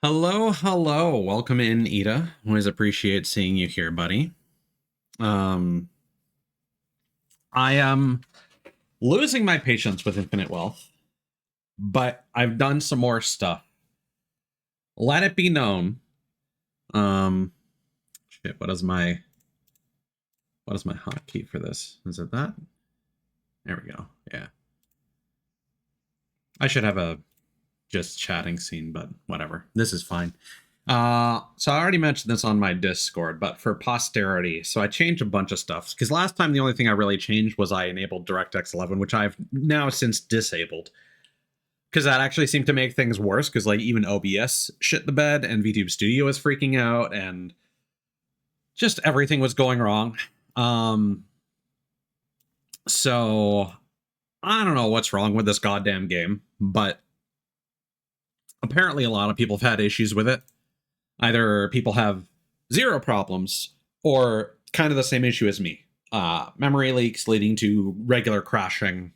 Hello, hello. Welcome in, Ida. Always appreciate seeing you here, buddy. Um, I am losing my patience with Infinite Wealth, but I've done some more stuff. Let it be known. Um, shit. What is my hotkey for this? Is it that? There we go. Yeah. I should have a just chatting scene, but whatever. This is fine. So I already mentioned this on my Discord, but for posterity, so I changed a bunch of stuff because last time the only thing I really changed was I enabled DirectX 11, which I've now since disabled because that actually seemed to make things worse because like even OBS shit the bed and VTube Studio was freaking out and just everything was going wrong. So I don't know what's wrong with this goddamn game, but apparently a lot of people have had issues with it. Either people have zero problems or kind of the same issue as me. Memory leaks leading to regular crashing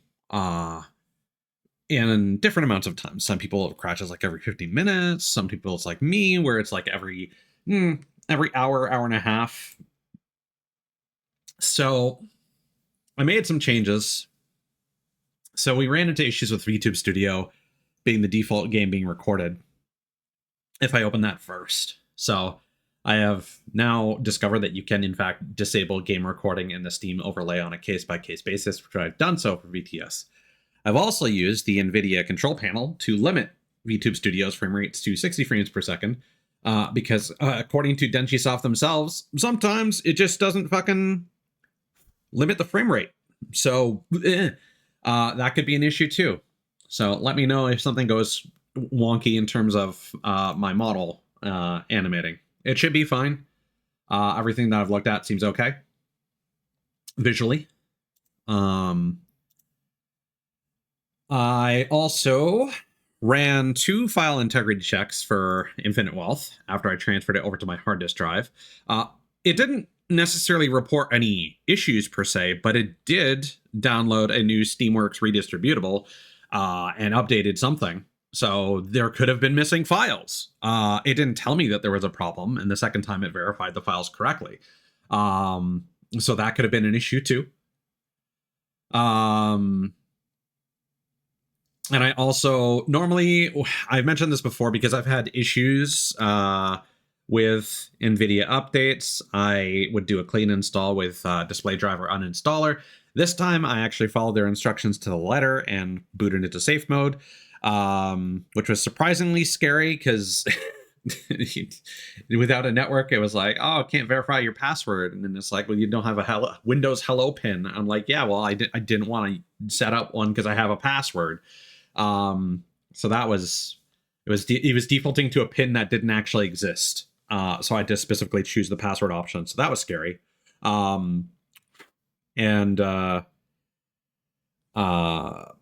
in different amounts of time. Some people it crashes like every 15 minutes. Some people it's like me, where it's like every hour, hour and a half. So I made some changes. So we ran into issues with VTube Studio being the default game being recorded if I open that first. So I have now discovered that you can, in fact, disable game recording in the Steam overlay on a case-by-case basis, which I've done so for VTS. I've also used the NVIDIA control panel to limit VTube Studio's frame rates to 60 frames per second, because according to Denchisoft themselves, sometimes it just doesn't fucking limit the frame rate. So that could be an issue too. So let me know if something goes wonky in terms of my model animating. It should be fine. Everything that I've looked at seems okay visually. I also ran 2 file integrity checks for Infinite Wealth after I transferred it over to my hard disk drive. It didn't necessarily report any issues per se, but it did download a new Steamworks redistributable and updated something. So there could have been missing files. It didn't tell me that there was a problem, and the second time it verified the files correctly. So that could have been an issue too. And I also normally, I've mentioned this before because I've had issues with NVIDIA updates. I would do a clean install with display driver uninstaller. This time I actually followed their instructions to the letter and booted into safe mode, which was surprisingly scary because without a network, it was like, oh, can't verify your password. And then it's like, well, you don't have a Windows hello pin. I'm like, yeah, well, I didn't want to set up one because I have a password. So that was, it was defaulting to a pin that didn't actually exist. So I had to specifically choose the password option. So that was scary.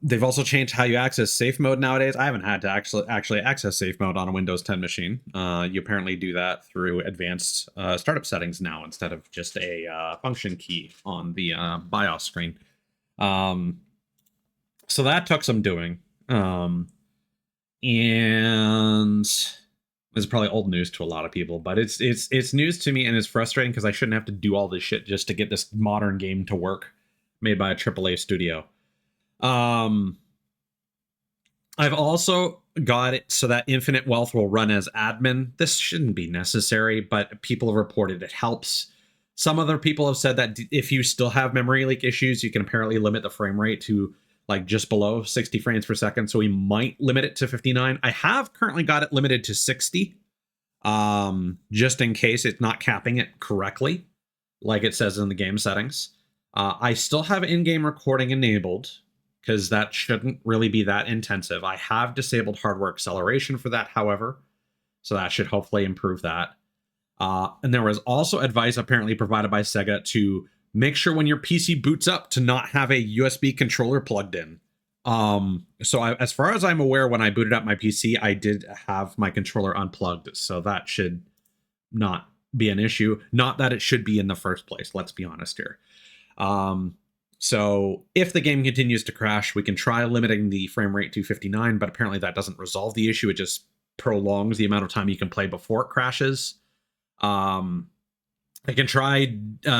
They've also changed how you access safe mode nowadays. I haven't had to actually access safe mode on a Windows 10 machine. You apparently do that through advanced startup settings now instead of just a function key on the BIOS screen. So that took some doing. And this is probably old news to a lot of people, but it's news to me, and it's frustrating because I shouldn't have to do all this shit just to get this modern game to work made by a AAA studio. I've also got it so that Infinite Wealth will run as admin. This shouldn't be necessary, but people have reported it helps. Some other people have said that if you still have memory leak issues, you can apparently limit the frame rate to like just below 60 frames per second. So we might limit it to 59. I have currently got it limited to 60, just in case it's not capping it correctly, like it says in the game settings. I still have in-game recording enabled because that shouldn't really be that intensive. I have disabled hardware acceleration for that, however, so that should hopefully improve that. And there was also advice apparently provided by Sega to make sure when your PC boots up to not have a USB controller plugged in. So as far as I'm aware, when I booted up my PC, I did have my controller unplugged, so that should not be an issue. Not that it should be in the first place, let's be honest here. So if the game continues to crash, we can try limiting the frame rate to 59, but apparently that doesn't resolve the issue. It just prolongs the amount of time you can play before it crashes. I can try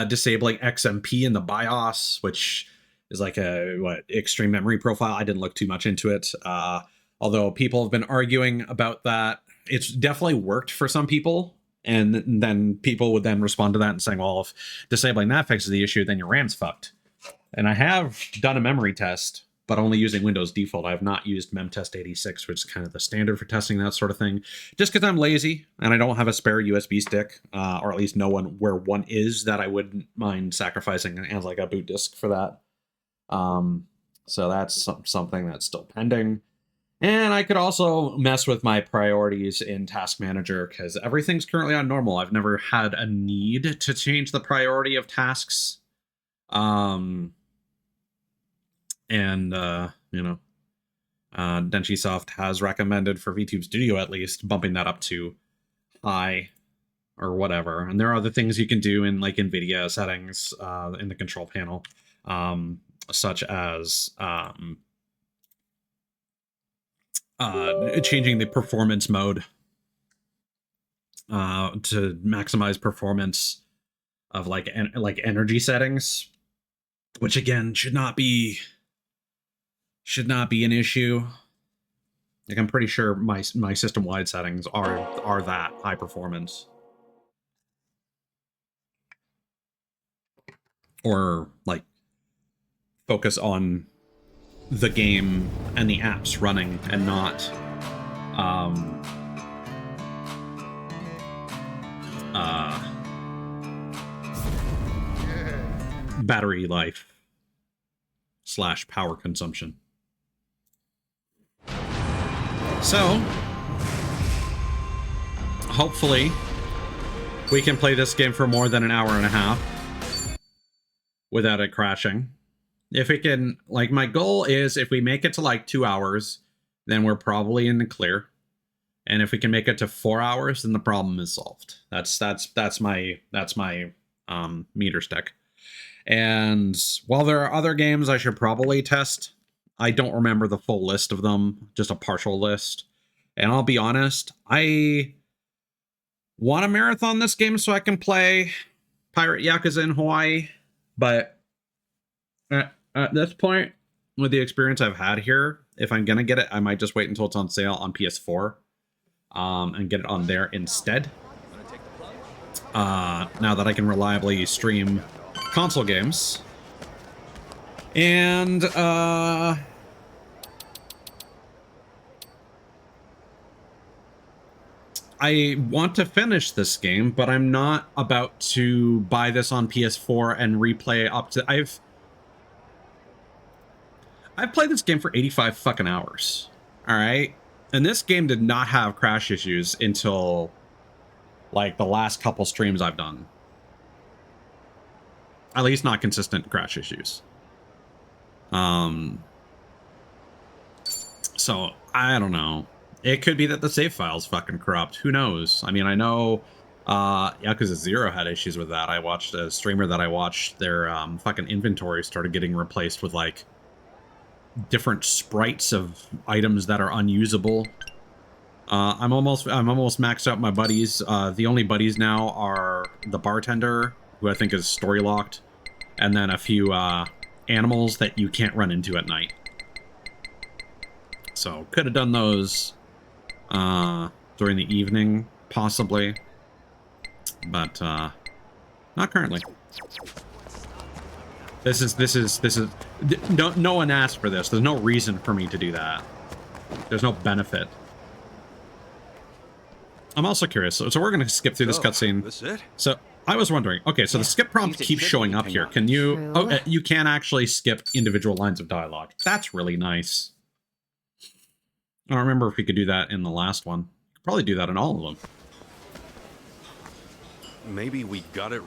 disabling XMP in the BIOS, which is like a extreme memory profile. I didn't look too much into it, although people have been arguing about that. It's definitely worked for some people, and then people would then respond to that and saying, well, if disabling that fixes the issue, then your RAM's fucked. And I have done a memory test, but only using Windows default. I have not used memtest 86, which is kind of the standard for testing that sort of thing, just because I'm lazy and I don't have a spare USB stick, or at least know one where one is that I wouldn't mind sacrificing as like a boot disk for that. So that's something that's still pending. And I could also mess with my priorities in Task Manager because everything's currently on normal. I've never had a need to change the priority of tasks. And Denchisoft has recommended for VTube Studio at least bumping that up to high or whatever. And there are other things you can do in like NVIDIA settings in the control panel, such as changing the performance mode to maximize performance of like energy settings, which again should not be an issue. Like I'm pretty sure my system-wide settings are that high performance, or like focus on the game and the apps running and not battery life / power consumption. So hopefully we can play this game for more than an hour and a half without it crashing. If we can, like, my goal is if we make it to like 2 hours, then we're probably in the clear. And if we can make it to 4 hours, then the problem is solved. That's my meter stick. And while there are other games I should probably test, I don't remember the full list of them, just a partial list. And I'll be honest, I want to marathon this game so I can play Pirate Yakuza in Hawaii, but at this point, with the experience I've had here, if I'm gonna get it, I might just wait until it's on sale on PS4 and get it on there instead. Now that I can reliably stream console games. And I want to finish this game, but I'm not about to buy this on PS4 and replay up to... I've played this game for 85 fucking hours. All right? And this game did not have crash issues until like the last couple streams I've done. At least not consistent crash issues. So I don't know. It could be that the save file's fucking corrupt. Who knows? I mean, I know Yakuza 0 had issues with that. I watched a streamer that I watched, their fucking inventory started getting replaced with like different sprites of items that are unusable. I'm almost maxed out my buddies. The only buddies now are the bartender, who I think is story locked, and then a few animals that you can't run into at night. So could have done those during the evening, possibly, but not currently. This is no one asked for this. There's no reason for me to do that. There's no benefit. I'm also curious. So we're going to skip through this cutscene. That's it? So I was wondering, okay, so the skip prompt keeps showing up here. Can you... Oh, you can actually skip individual lines of dialogue. That's really nice. I don't remember if we could do that in the last one. Could probably do that in all of them. Maybe we got it.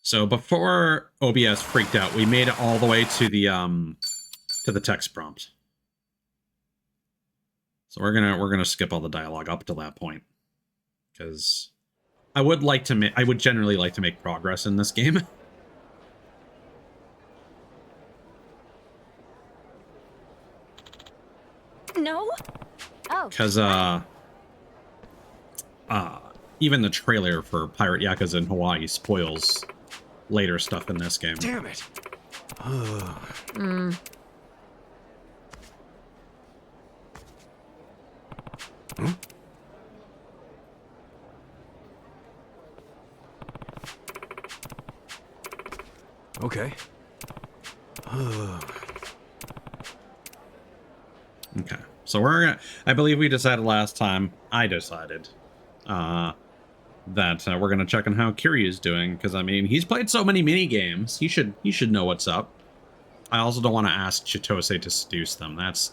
So before OBS freaked out, we made it all the way to the text prompt. So we're gonna skip all the dialogue up to that point, because I would generally like to make progress in this game. No? Oh. Because even the trailer for Pirate Yakuza in Hawaii spoils later stuff in this game. Damn it. Mm. Huh? Okay. Okay, so we're gonna. I believe we decided last time. I decided that we're gonna check on how Kiryu's doing, because I mean he's played so many mini games. He should know what's up. I also don't want to ask Chitose to seduce them. That's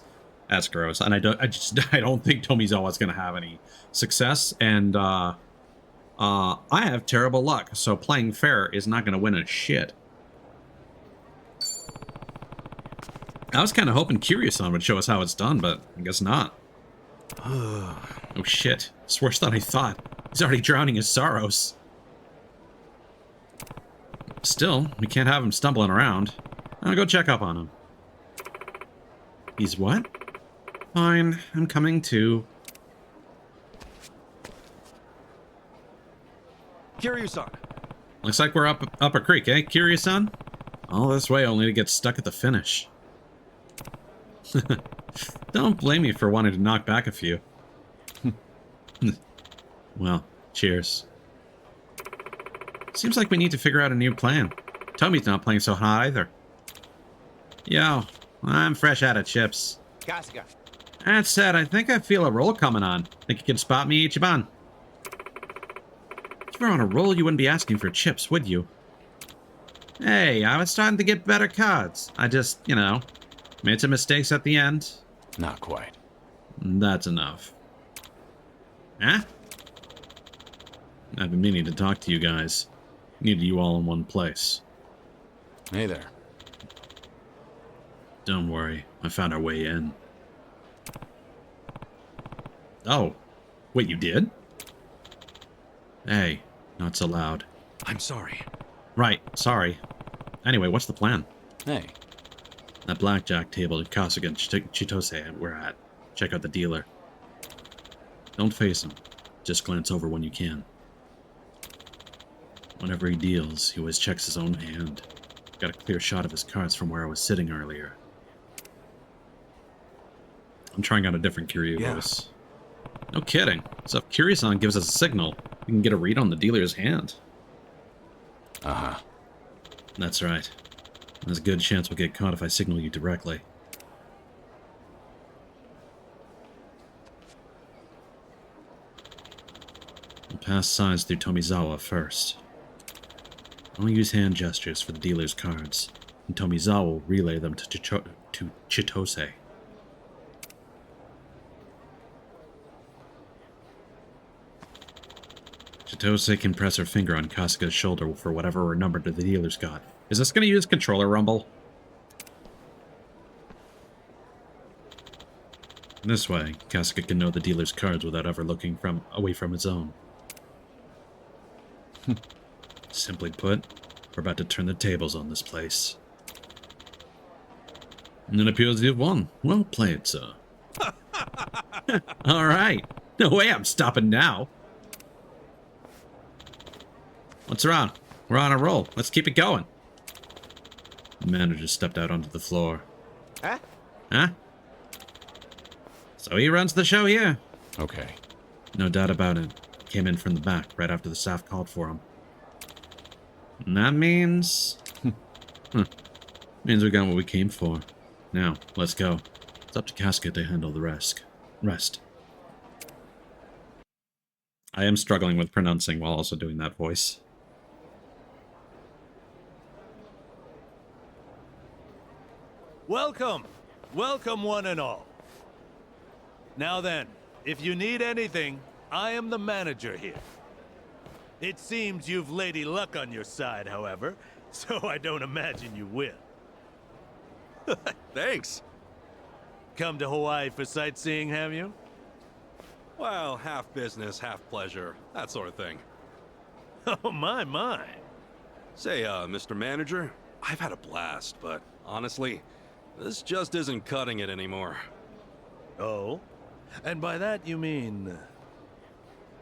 gross, and I don't think Tomizawa's gonna have any success. And I have terrible luck, so playing fair is not gonna win a shit. I was kind of hoping Kiryu-san would show us how it's done, but I guess not. Oh shit, it's worse than I thought. He's already drowning his sorrows. Still, we can't have him stumbling around. I'll go check up on him. He's what? Fine, I'm coming too. Kiryu-san. Looks like we're up a creek, eh, Kiryu-san? All this way only to get stuck at the finish. Don't blame me for wanting to knock back a few. Well, cheers. Seems like we need to figure out a new plan. Tommy's not playing so hot either. Yo, I'm fresh out of chips. That said, I think I feel a roll coming on. Think you can spot me, Ichiban? If you were on a roll, you wouldn't be asking for chips, would you? Hey, I was starting to get better cards. I just, you know, made some mistakes at the end. Not quite. That's enough. Huh? I've been meaning to talk to you guys. Needed you all in one place. Hey there. Don't worry, I found our way in. Oh, wait, you did? Hey, not so loud. I'm sorry. Right, sorry. Anyway, what's the plan? Hey. That blackjack table at Kasuga and Chitose we're at. Check out the dealer. Don't face him. Just glance over when you can. Whenever he deals, he always checks his own hand. Got a clear shot of his cards from where I was sitting earlier. I'm trying out a different Kiryu voice. No kidding. So if Kiryu-san gives us a signal, we can get a read on the dealer's hand. Uh-huh. That's right. There's a good chance we'll get caught if I signal you directly. I'll pass signs through Tomizawa first. I'll use hand gestures for the dealer's cards, and Tomizawa will relay them to Chitose. Chitose can press her finger on Kasuga's shoulder for whatever number the dealer's got. Is this going to use controller rumble? This way, Kasuga can know the dealer's cards without ever looking away from his own. Simply put, we're about to turn the tables on this place. And it appears you've won. Well played, sir. Alright. No way I'm stopping now. What's wrong? We're on a roll. Let's keep it going. The manager stepped out onto the floor. Huh? Huh? So he runs the show here. Okay. No doubt about it. Came in from the back right after the staff called for him. And that means... Means we got what we came for. Now, let's go. It's up to Kasuga to handle the rest. I am struggling with pronouncing while also doing that voice. Welcome! Welcome, one and all. Now then, if you need anything, I am the manager here. It seems you've Lady Luck on your side, however, so I don't imagine you will. Thanks. Come to Hawaii for sightseeing, have you? Well, half business, half pleasure. That sort of thing. Oh, my. Say, Mr. Manager, I've had a blast, but honestly, this just isn't cutting it anymore. Oh? And by that you mean...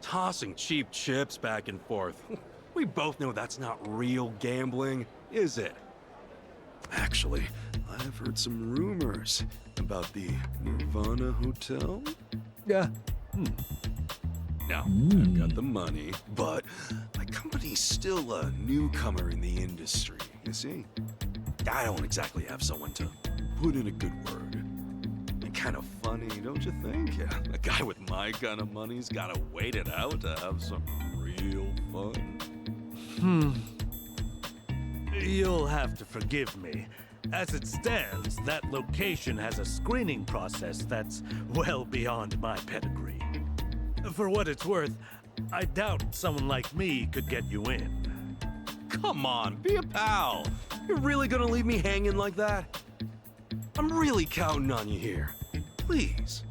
Tossing cheap chips back and forth. We both know that's not real gambling, is it? Actually, I've heard some rumors about the Nirvana Hotel. Yeah. Now, I've got the money, but my company's still a newcomer in the industry, you see? I don't exactly have someone to put in a good word. And kind of funny, don't you think? Yeah, a guy with my kind of money's gotta wait it out to have some real fun. You'll have to forgive me. As it stands, that location has a screening process that's well beyond my pedigree. For what it's worth, I doubt someone like me could get you in. Come on, be a pal. You're really gonna leave me hanging like that? I'm really counting on you here. Please.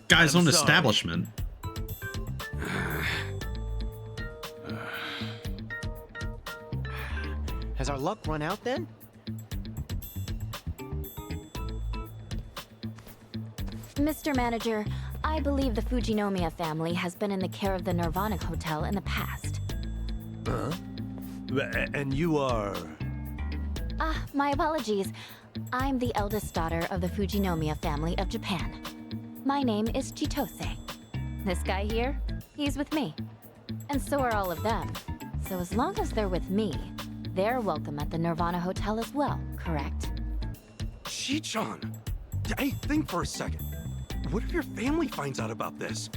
Guy's I'm own sorry. establishment. Has our luck run out then? Mr. Manager, I believe the Fujinomiya family has been in the care of the Nirvana Hotel in the past. Huh? And you are... Ah, my apologies. I'm the eldest daughter of the Fujinomiya family of Japan. My name is Chitose. This guy here, he's with me. And so are all of them. So as long as they're with me, they're welcome at the Nirvana Hotel as well, correct? Shi-chan. Hey, think for a second. What if your family finds out about this?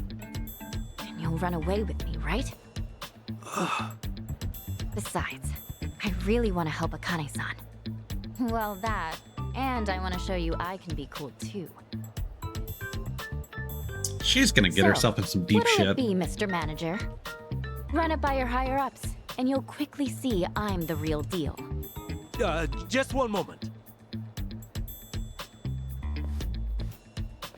And you'll run away with me, right? Besides, I really want to help Akane-san. Well, that, and I want to show you I can be cool too. She's gonna get So, herself in some deep what'll shit. it be, Mr. Manager? Run it by your higher-ups, and you'll quickly see I'm the real deal. just one moment.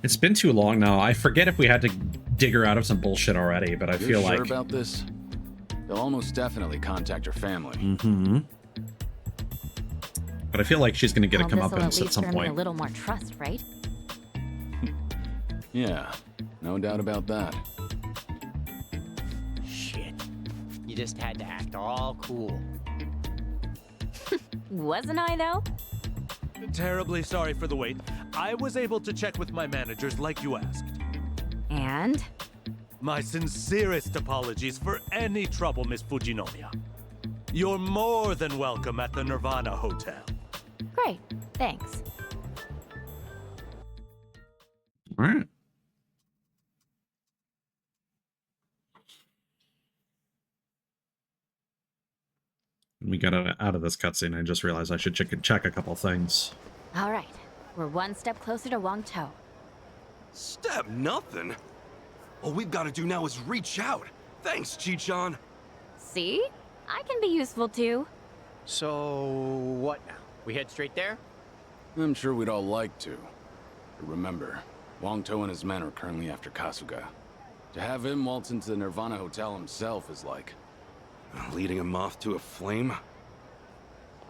It's been too long now. I forget if we had to dig her out of some bullshit already, but I You're feel sure like... about this? They'll almost definitely contact her family. Mm-hmm. But I feel like she's gonna get a Well, this'll at comeuppance at least some earn me a point. little more trust, right? Yeah, no doubt about that. Shit. You just had to act all cool. Wasn't I, though? Terribly sorry for the wait. I was able to check with my managers like you asked. And? My sincerest apologies for any trouble, Miss Fujinomiya. You're more than welcome at the Nirvana Hotel. Great, thanks. All right. We got out of this cutscene. I just realized I should check a couple things. All right, we're one step closer to Wangtou. Step nothing. All we've got to do now is reach out. Thanks, Chi-chan. See? I can be useful too. So, what now? We head straight there? I'm sure we'd all like to. But remember, Wangtou and his men are currently after Kasuga. To have him waltz into the Nirvana Hotel himself is like... Leading a moth to a flame?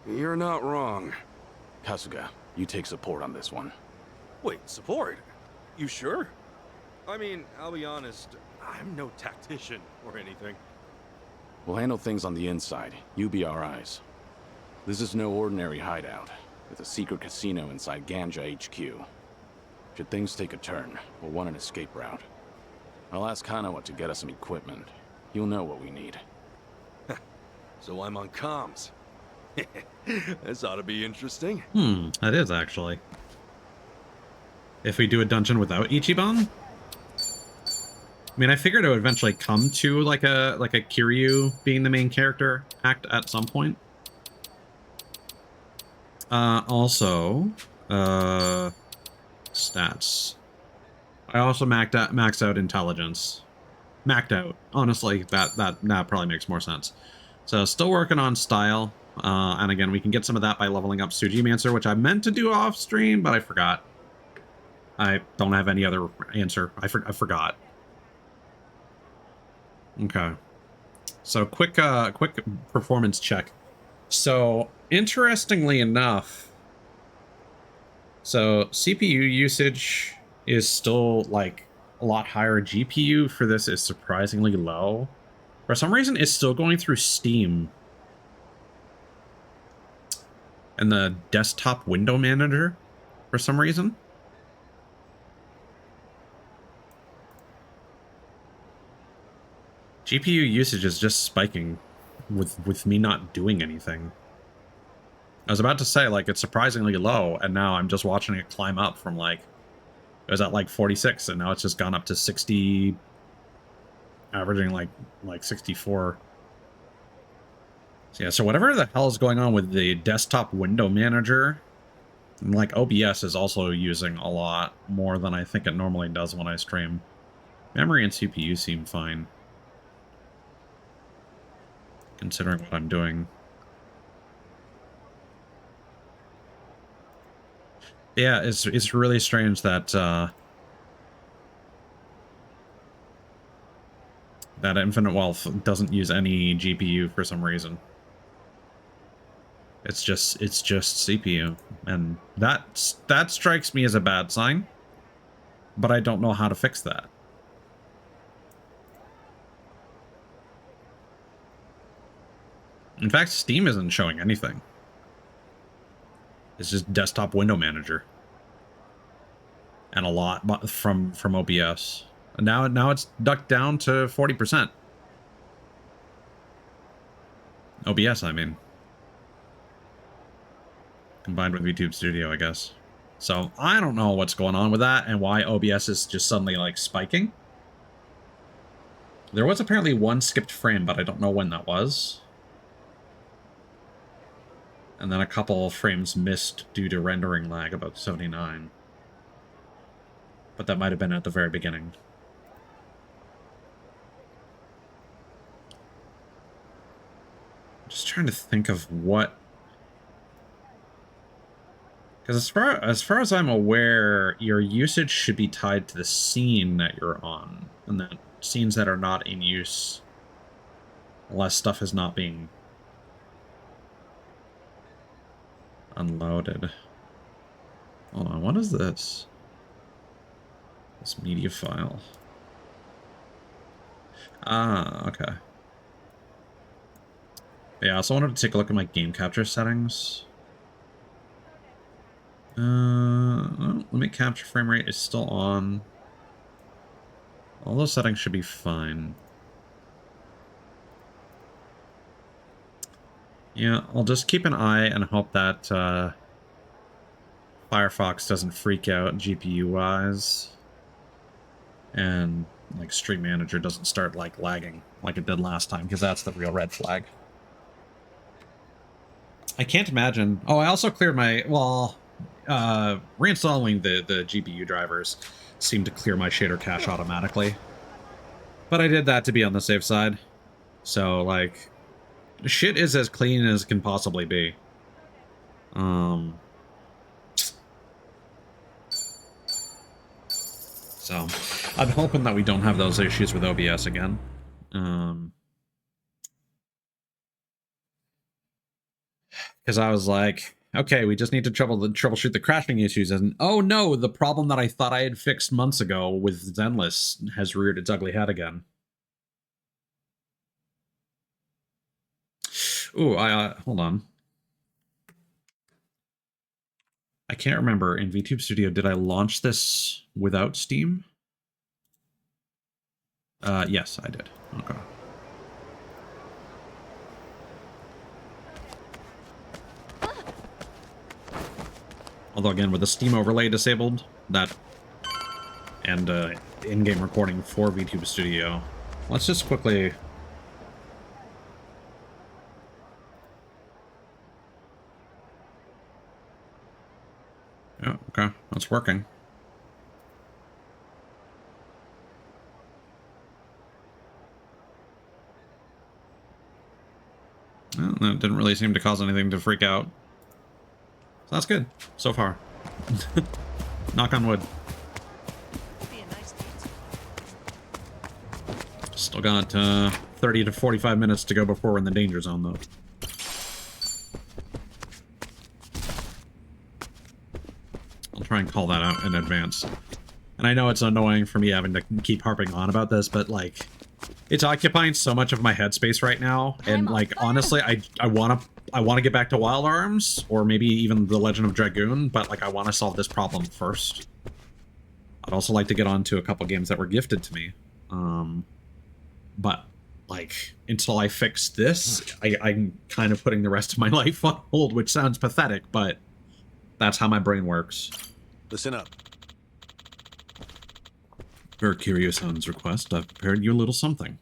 You're not wrong. Kasuga, you take support on this one. Wait, support? You sure? I mean, I'll be honest, I'm no tactician or anything. We'll handle things on the inside. You be our eyes. This is no ordinary hideout. With a secret casino inside Ganja HQ. Should things take a turn, we'll want an escape route. I'll ask Hanawa to get us some equipment. He'll know what we need. So I'm on comms. This ought to be interesting. That is actually. If we do a dungeon without Ichiban? I mean, I figured it would eventually come to like a Kiryu being the main character act at some point. Also, stats. I also maxed out intelligence. Maxed out. Honestly, that probably makes more sense. So still working on style. And again, we can get some of that by leveling up Sujimancer, which I meant to do off stream, but I forgot. I don't have any other answer. I forgot. Okay. So quick performance check. So interestingly enough, So CPU usage is still like a lot higher. GPU for this is surprisingly low. For some reason, it's still going through Steam. And the desktop window manager, for some reason. GPU usage is just spiking with me not doing anything. I was about to say, like, it's surprisingly low, and now I'm just watching it climb up from, like, it was at, like, 46, and now it's just gone up to 60, averaging, like 64. So, yeah, so whatever the hell is going on with the desktop window manager, and, like, OBS is also using a lot more than I think it normally does when I stream. Memory and CPU seem fine, considering what I'm doing. Yeah, it's really strange that that Infinite Wealth doesn't use any GPU for some reason. It's just CPU, and that strikes me as a bad sign. But I don't know how to fix that. In fact, Steam isn't showing anything. It's just desktop window manager. And a lot from OBS. And now it's ducked down to 40%. OBS, I mean. Combined with VTube Studio, I guess. So, I don't know what's going on with that and why OBS is just suddenly, like, spiking. There was apparently one skipped frame, but I don't know when that was. And then a couple frames missed due to rendering lag, about 79. But that might have been at the very beginning. I'm just trying to think of what... Because as far as I'm aware, your usage should be tied to the scene that you're on. And that scenes that are not in use, unless stuff is not being unloaded. Hold on, what is this? This media file. Ah, okay. Yeah, I also wanted to take a look at my game capture settings. Let me capture frame rate is still on. All those settings should be fine. Yeah, I'll just keep an eye and hope that Firefox doesn't freak out GPU-wise. And, like, Stream Manager doesn't start, like, lagging like it did last time, because that's the real red flag. I can't imagine... Oh, I also cleared my... Well, reinstalling the GPU drivers seemed to clear my shader cache automatically. But I did that to be on the safe side. So, like... Shit is as clean as can possibly be. So, I'm hoping that we don't have those issues with OBS again. Because I was like, okay, we just need to troubleshoot the crashing issues. And oh no, the problem that I thought I had fixed months ago with Zenless has reared its ugly head again. Ooh, hold on. I can't remember. In VTube Studio, did I launch this without Steam? Yes, I did. Okay. Although again, with the Steam overlay disabled, that and in-game recording for VTube Studio, let's just quickly. Oh, okay, that's working. Well, that didn't really seem to cause anything to freak out. So that's good, so far. Knock on wood. Still got 30 to 45 minutes to go before we're in the danger zone, though. I'll try and call that out in advance. And I know it's annoying for me having to keep harping on about this, but like, it's occupying so much of my headspace right now. And like, honestly, I want to get back to Wild Arms or maybe even The Legend of Dragoon, but like, I want to solve this problem first. I'd also like to get on to a couple games that were gifted to me. But like, until I fix this, I'm kind of putting the rest of my life on hold, which sounds pathetic, but that's how my brain works. Listen up. Per Kiryu-san's request, I've prepared you a little something.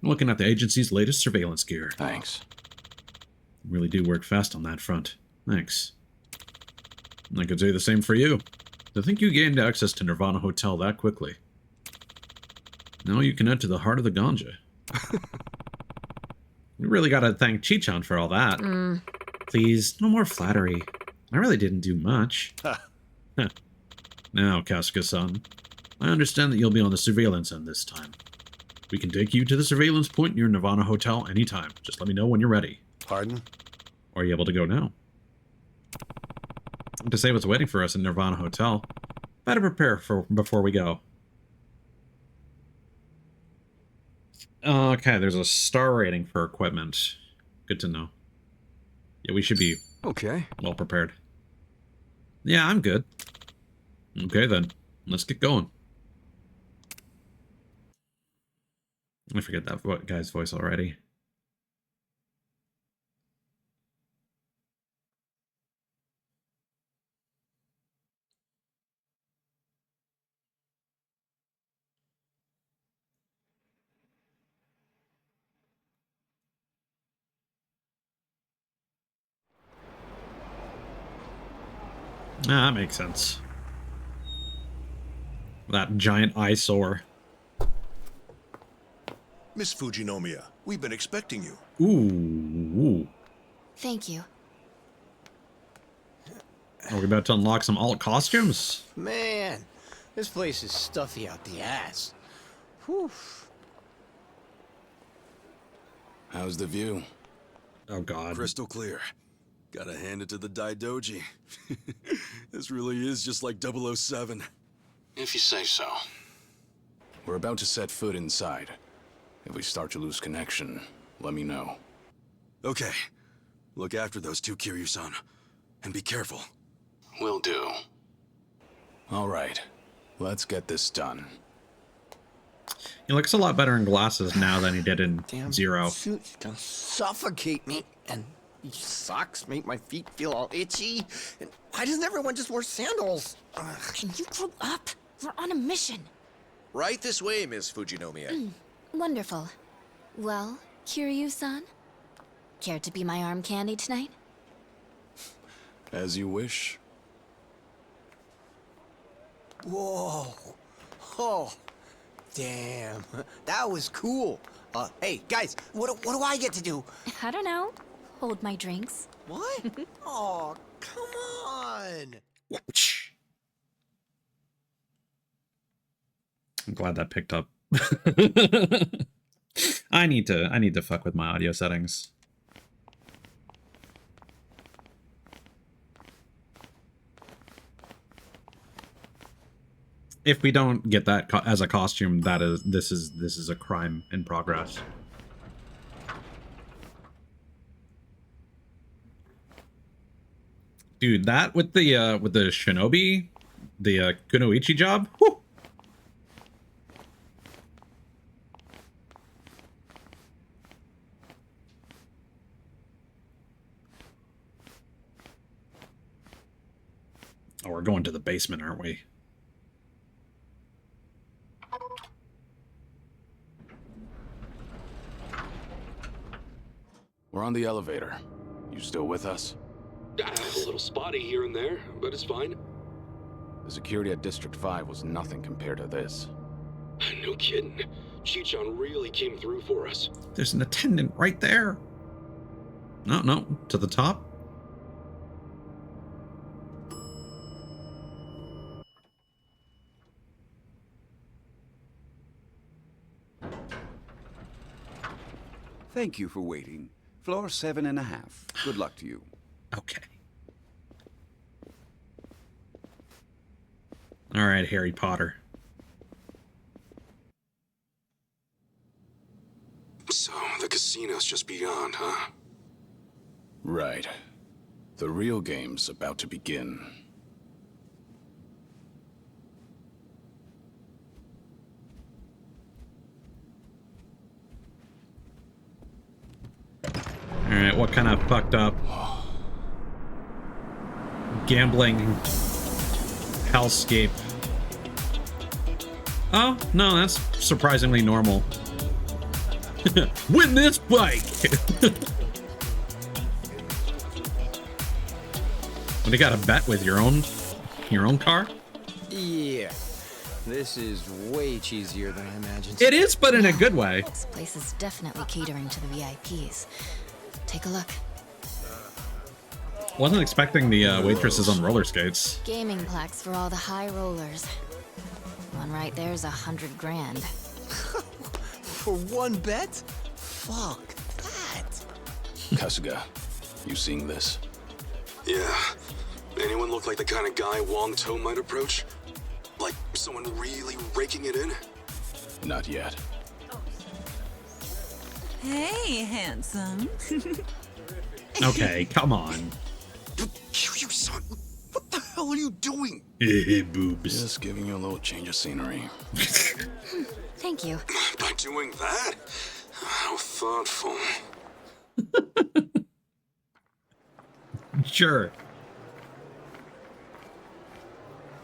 I'm looking at the agency's latest surveillance gear. Thanks. You really do work fast on that front. Thanks. I could say the same for you. To think you gained access to Nirvana Hotel that quickly. Now you can enter the heart of the ganja. We really gotta thank Chi-chan for all that. Please, no more flattery. I really didn't do much. Now, Kasuga-san, I understand that you'll be on the surveillance end this time. We can take you to the surveillance point near Nirvana Hotel anytime. Just let me know when you're ready. Pardon? Or are you able to go now? To say what's waiting for us in Nirvana Hotel, better prepare for before we go. Okay, there's a star rating for equipment. Good to know. Yeah, we should be Okay. well prepared. Yeah, I'm good. Okay then, let's get going. I forget that guy's voice already. Ah, that makes sense. That giant eyesore. Miss Fujinomiya, we've been expecting you. Ooh. Thank you. Are we about to unlock some alt costumes? Man, this place is stuffy out the ass. Whew. How's the view? Oh god. Crystal clear. Gotta hand it to the Daidoji. This really is just like 007. If you say so. We're about to set foot inside. If we start to lose connection, let me know. Okay. Look after those two, Kiryu-san. And be careful. Will do. All right. Let's get this done. He looks a lot better in glasses now than he did in Damn Zero. suit's gonna suffocate me, and these socks make my feet feel all itchy. And why doesn't everyone just wear sandals? Ugh. Can you grow up? We're on a mission. Right this way, Miss Fujinomiya. Wonderful. Well, Kiryu-san? Care to be my arm candy tonight? As you wish. Whoa. Oh. Damn. That was cool. Hey, guys, what do I get to do? I don't know. Hold my drinks. What? Oh, come on. I'm glad that picked up. I need to fuck with my audio settings. If we don't get that as a costume, this is a crime in progress. Dude, that with the shinobi, the kunoichi job. Whew. Oh, we're going to the basement, aren't we? We're on the elevator. You still with us? A little spotty here and there, but it's fine. The security at District 5 was nothing compared to this. No kidding. Chi-chan really came through for us. There's an attendant right there. No, to the top. Thank you for waiting. Floor 7.5. Good luck to you. Okay. All right, Harry Potter. So, the casino's just beyond, huh? Right. The real game's about to begin. All right, what kind of fucked up gambling hellscape? Oh, no, that's surprisingly normal. Win this bike! What, you got a bet with your own car? Yeah. This is way cheesier than I imagined. It is, but in a good way. This place is definitely catering to the VIPs. Take a look. Wasn't expecting the waitresses on roller skates. Gaming plaques for all the high rollers. One right there's 100 grand. For one bet? Fuck that. Kasuga, you seeing this? Yeah. Anyone look like the kind of guy Wong To might approach? Like someone really raking it in? Not yet. Hey, handsome. Okay, come on. You son! What the hell are you doing? Boobs. Just giving you a little change of scenery. Thank you. By doing that? How thoughtful. Sure.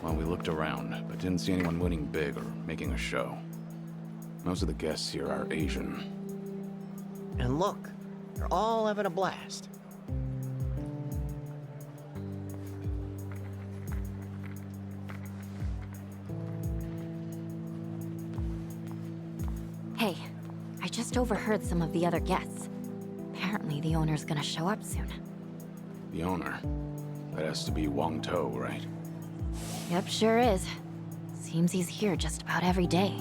Well, we looked around, but didn't see anyone winning big or making a show. Most of the guests here are Asian. And look, they're all having a blast. Hey, I just overheard some of the other guests. Apparently the owner's gonna show up soon. The owner? That has to be Wong To, right? Yep, sure is. Seems he's here just about every day.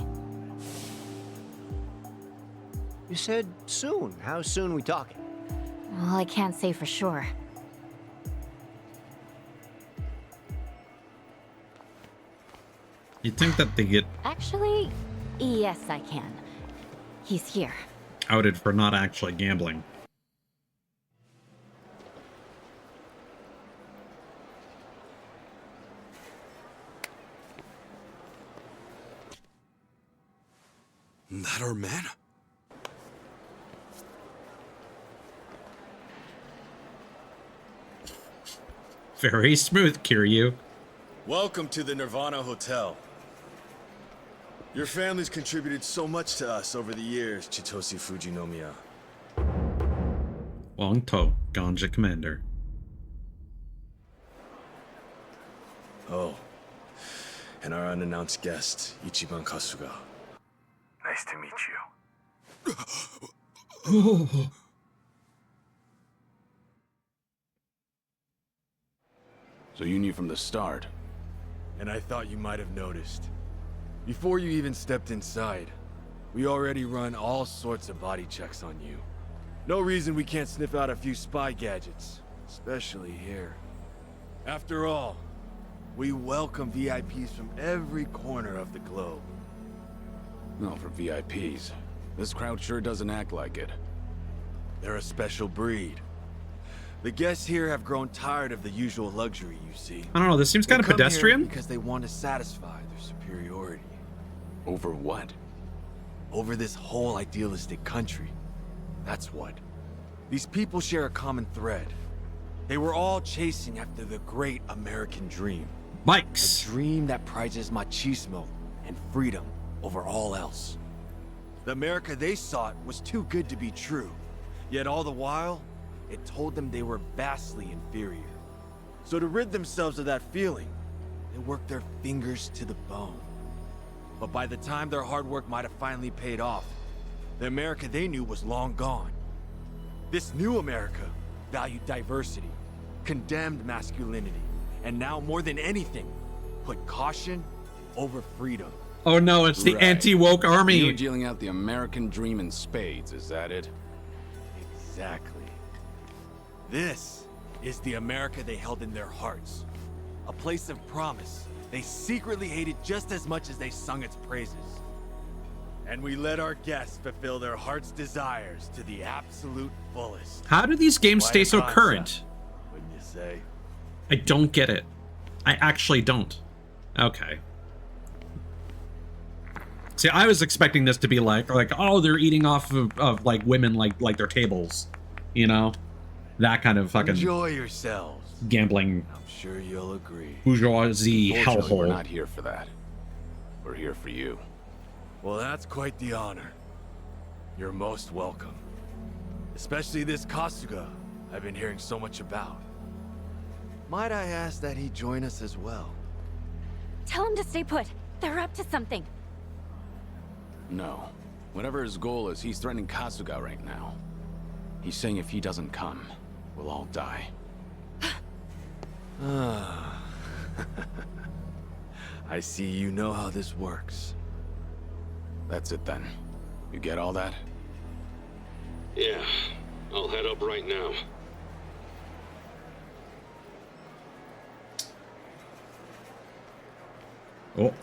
You said soon. How soon we talking? Well, I can't say for sure. You'd think that they get Actually, yes, I can. He's here. outed for not actually gambling. That our man? Very smooth, Kiryu. Welcome to the Nirvana Hotel. Your family's contributed so much to us over the years, Chitose Fujinomiya. Wong To, Ganja Commander. Oh, and our unannounced guest, Ichiban Kasuga. Nice to meet you. So you knew from the start. And I thought you might have noticed. Before you even stepped inside, we already run all sorts of body checks on you. No reason we can't sniff out a few spy gadgets, especially here. After all, we welcome VIPs from every corner of the globe. No, for VIPs. This crowd sure doesn't act like it. They're a special breed. The guests here have grown tired of the usual luxury, you see. I don't know, this seems kind of They come here pedestrian. because they want to satisfy their superiority. Over what? Over this whole idealistic country. That's what. These people share a common thread. They were all chasing after the great American dream. Bikes. A dream that prizes machismo and freedom over all else. The America they sought was too good to be true. Yet all the while, it told them they were vastly inferior. So to rid themselves of that feeling, they worked their fingers to the bone. But by the time their hard work might have finally paid off, the America they knew was long gone. This new America valued diversity, condemned masculinity, and now more than anything, put caution over freedom. Oh no, it's the Right. anti-woke army. You're dealing out the American dream in spades, is that it? Exactly. This is the America they held in their hearts. A place of promise, they secretly hate it just as much as they sung its praises. And we let our guests fulfill their heart's desires to the absolute fullest. How do these games stay so Quite a current? concept, wouldn't you say? I don't get it. I actually don't. Okay. See, I was expecting this to be like oh, they're eating off of like women like their tables, you know, that kind of fucking Enjoy yourselves. gambling I'm sure you'll agree. bourgeoisie Fortunately, we're hellhole. not here for that. We're here for you. Well, that's quite the honor. You're most welcome. Especially this Kasuga I've been hearing so much about. Might I ask that he join us as well? Tell him to stay put. They're up to something. No. Whatever his goal is, he's threatening Kasuga right now. He's saying if he doesn't come, we'll all die. I see you know how this works. That's it then. You get all that? Yeah, I'll head up right now. Oh,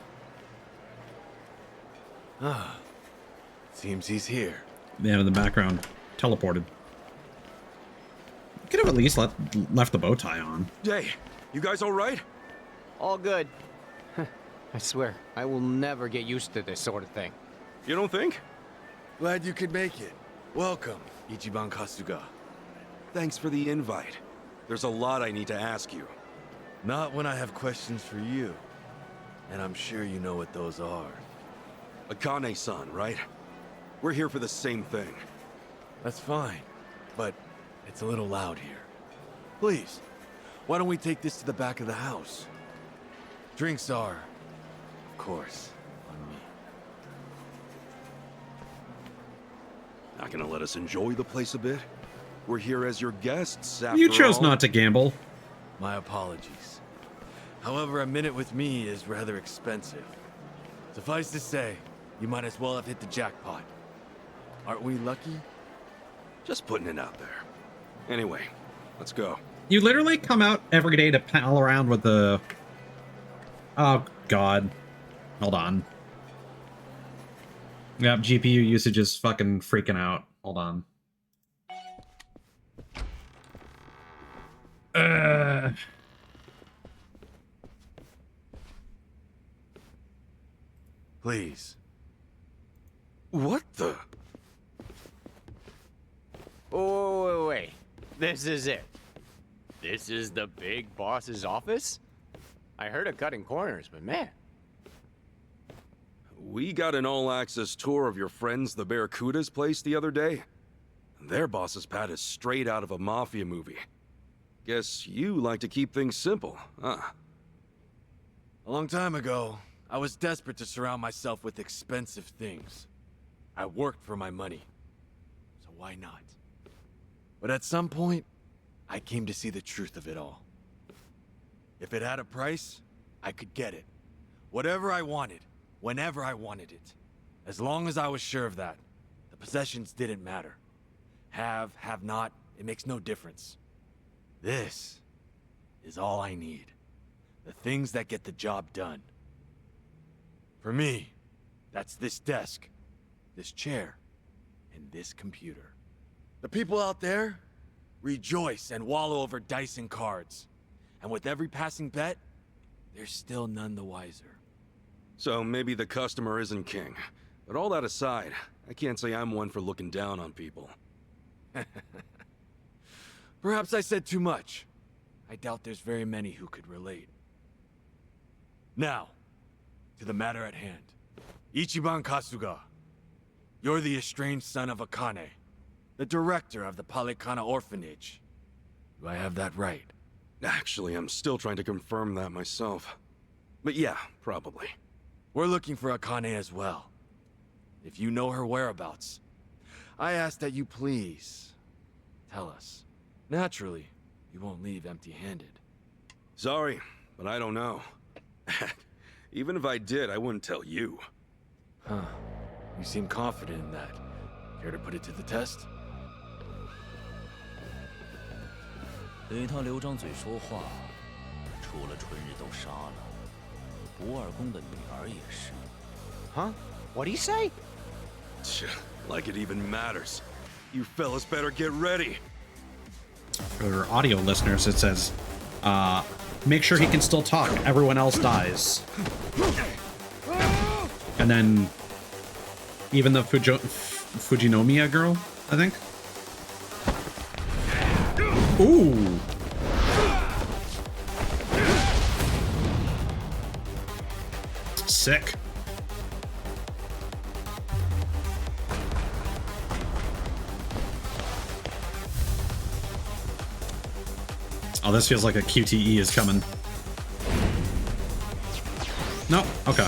Seems he's here. man in the background teleported. Could have at least left the bow tie on. Hey, you guys all right? All good. I swear, I will never get used to this sort of thing. You don't think? Glad you could make it. Welcome, Ichiban Kasuga. Thanks for the invite. There's a lot I need to ask you. Not when I have questions for you. And I'm sure you know what those are. Akane-san, right? We're here for the same thing. That's fine, but it's a little loud here. Please, why don't we take this to the back of the house? Drinks are, of course, on me. Not gonna let us enjoy the place a bit? We're here as your guests, after You chose all. not to gamble. My apologies. However, a minute with me is rather expensive. Suffice to say, you might as well have hit the jackpot. Aren't we lucky? Just putting it out there. Anyway, let's go. You literally come out every day to pal around with the... Oh, God. Hold on. Yep, GPU usage is fucking freaking out. Hold on. Please. What the? Oh, wait. This is it. This is the big boss's office? I heard of cutting corners, but man. We got an all-access tour of your friends the Barracuda's place the other day. Their boss's pad is straight out of a mafia movie. Guess you like to keep things simple, huh? A long time ago, I was desperate to surround myself with expensive things. I worked for my money, so why not? But at some point, I came to see the truth of it all. If it had a price, I could get it. Whatever I wanted, whenever I wanted it. As long as I was sure of that, the possessions didn't matter. Have not, it makes no difference. This is all I need. The things that get the job done. For me, that's this desk, this chair, and this computer. The people out there rejoice and wallow over dice and cards. And with every passing bet, they're still none the wiser. So maybe the customer isn't king. But all that aside, I can't say I'm one for looking down on people. Perhaps I said too much. I doubt there's very many who could relate. Now, to the matter at hand. Ichiban Kasuga, you're the estranged son of Akane, the director of the Palikana orphanage. Do I have that right? Actually, I'm still trying to confirm that myself. But yeah, probably. We're looking for Akane as well. If you know her whereabouts, I ask that you please tell us. Naturally, you won't leave empty-handed. Sorry, but I don't know. Even if I did, I wouldn't tell you. Huh. You seem confident in that. Care to put it to the test? 随他留张嘴说话，除了春日都杀了。Huh? What'd he say? Like it even matters. You fellas better get ready. For audio listeners, it says, make sure he can still talk. Everyone else dies. And then even the Fujinomiya girl, I think. Ooh. Sick. Oh, this feels like a QTE is coming. No? Okay.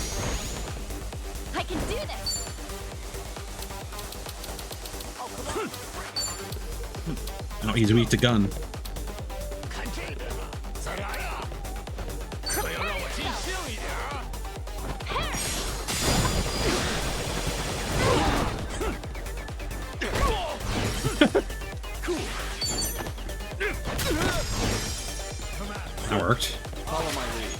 I can do this. Oh, he's weak to gun. That worked. Follow my lead.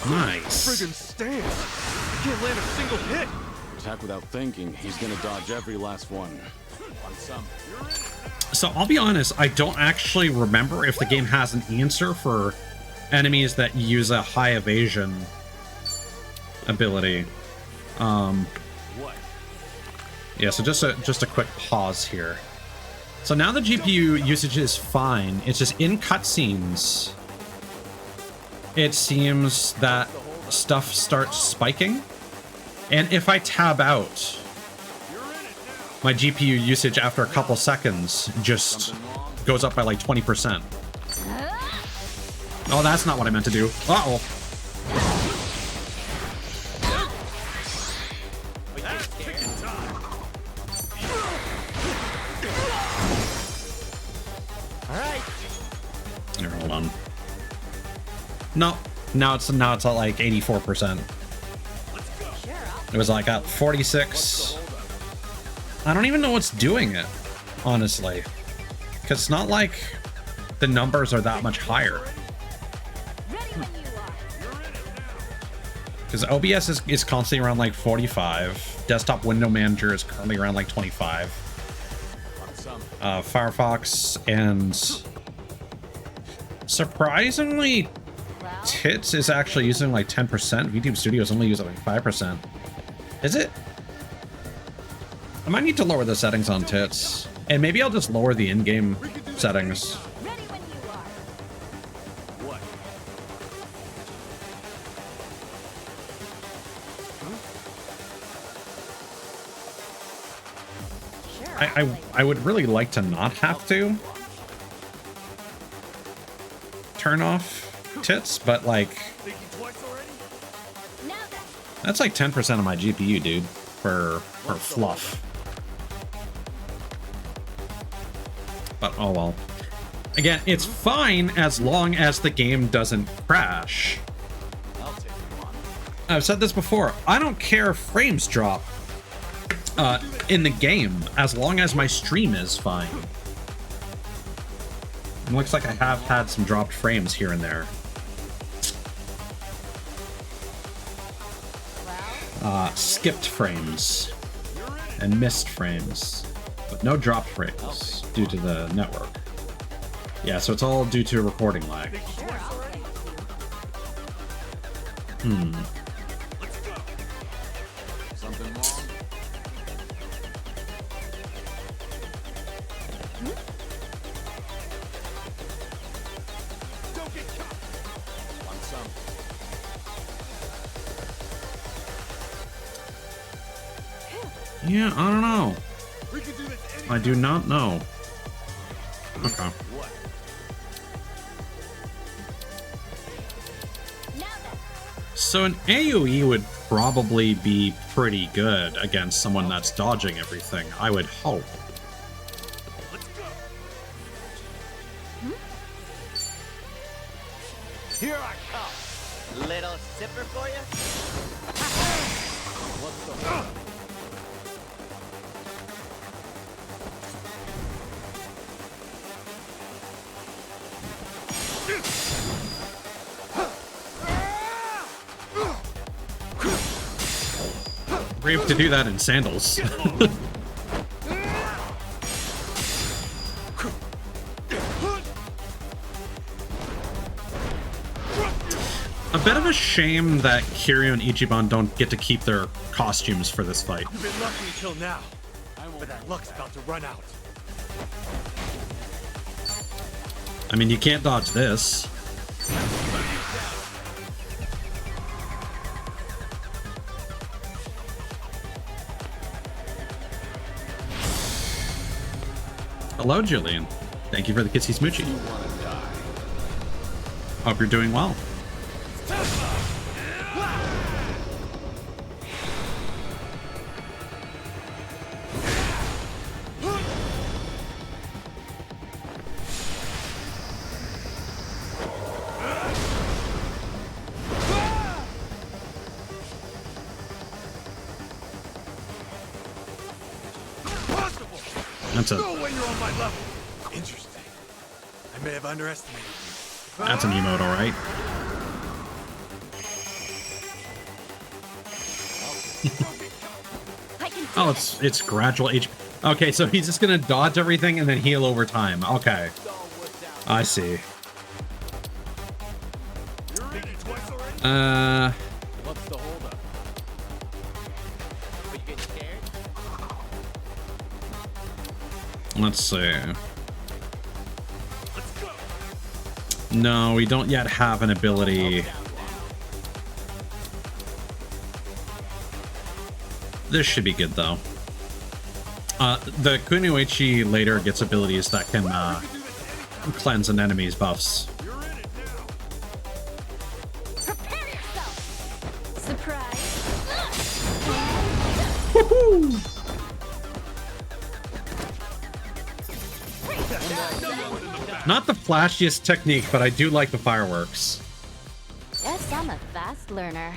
Nice. Friggin' stance. Can't land a single hit. Attack without thinking, he's gonna dodge every last one. On some. So I'll be honest, I don't actually remember if the game has an answer for enemies that use a high evasion ability. Yeah, so just a quick pause here. So now the GPU usage is fine. It's just in cutscenes, it seems that stuff starts spiking. And if I tab out, my GPU usage after a couple seconds just goes up by like 20%. Oh, that's not what I meant to do. Uh-oh. Here, hold on. No, now it's at like 84%. It was like at 46. I don't even know what's doing it, honestly, because it's not like the numbers are that much higher. Because OBS is constantly around like 45. Desktop Window Manager is currently around like 25. Firefox and surprisingly, Tits is actually using like 10%. VTube Studio is only using like 5%. Is it? I might need to lower the settings on Tits. And maybe I'll just lower the in-game settings. I would really like to not have to turn off Tits, but like that's like 10% of my GPU, dude, for fluff. But oh well. Again, it's fine as long as the game doesn't crash. I've said this before. I don't care if frames drop in the game as long as my stream is fine. It looks like I have had some dropped frames here and there. Skipped frames and missed frames, but no dropped frames due to the network. Yeah, so it's all due to recording lag. Something wrong? Don't get caught. On some. Yeah, I don't know. I do not know. Okay. So an AoE would probably be pretty good against someone that's dodging everything, I would hope. Here I come. Little sipper for you? Brave to do that in sandals. A bit of a shame that Kiryu and Ichiban don't get to keep their costumes for this fight. You've been lucky until now, but that luck's about to run out. I mean, you can't dodge this. Hello, Julian. Thank you for the kissy smoochy. Hope you're doing well. That's No way you're on my level. Interesting. I may have underestimated you. That's an emote, all right. Oh, it's gradual HP. Okay, so he's just gonna dodge everything and then heal over time. Okay, I see. What's the holdup? Are you getting scared? Let's see. No, we don't yet have an ability. This should be good, though. The Kunoichi later gets abilities that can cleanse an enemy's buffs. Prepare yourself. Surprise. Woohoo! Not the flashiest technique, but I do like the fireworks. Yes, I'm a fast learner.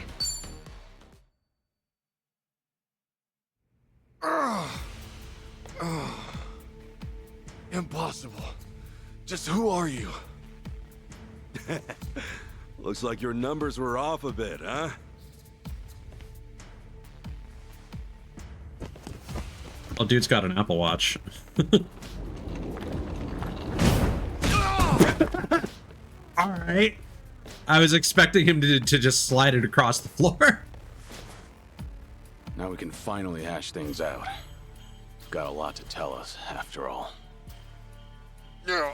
Impossible. Just who are you? Looks like your numbers were off a bit, huh? Oh, dude's got an Apple Watch. All right. I was expecting him to just slide it across the floor. Now we can finally hash things out. Got a lot to tell us, after all. I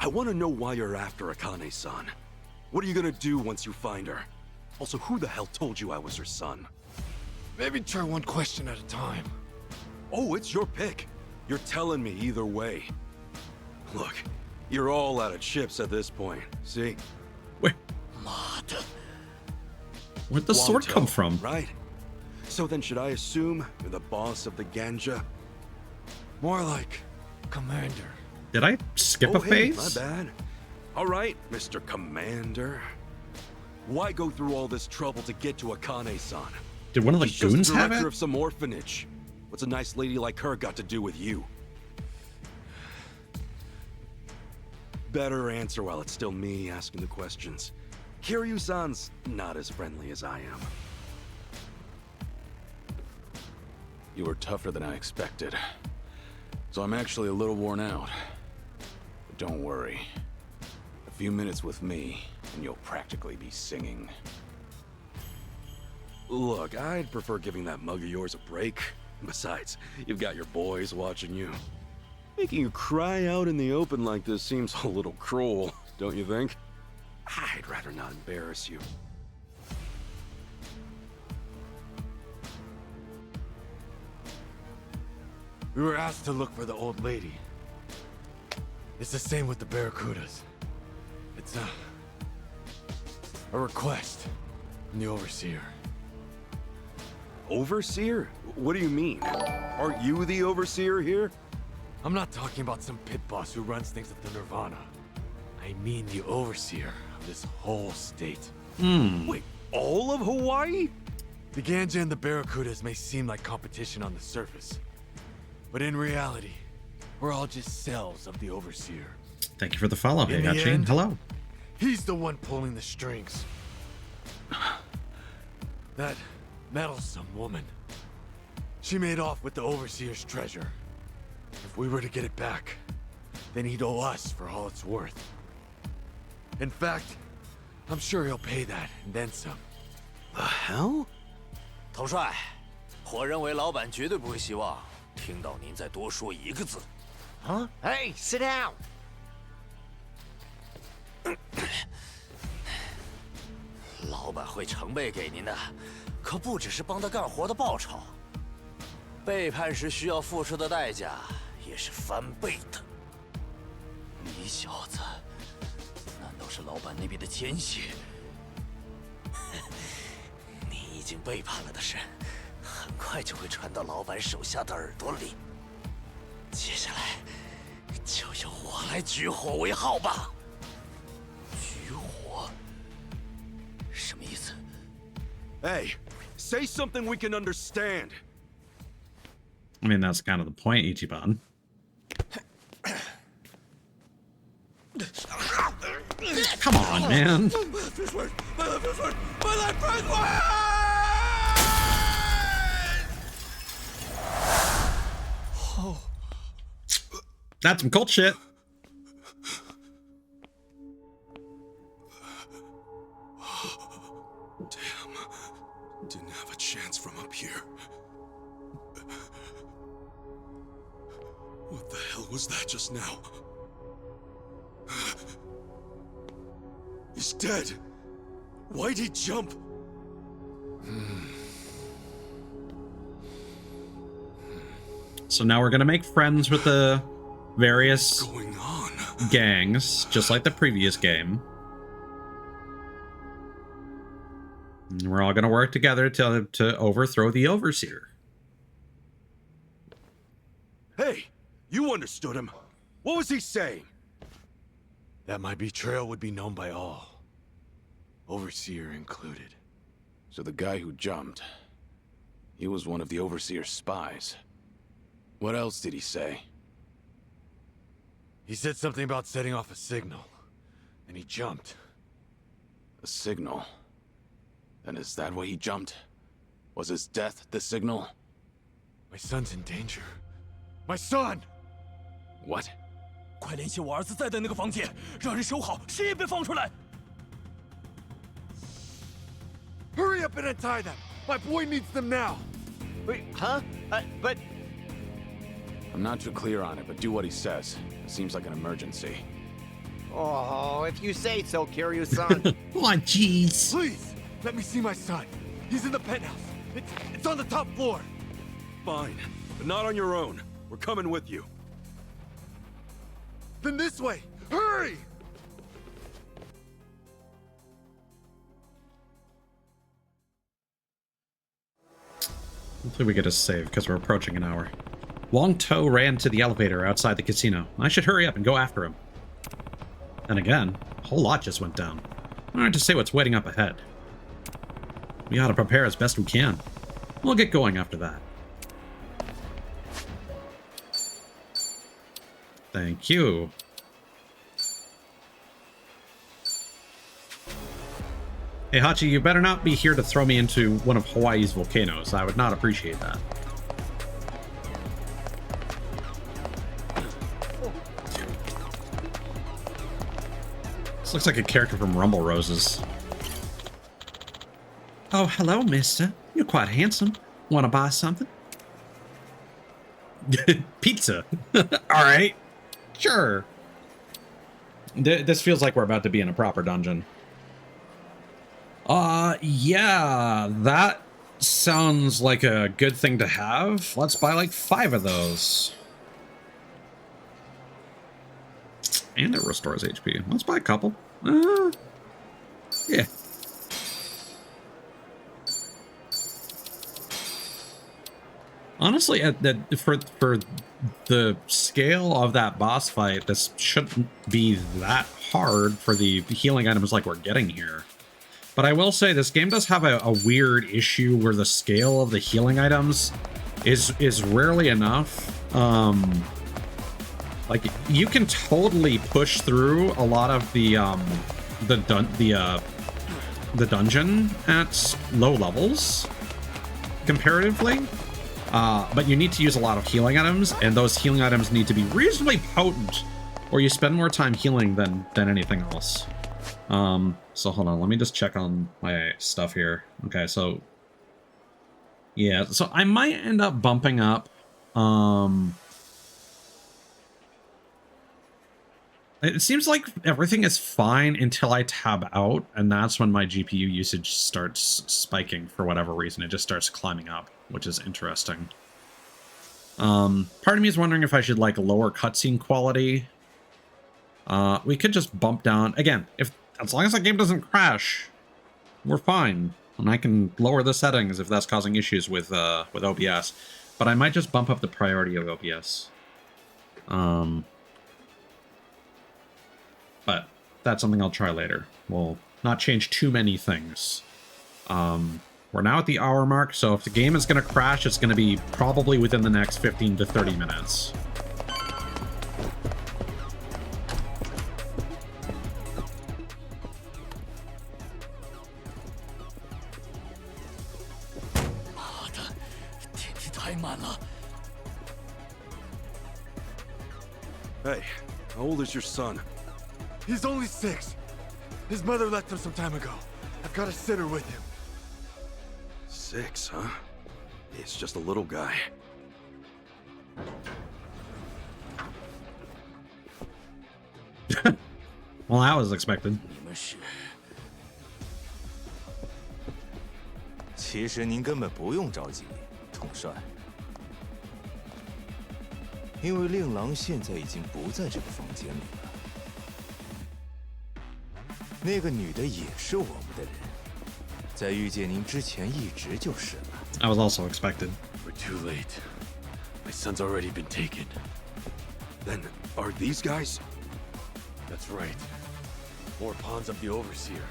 want to know why you're after Akane-san. What are you gonna do once you find her? Also, who the hell told you I was her son? Maybe try one question at a time. Oh, it's your pick. You're telling me either way. Look, you're all out of chips at this point, see? Wait. Where'd the sword come from? Right? So then should I assume you're the boss of the Ganja? More like commander. Did I skip a phase? My bad. All right, Mr. Commander. Why go through all this trouble to get to Akane-san? Did one of the She's just goons have director it? of some orphanage. What's a nice lady like her got to do with you? Better answer while it's still me asking the questions. Kiryu-san's not as friendly as I am. You were tougher than I expected. So I'm actually a little worn out. But don't worry. A few minutes with me, and you'll practically be singing. Look, I'd prefer giving that mug of yours a break. Besides, you've got your boys watching you. Making you cry out in the open like this seems a little cruel, don't you think? I'd rather not embarrass you. We were asked to look for the old lady. It's the same with the Barracudas. It's a request from the Overseer. Overseer? What do you mean? Are you the Overseer here? I'm not talking about some pit boss who runs things at the Nirvana. I mean the Overseer of this whole state. Wait, all of Hawaii? The Ganja and the Barracudas may seem like competition on the surface, but in reality, we're all just cells of the Overseer. Thank you for the follow, In the Heihachi. end- Hello. He's the one pulling the strings. That meddlesome woman. She made off with the Overseer's treasure. If we were to get it back, then he'd owe us for all it's worth. In fact, I'm sure he'll pay that and then some. The hell? 统帅，我认为老板绝对不会希望听到您再多说一个字。Huh? Hey, sit down. 老板会成倍给您的，可不只是帮他干活的报酬，背叛时需要付出的代价也是翻倍的。你小子，难道是老板那边的奸细？你已经背叛了的事，很快就会传到老板手下的耳朵里。接下来，就由我来举火为号吧。举火？什么意思？ Hey, say something we can understand. I mean, that's kind of the point, Ichiban. Come on, man. That's some cult shit. Damn. Didn't have a chance from up here. What the hell was that just now? He's dead. Why'd he jump? So now we're gonna make friends with the various gangs, just like the previous game. And we're all gonna work together to overthrow the Overseer. Hey, you understood him. What was he saying? That my betrayal would be known by all, Overseer included. So the guy who jumped, he was one of the Overseer's spies. What else did he say? He said something about setting off a signal, and he jumped. A signal? Then is that why he jumped? Was his death the signal? My son's in danger. My son! What? 快联系我儿子在的那个房间，让人守好，谁也别放出来。 Hurry up and untie them! My boy needs them now! Wait, huh? But... I'm not too clear on it, but do what he says. It seems like an emergency. Oh, if you say so, Kiryu-san. Oh, jeez. Please, let me see my son. He's in the penthouse. It's on the top floor. Fine, but not on your own. We're coming with you. Then this way! Hurry! Hopefully we get a save, because we're approaching an hour. Wong To ran to the elevator outside the casino. I should hurry up and go after him. And again, a whole lot just went down. Hard to say what's waiting up ahead. We ought to prepare as best we can. We'll get going after that. Thank you. Hey, Hachi, you better not be here to throw me into one of Hawaii's volcanoes. I would not appreciate that. This looks like a character from Rumble Roses. Oh, hello, mister. You're quite handsome. Want to buy something? Pizza. All right. Sure. This feels like we're about to be in a proper dungeon. Yeah, that sounds like a good thing to have. Let's buy like 5 of those. And it restores HP. Let's buy a couple. Yeah. Honestly, for the scale of that boss fight, this shouldn't be that hard for the healing items like we're getting here. But I will say this game does have a weird issue where the scale of the healing items is rarely enough. Like you can totally push through a lot of the the dungeon at low levels comparatively. But you need to use a lot of healing items, and those healing items need to be reasonably potent, or you spend more time healing than anything else. So hold on, let me just check on my stuff here. Okay, so yeah, so I might end up bumping up. It seems like everything is fine until I tab out, and that's when my GPU usage starts spiking for whatever reason. It just starts climbing up, which is interesting. Part of me is wondering if I should like lower cutscene quality. We could just bump down again. As long as the game doesn't crash, we're fine. And I can lower the settings if that's causing issues with OBS. But I might just bump up the priority of OBS. But that's something I'll try later. We'll not change too many things. We're now at the hour mark, so if the game is going to crash, it's going to be probably within the next 15 to 30 minutes. Hey, how old is your son? He's only 6. His mother left him some time ago. I've got a sitter with him. 6, huh? He's just a little guy. Well, that was expected. 其实您根本不用着急，统帅，因为令郎现在已经不在这个房间里了。那个女的也是我们的人，在遇见您之前一直就是了。I was also expected. We're too late. My son's already been taken. Then, are these guys? That's right. More pawns of the Overseer.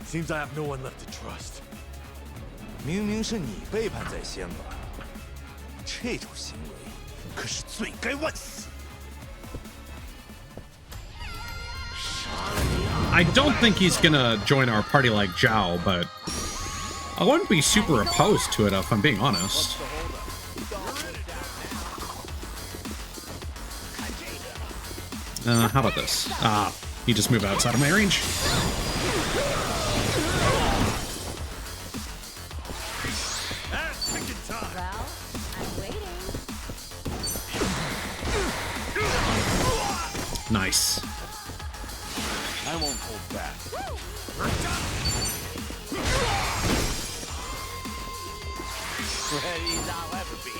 Seems I have no one left to trust. 明明是你背叛在先吧？这种行为可是罪该万死。 I don't think he's gonna join our party like Zhao, but I wouldn't be super opposed to it if I'm being honest. How about this? You just move outside of my range. Well, I'm waiting. Nice. I won't hold back. Ready as I'll ever be.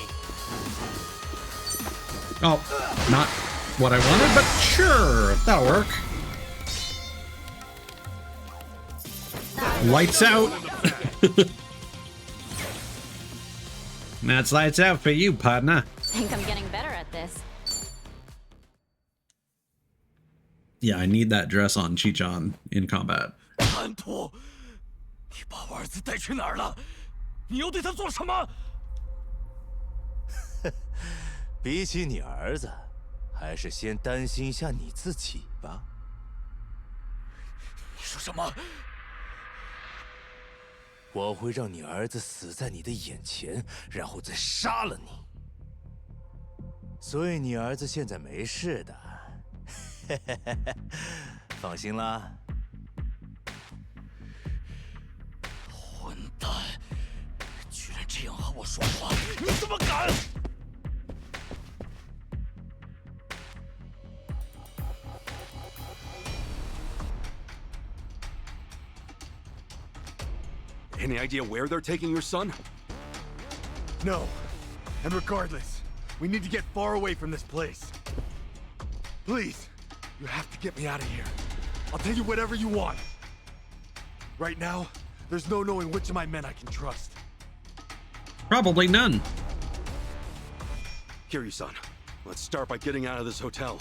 Oh, not what I wanted, but sure, that'll work. Lights out. That's lights out for you, partner. Think I'm getting better at this. Yeah, I need that dress on Chi-chan in combat. 叛徒，你把我儿子带去哪儿了？你又对他做什么？比起你儿子，还是先担心一下你自己吧。你说什么？我会让你儿子死在你的眼前，然后再杀了你。所以你儿子现在没事的。放心啦。混蛋，居然这样和我说话，你怎么敢？Any idea where they're taking your son? No. And regardless, we need to get far away from this place. Please, you have to get me out of here. I'll tell you whatever you want. Right now, there's no knowing which of my men I can trust. Probably none. Here, you son. Let's start by getting out of this hotel.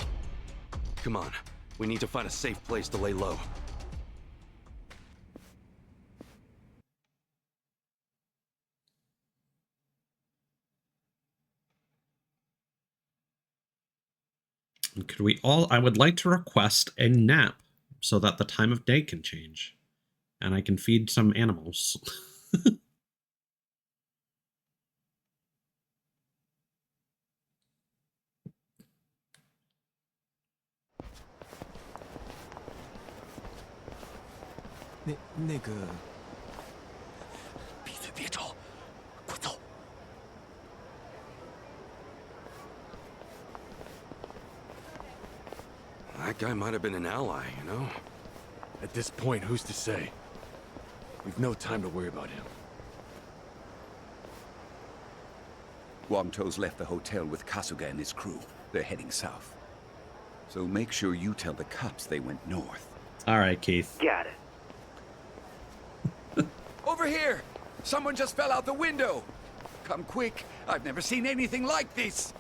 Come on. We need to find a safe place to lay low. Could we all... I would like to request a nap so that the time of day can change. And I can feed some animals. That guy might have been an ally, you know? At this point, who's to say? We've no time to worry about him. Wang To's left the hotel with Kasuga and his crew. They're heading south. So make sure you tell the cops they went north. All right, Keith. Got it. Over here! Someone just fell out the window! Come quick! I've never seen anything like this!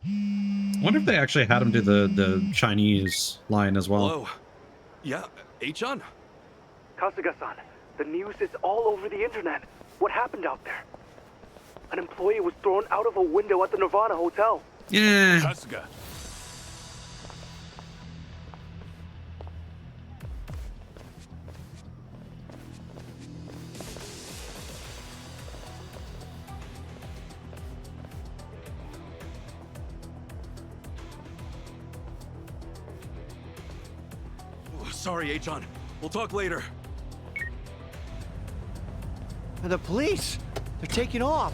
I wonder if they actually had him do the Chinese line as well. Hello? Yeah, Achan? Kasuga-san, the news is all over the internet. What happened out there? An employee was thrown out of a window at the Nirvana Hotel. Yeah. Kasuga. Oh, sorry, Achan. We'll talk later. The police! They're taking off!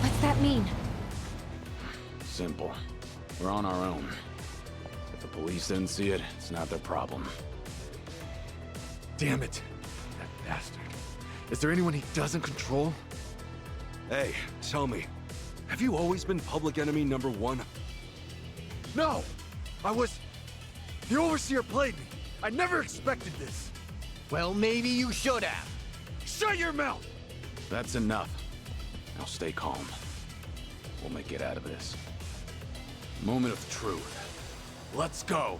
What's that mean? Simple. We're on our own. If the police didn't see it, it's not their problem. Damn it. That bastard. Is there anyone he doesn't control? Hey, tell me, have you always been public enemy number one? No! I was... The Overseer played me. I never expected this. Well, maybe you should have. Shut your mouth! That's enough. Now stay calm. We'll make it out of this. Moment of truth. Let's go.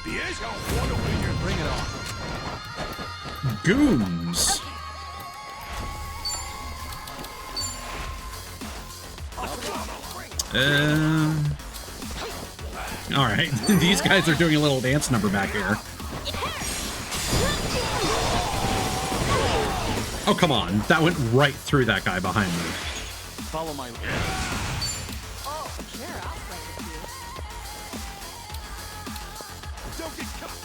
Bring it on. Goons. All right, these guys are doing a little dance number back here. Oh, come on. That went right through that guy behind me. Follow my... Oh, sure, I'll play with Don't get caught!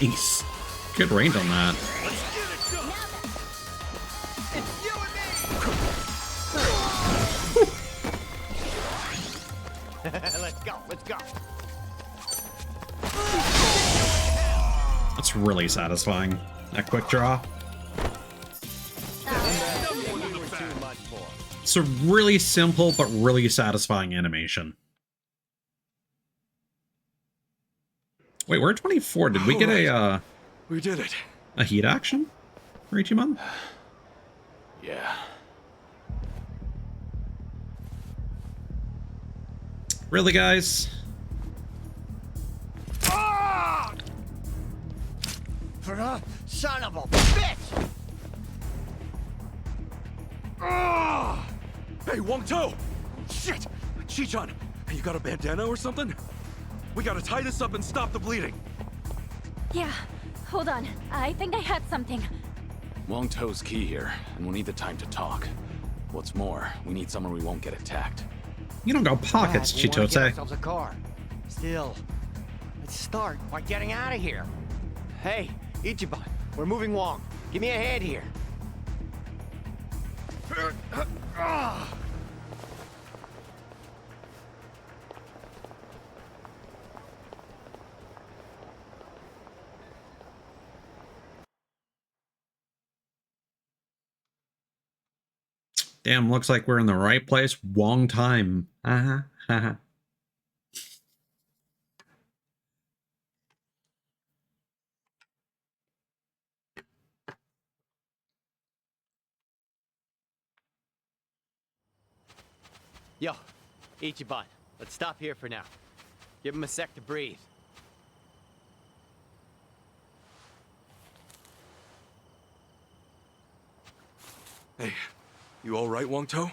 Nice. Good range on that. Let's go, let's go. That's really satisfying. That quick draw. It's a really simple but really satisfying animation. Wait, we're at 24. Did we get We did it. a heat action for Ichiban? Yeah. Really, guys? Son of a bitch! Hey, Wang To! Shit! Chichan, you got a bandana or something? We gotta tie this up and stop the bleeding. Yeah, hold on. I think I had something. Wang To's key here, and we'll need the time to talk. What's more, we need somewhere we won't get attacked. You don't go pockets, We wanna get Chitose. ourselves a car. Still, let's start by getting out of here. Hey, Ichiban, we're moving along. Give me a hand here. Damn, looks like we're in the right place. Wrong time. Uh-huh. Yo, Ichiban, let's stop here for now. Give him a sec to breathe. Hey, you all right, Wong To? I'm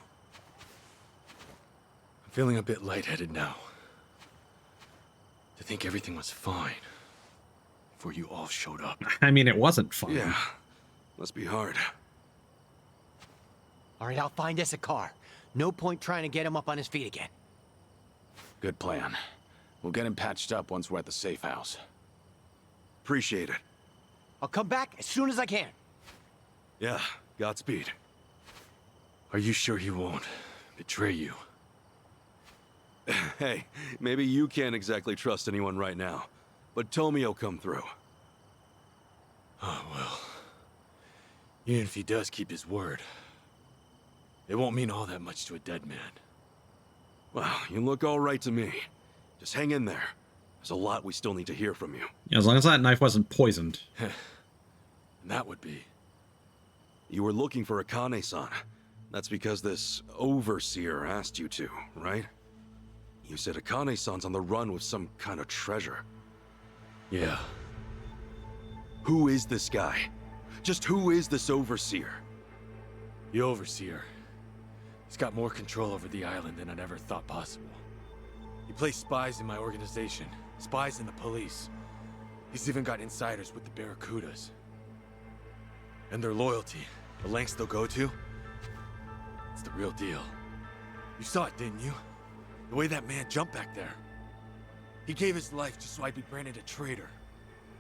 feeling a bit lightheaded now. To think everything was fine before you all showed up. I mean, it wasn't fun. Yeah, must be hard. All right, I'll find us a car. No point trying to get him up on his feet again. Good plan. We'll get him patched up once we're at the safe house. Appreciate it. I'll come back as soon as I can. Yeah, Godspeed. Are you sure he won't betray you? Hey, maybe you can't exactly trust anyone right now, but Tomio'll come through. Oh, well. Even if he does keep his word, it won't mean all that much to a dead man. Well, you look all right to me. Just hang in there. There's a lot we still need to hear from you. Yeah, as long as that knife wasn't poisoned. And that would be... You were looking for Akane-san. That's because this overseer asked you to, right? You said Akane-san's on the run with some kind of treasure. Yeah. Who is this guy? Just who is this overseer? The overseer. He's got more control over the island than I'd ever thought possible. He placed spies in my organization, spies in the police. He's even got insiders with the Barracudas. And their loyalty, the lengths they'll go to, it's the real deal. You saw it, didn't you? The way that man jumped back there. He gave his life just so I'd be branded a traitor.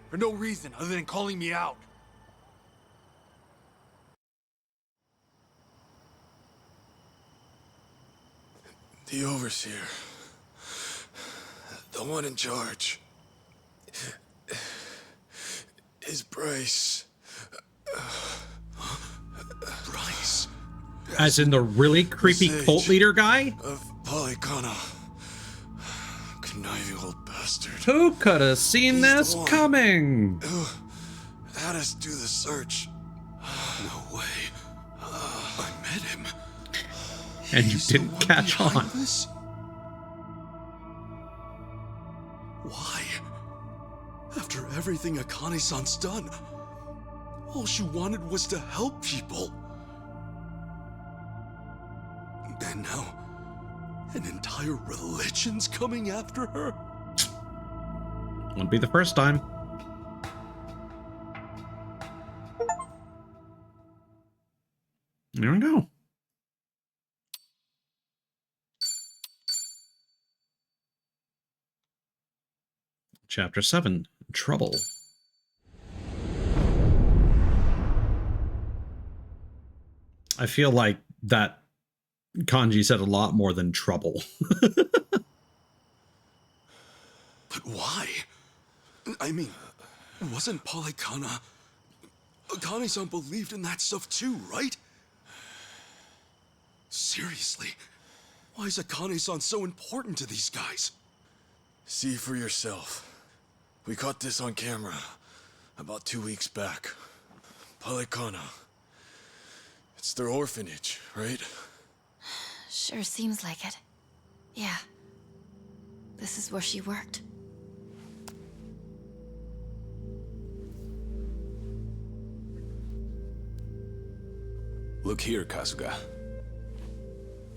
For no reason other than calling me out. The overseer. The one in charge. Is Bryce. Bryce? As in the really creepy cult leader guy? Of Polycana. Conniving old bastard. Who could have seen this coming? Who had us do the search. No way. I met him. And you didn't catch on. This? Why? After everything Akane-san's done, all she wanted was to help people. And now, an entire religion's coming after her? Won't be the first time. There we go. Chapter 7, Trouble. I feel like that kanji said a lot more than trouble. But why? I mean, wasn't Polycana... Akane-san believed in that stuff too, right? Seriously, why is Akane-san so important to these guys? See for yourself. We caught this on camera about 2 weeks back. Polycana. It's their orphanage, right? Sure seems like it. Yeah. This is where she worked. Look here, Kasuga.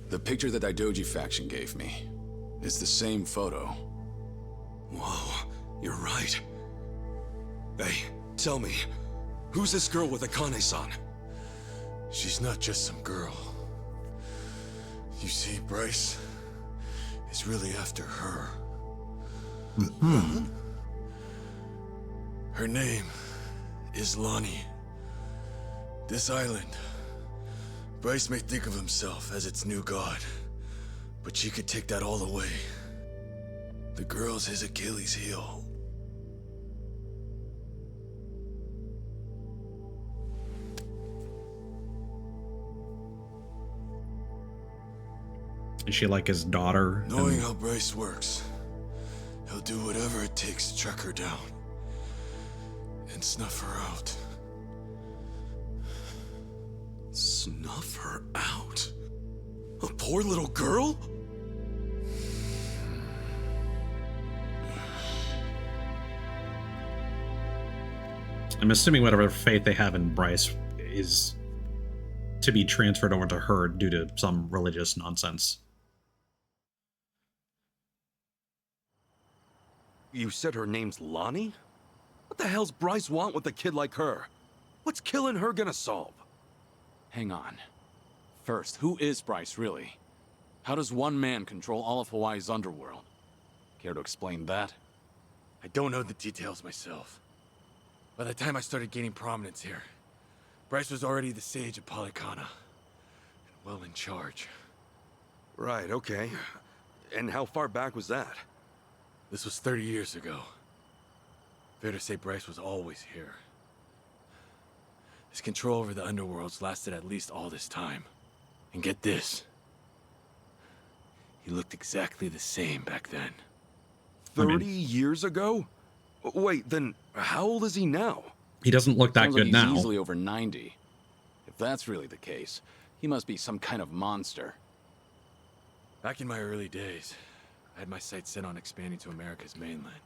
The picture the Daidoji faction gave me is the same photo. Whoa, you're right. Hey, tell me, who's this girl with Akane-san? She's not just some girl. You see, Bryce is really after her. Her name is Lonnie. This island, Bryce may think of himself as its new god, but she could take that all away. The girl's his Achilles heel. Is she like his daughter? Knowing how Bryce works, he'll do whatever it takes to track her down and snuff her out. Snuff her out? A poor little girl? I'm assuming whatever faith they have in Bryce is to be transferred over to her due to some religious nonsense. You said her name's Lonnie? What the hell's Bryce want with a kid like her? What's killing her gonna solve? Hang on. First, who is Bryce, really? How does one man control all of Hawaii's underworld? Care to explain that? I don't know the details myself. By the time I started gaining prominence here, Bryce was already the sage of Polycana, and well in charge. Right, okay. And how far back was that? This was 30 years ago. Fair to say Bryce was always here. His control over the underworlds lasted at least all this time. And get this. He looked exactly the same back then. 30 years ago? Wait, then how old is he now? He doesn't look that Sounds good like he's now. easily over 90. If that's really the case, he must be some kind of monster. Back in my early days, I had my sights set on expanding to America's mainland.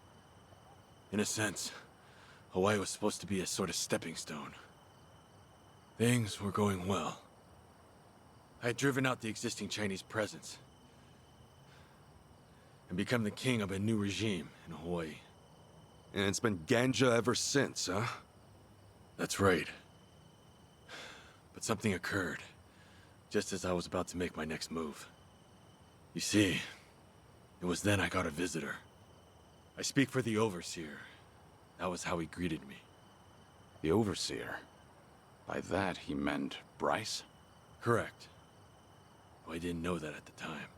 In a sense, Hawaii was supposed to be a sort of stepping stone. Things were going well. I had driven out the existing Chinese presence and become the king of a new regime in Hawaii. And it's been Ganja ever since, huh? That's right. But something occurred, just as I was about to make my next move. You see, it was then I got a visitor. I speak for the Overseer. That was how he greeted me. The Overseer? By that, he meant Bryce? Correct. Though I didn't know that at the time.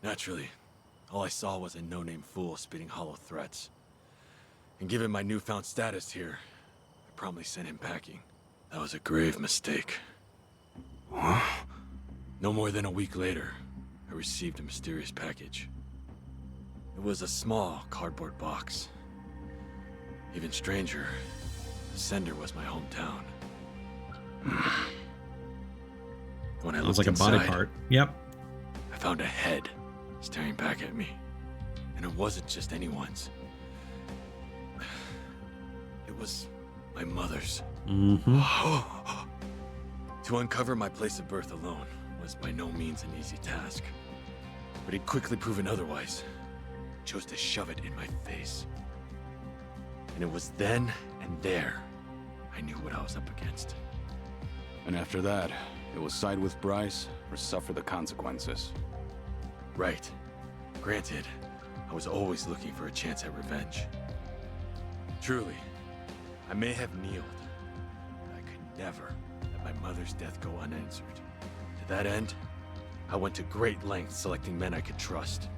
Naturally, all I saw was a no-name fool spitting hollow threats. And given my newfound status here, I promptly sent him packing. That was a grave mistake. Huh? No more than a week later, I received a mysterious package. It was a small cardboard box. Even stranger, the sender was my hometown. When I Sounds looked like a body inside, part. Yep. I found a head staring back at me. And it wasn't just anyone's. It was my mother's. Mm-hmm. To uncover my place of birth alone was by no means an easy task. But he'd quickly proven otherwise. Chose to shove it in my face. And it was then and there I knew what I was up against. And after that, it was side with Bryce or suffer the consequences. Right. Granted, I was always looking for a chance at revenge. Truly, I may have kneeled, but I could never let my mother's death go unanswered. To that end, I went to great lengths selecting men I could trust.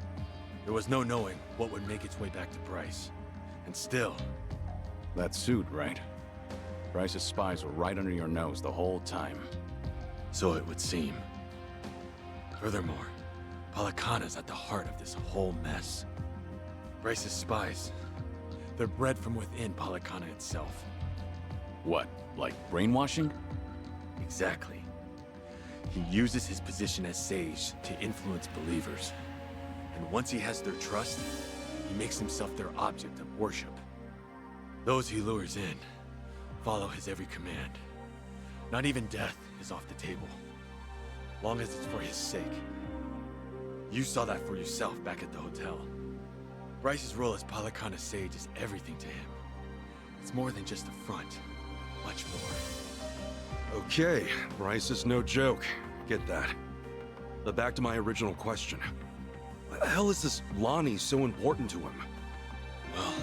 There was no knowing what would make its way back to Bryce. And still... That suit, right? Bryce's spies were right under your nose the whole time. So it would seem. Furthermore, Polycana's at the heart of this whole mess. Bryce's spies, they're bred from within Polycana itself. What, like brainwashing? Exactly. He uses his position as sage to influence believers. And once he has their trust, he makes himself their object of worship. Those he lures in follow his every command. Not even death is off the table, long as it's for his sake. You saw that for yourself back at the hotel. Bryce's role as Polycana sage is everything to him. It's more than just a front, much more. Okay, Bryce is no joke. Get that. But back to my original question. Why the hell is this Lonnie so important to him? Well,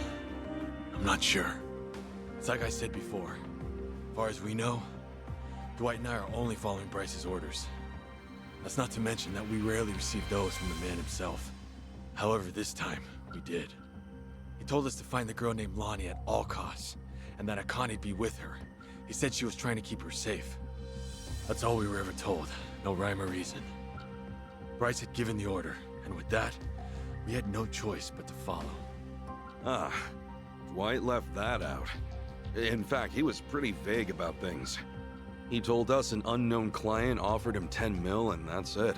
I'm not sure. It's like I said before. As far as we know, Dwight and I are only following Bryce's orders. That's not to mention that we rarely receive those from the man himself. However, this time, we did. He told us to find the girl named Lonnie at all costs, and that Akani'd be with her. He said she was trying to keep her safe. That's all we were ever told. No rhyme or reason. Bryce had given the order, and with that, we had no choice but to follow. Ah, Dwight left that out. In fact, he was pretty vague about things. He told us an unknown client offered him 10 mil, and that's it.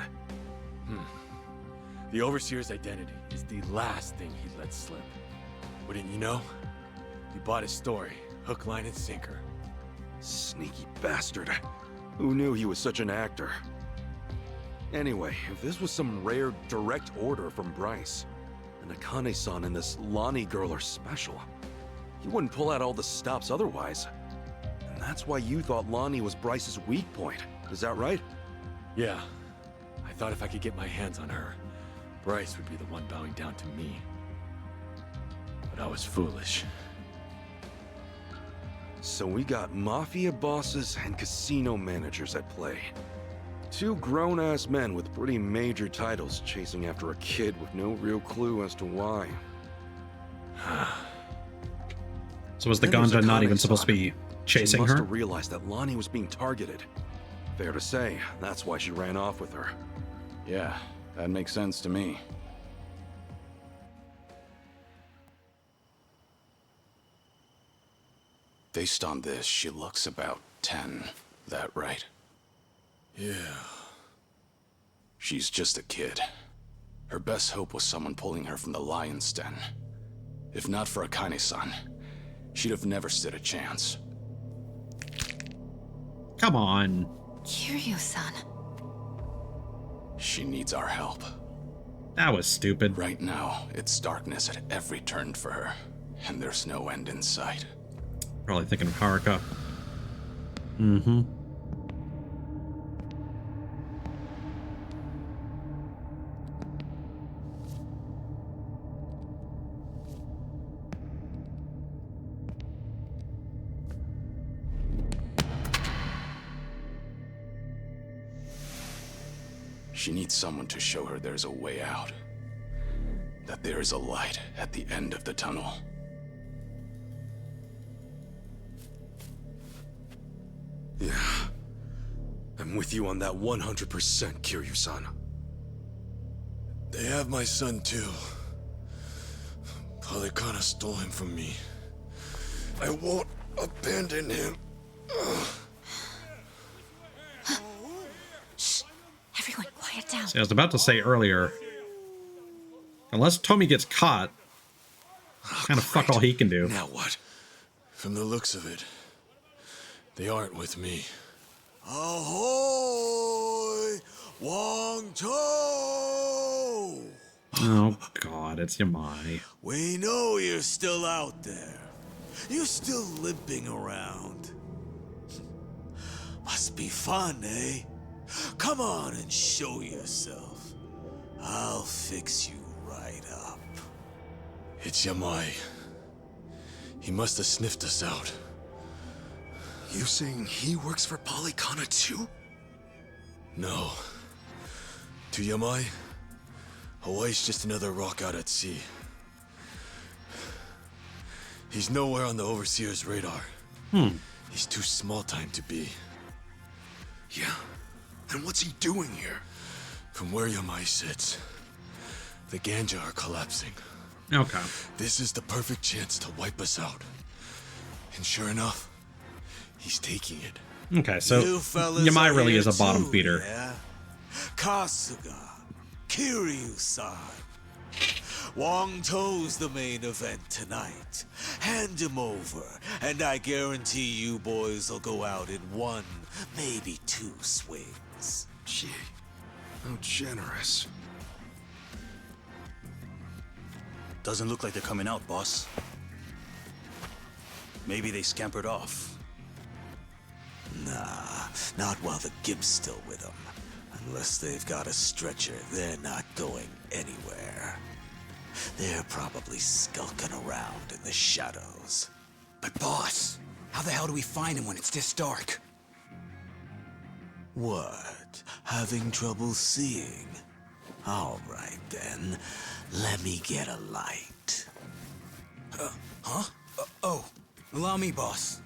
The Overseer's identity is the last thing he'd let slip. Wouldn't you know? He bought his story, hook, line, and sinker. Sneaky bastard. Who knew he was such an actor? Anyway, if this was some rare direct order from Bryce, and Akane-san and this Lonnie girl are special, he wouldn't pull out all the stops otherwise. And that's why you thought Lonnie was Bryce's weak point. Is that right? Yeah. I thought if I could get my hands on her, Bryce would be the one bowing down to me. But I was foolish. So we got mafia bosses and casino managers at play. Two grown-ass men with pretty major titles chasing after a kid with no real clue as to why. So was the ganja not even supposed to be chasing she must her? have realized that Lonnie was being targeted. Fair to say, that's why she ran off with her. Yeah, that makes sense to me. Based on this, she looks about 10. That right? Yeah. She's just a kid. Her best hope was someone pulling her from the lion's den. If not for Akane-san, she'd have never stood a chance. Come on. Kiryu-san. She needs our help. That was stupid. Right now, it's darkness at every turn for her, and there's no end in sight. Probably thinking of Haruka. Mm-hmm. She needs someone to show her there's a way out. That there is a light at the end of the tunnel. Yeah. I'm with you on that 100%, Kiryu-san. They have my son too. Polycana stole him from me. I won't abandon him. Shh. Everyone, quiet down. See, I was about to say earlier, unless Tomy gets caught, kind of fuck all he can do. Now what? From the looks of it, they aren't with me. Ahoy! Wong-To! Oh god, it's Yamai. We know you're still out there. You're still limping around. Must be fun, eh? Come on and show yourself. I'll fix you right up. It's Yamai. He must have sniffed us out. You saying he works for Polycana too? No. To Yamai, Hawaii's just another rock out at sea. He's nowhere on the Overseer's radar. He's too small time to be. Yeah. And what's he doing here? From where Yamai sits, the Ganja are collapsing. Okay. This is the perfect chance to wipe us out. And sure enough, he's taking it. Okay, so You fellas Yamai are really here is a bottom too, feeder. Yeah? Kasuga, Kiryu-san. Wong-To's the main event tonight. Hand him over, and I guarantee you boys will go out in one, maybe two swings. Gee, how generous. Doesn't look like they're coming out, boss. Maybe they scampered off. Nah, not while the Gimp's still with them. Unless they've got a stretcher, they're not going anywhere. They're probably skulking around in the shadows. But boss, how the hell do we find him when it's this dark? What? Having trouble seeing? All right then, let me get a light. Huh? Oh, allow me, boss.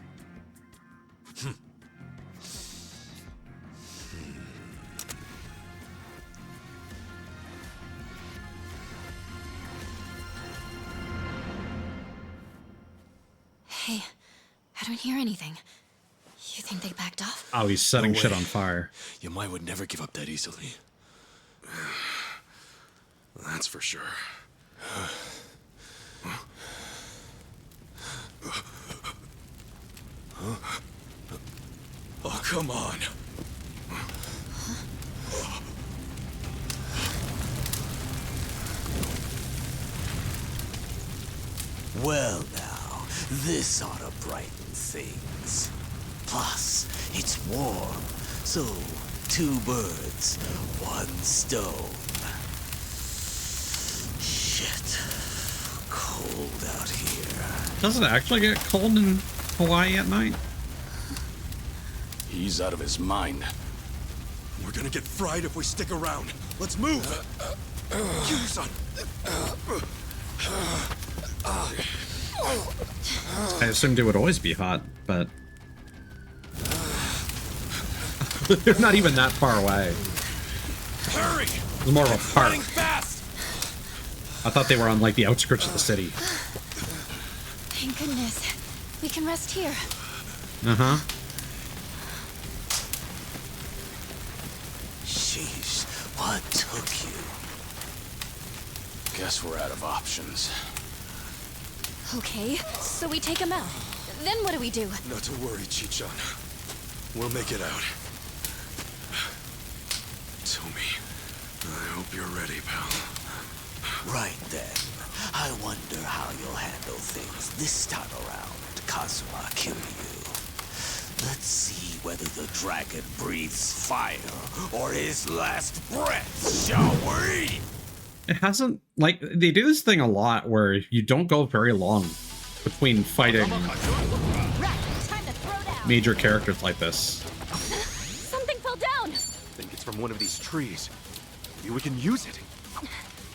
Hey, I don't hear anything. You think they backed off? Oh, he's setting No shit way. on fire. Yamai would never give up that easily. That's for sure. Oh, come on. Well now, this ought to brighten things. Plus, it's warm, so 2 birds, 1 stone. Shit, cold out here. Does it actually get cold in Hawaii at night? He's out of his mind. We're gonna get fried if we stick around. Let's move! Kiryu-san! I assumed it would always be hot, but they're not even that far away. Hurry! It's more of a park. Running fast! I thought they were on like the outskirts of the city. Thank goodness. We can rest here. Uh-huh. Sheesh, what took you? Guess we're out of options. Okay, so we take him out. Then what do we do? Not to worry, Chi-chan. We'll make it out. Tommy, I hope you're ready, pal. Right then. I wonder how you'll handle things this time around, Kazuma Kiryu. Let's see whether the dragon breathes fire or his last breath, shall we? It hasn't, like, they do this thing a lot where you don't go very long between fighting major characters like this. Something fell down! I think it's from one of these trees. Maybe we can use it.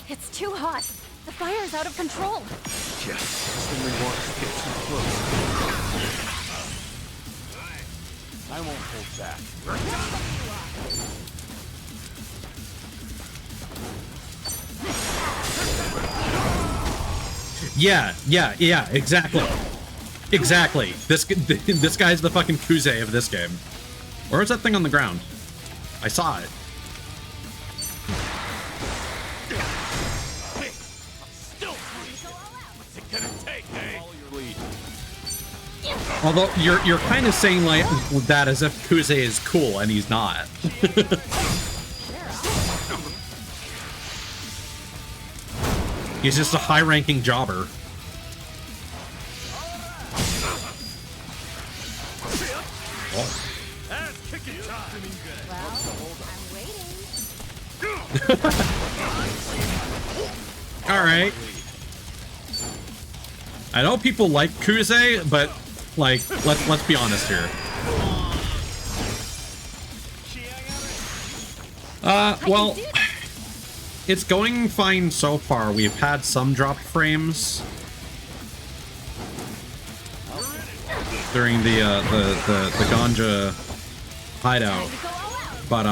It's too hot. The fire is out of control. Yeah, last thing we want is to get too close. I won't hold back. Yeah, exactly. Exactly. This guy's the fucking Kuze of this game. Where was that thing on the ground? I saw it. Although you're kind of saying like that as if Kuze is cool and he's not. He's just a high-ranking jobber. Oh. All right. I know people like Kuze, but like let's be honest here. Well, it's going fine so far. We've had some dropped frames during the ganja hideout, but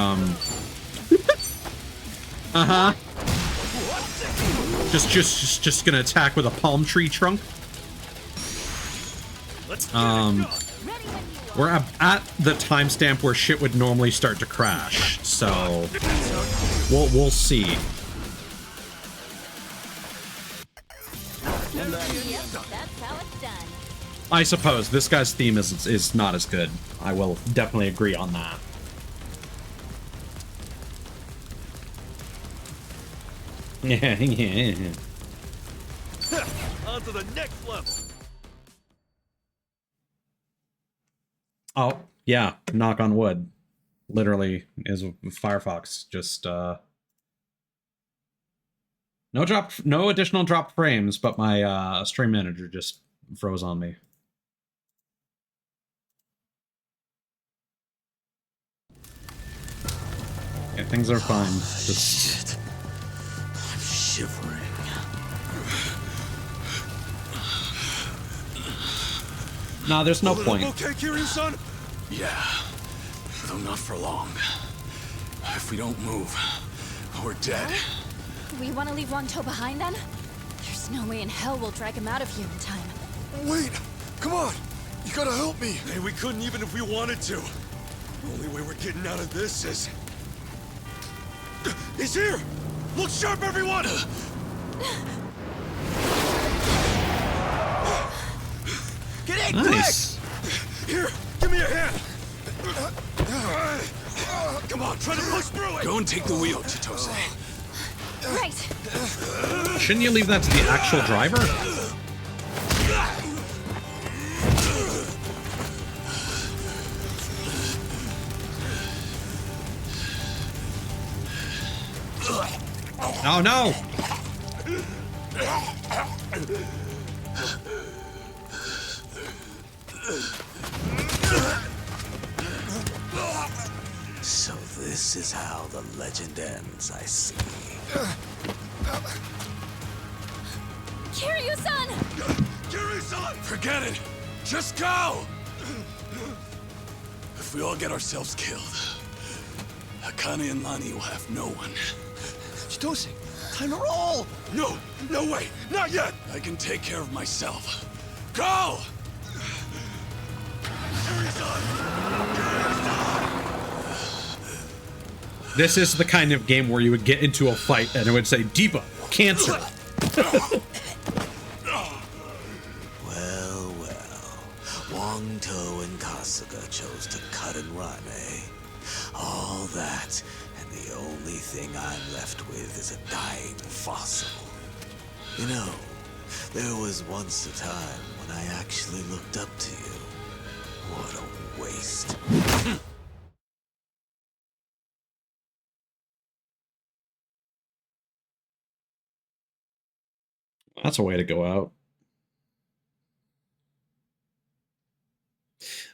just gonna attack with a palm tree trunk. We're at the timestamp where shit would normally start to crash, so we'll see. I suppose this guy's theme is not as good. I will definitely agree on that. Yeah. On to the next level. Oh, yeah, knock on wood. Literally is Firefox just no additional dropped frames, but my stream manager just froze on me. Yeah, things are fine. Just I'm shivering. nah, there's no point. Okay, Kiryu-san? Yeah, though not for long. If we don't move, we're dead. We want to leave Wangto behind then? There's no way in hell we'll drag him out of here in time. Wait! Come on! You gotta help me! Hey, we couldn't even if we wanted to. The only way we're getting out of this is... He's here! Look sharp, everyone! Get in, Nice. quick! Here, give me a hand! Come on, try to push through it! Go and take the wheel, Chitose. Right. Shouldn't you leave that to the actual driver? Oh no! So this is how the legend ends, I see. Kiryu-san! Kiryu-san! Forget it! Just go! If we all get ourselves killed, Akane and Lani will have no one. Chitose, time to roll! No! No way! Not yet! I can take care of myself. Go! This is the kind of game where you would get into a fight and it would say, Deepa, cancer. Well, Wangto and Kasuga chose to cut and run, eh? All that, and the only thing I'm left with is a dying fossil. You know, there was once a time when I actually looked up to you. What a waste. That's a way to go out.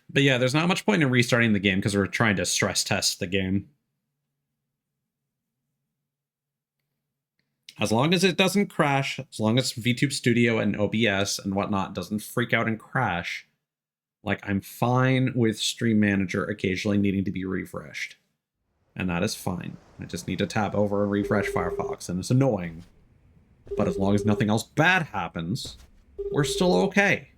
But yeah, there's not much point in restarting the game because we're trying to stress test the game. As long as it doesn't crash, as long as VTube Studio and OBS and whatnot doesn't freak out and crash, like, I'm fine with Stream Manager occasionally needing to be refreshed. And that is fine. I just need to tab over and refresh Firefox, and it's annoying. But as long as nothing else bad happens, we're still okay.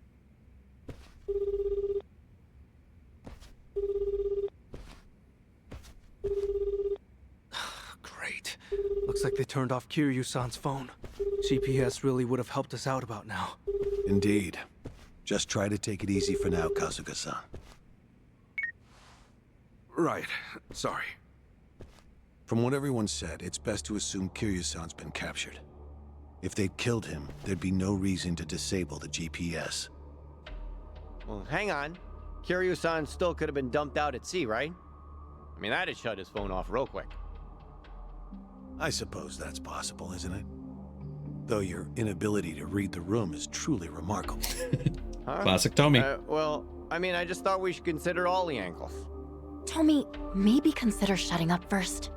Great. Looks like they turned off Kiryu-san's phone. GPS really would have helped us out about now. Indeed. Just try to take it easy for now, Kasuga-san. Right. Sorry. From what everyone said, it's best to assume Kiryu-san's been captured. If they'd killed him, there'd be no reason to disable the GPS. Well, hang on. Kiryu-san still could have been dumped out at sea, right? I mean, that'd shut his phone off real quick. I suppose that's possible, isn't it? Though your inability to read the room is truly remarkable. Huh? Classic Tommy. Well, I mean, I just thought we should consider all the angles. Tommy, maybe consider shutting up first.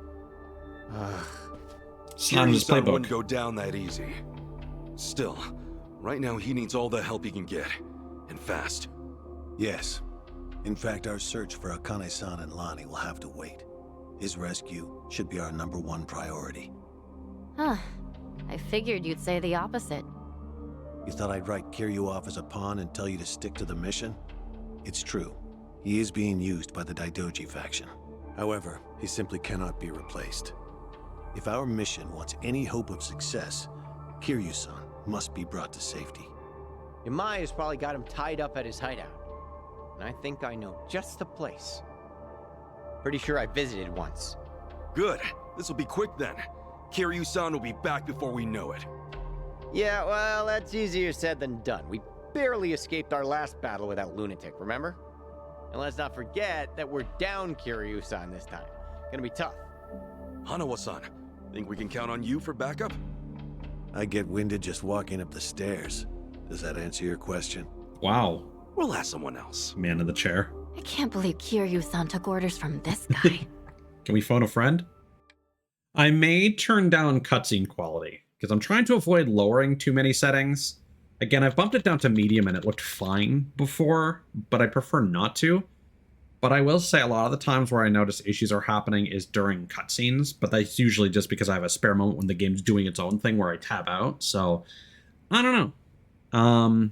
It's not in his Kiryu-san wouldn't playbook. go down that easy. Still, right now he needs all the help he can get. And fast. Yes. In fact, our search for Akane-san and Lani will have to wait. His rescue should be our #1 priority. Huh. I figured you'd say the opposite. You thought I'd write Kiryu off as a pawn and tell you to stick to the mission? It's true. He is being used by the Daidoji faction. However, he simply cannot be replaced. If our mission wants any hope of success, Kiryu-san must be brought to safety. Yamai has probably got him tied up at his hideout. And I think I know just the place. Pretty sure I visited once. Good. This'll be quick then. Kiryu-san will be back before we know it. Yeah, well, that's easier said than done. We barely escaped our last battle without Lunatic, remember? And let's not forget that we're down Kiryu-san this time. Gonna be tough. Hanawa-san, think we can count on you for backup? I get winded just walking up the stairs. Does that answer your question? Wow. We'll ask someone else. Man in the chair. I can't believe Kiryu-san took orders from this guy. Can we phone a friend? I may turn down cutscene quality, because I'm trying to avoid lowering too many settings. Again, I've bumped it down to medium and it looked fine before, but I prefer not to. But I will say a lot of the times where I notice issues are happening is during cutscenes, but that's usually just because I have a spare moment when the game's doing its own thing where I tab out, so I don't know.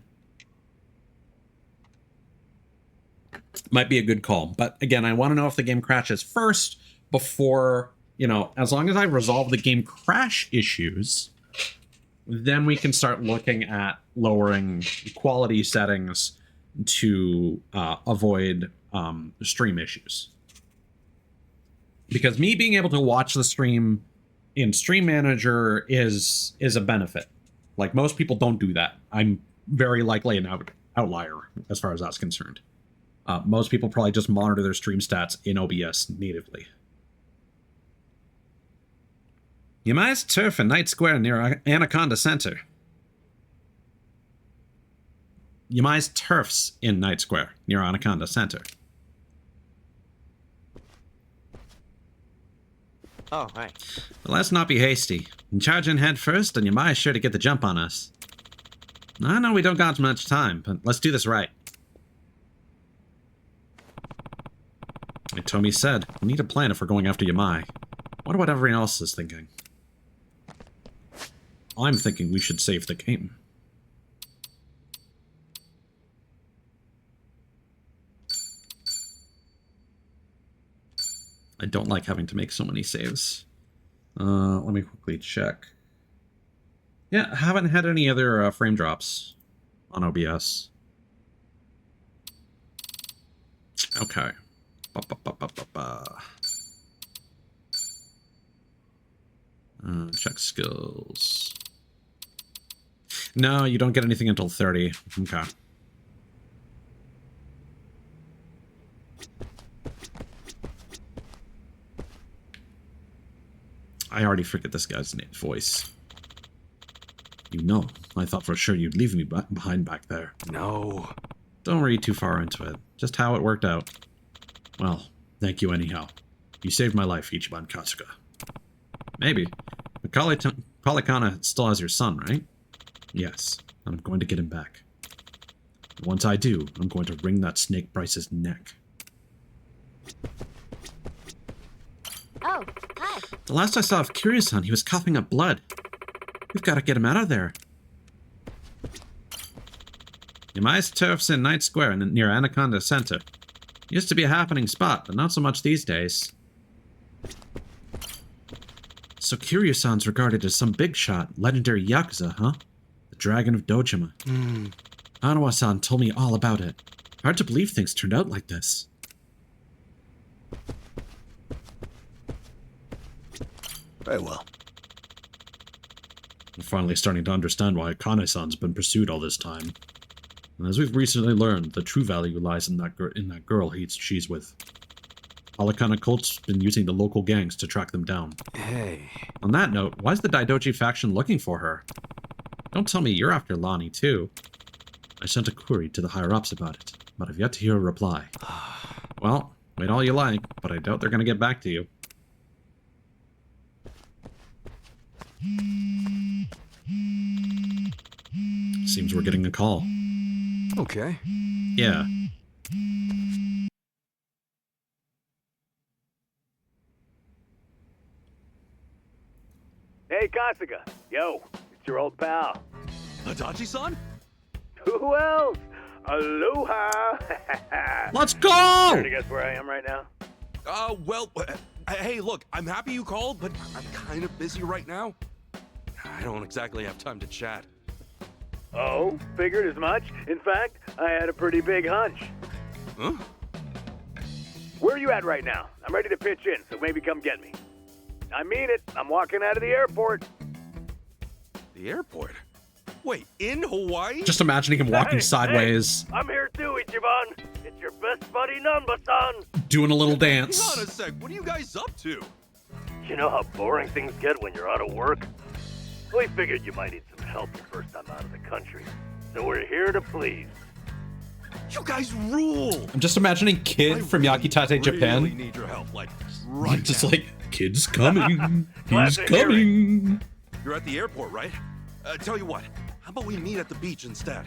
Might be a good call, but again, I want to know if the game crashes first before, you know, as long as I resolve the game crash issues, then we can start looking at lowering quality settings to avoid stream issues. Because me being able to watch the stream in Stream Manager is a benefit. Like, most people don't do that. I'm very likely an outlier as far as that's concerned. Most people probably just monitor their stream stats in OBS natively. Yamai's turf in Night Square near Anaconda Center. Yamai's turfs in Night Square near Anaconda Center. Oh, hi. But let's not be hasty. We charge in head first, and Yamai is sure to get the jump on us. I know we don't got much time, but let's do this right. Like Tomi said, we need a plan if we're going after Yamai. Wonder what everyone else is thinking. I'm thinking we should save the game. I don't like having to make so many saves. Let me quickly check. Yeah, I haven't had any other frame drops on OBS. Okay. Check skills. No, you don't get anything until 30. Okay. I already forget this guy's voice. You know, I thought for sure you'd leave me behind back there. No. Don't read too far into it. Just how it worked out. Well, thank you anyhow. You saved my life, Ichiban Kasuga. Maybe. But Kalikana still has your son, right? Yes, and I'm going to get him back. And once I do, I'm going to wring that Snake Bryce's neck. Oh, hi. The last I saw of Kiryu-san, he was coughing up blood. We've got to get him out of there. Yamai's turf's in Night Square near Anaconda Center. Used to be a happening spot, but not so much these days. So Kiryu-san's regarded as some big shot, legendary Yakuza, huh? The Dragon of Dojima. Anawa-san told me all about it. Hard to believe things turned out like this. Very well. I'm finally starting to understand why Akane-san's been pursued all this time. And as we've recently learned, the true value lies in that girl she's with. Alakana cult's been using the local gangs to track them down. Hey. On that note, why is the Daidoji faction looking for her? Don't tell me you're after Lonnie, too. I sent a query to the higher-ups about it, but I've yet to hear a reply. Well, wait all you like, but I doubt they're going to get back to you. Seems we're getting a call. Okay. Yeah. Hey, Kasuga. Yo, it's your old pal. Adachi-san? Who else? Aloha! Let's go! Care to guess where I am right now? Hey, look, I'm happy you called, but I'm kind of busy right now. I don't exactly have time to chat. Oh, figured as much. In fact, I had a pretty big hunch. Huh? Where are you at right now? I'm ready to pitch in, so maybe come get me. I mean it. I'm walking out of the airport. The airport? Wait, in Hawaii? Just imagining him walking sideways, Hey, I'm here too, Ichiban. It's your best buddy, Nanba-san. doing a little dance. Hang on a sec, what are you guys up to? You know how boring things get when you're out of work? We figured you might need some help your first time out of the country. So we're here to please. You guys rule! I'm just imagining Kid from Yakitate, Japan. Really need your help, like, right Just now. like, Kid's coming. Glad He's to hear it. coming. You're at the airport, right? Tell you what, how about we meet at the beach instead?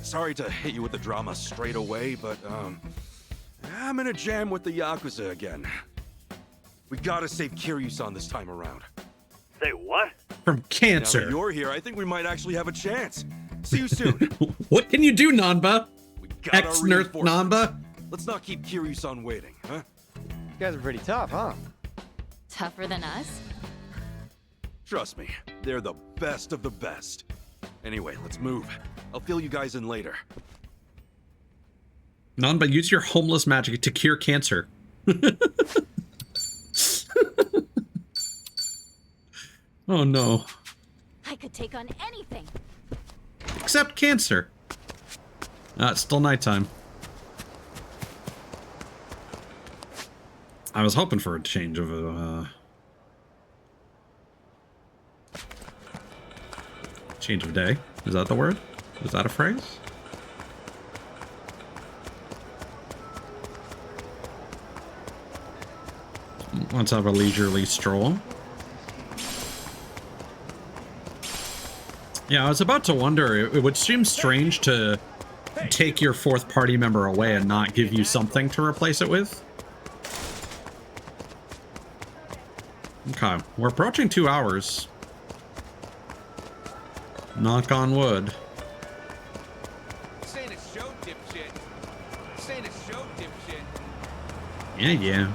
Sorry to hit you with the drama straight away, but, I'm in a jam with the Yakuza again. We gotta save Kiryu-san this time around. Say what? From Now that cancer. you're here, I think we might actually have a chance. See you soon. What can you do, Nanba? Got our Ex-Nurse reinforcements. Nanba? Let's not keep Kiryu-san waiting, huh? You guys are pretty tough, huh? Tougher than us? Trust me, they're the best of the best. Anyway, let's move. I'll fill you guys in later. Nanba, use your homeless magic to cure cancer. Oh no. I could take on anything. Except cancer. It's still nighttime. I was hoping for a change of Change of day. Is that the word? Is that a phrase? Let's have a leisurely stroll. Yeah, I was about to wonder, it would seem strange to take your fourth party member away and not give you something to replace it with. Okay, we're approaching 2 hours. Knock on wood. This ain't a show, dipshit. This ain't a show, dipshit. Yeah.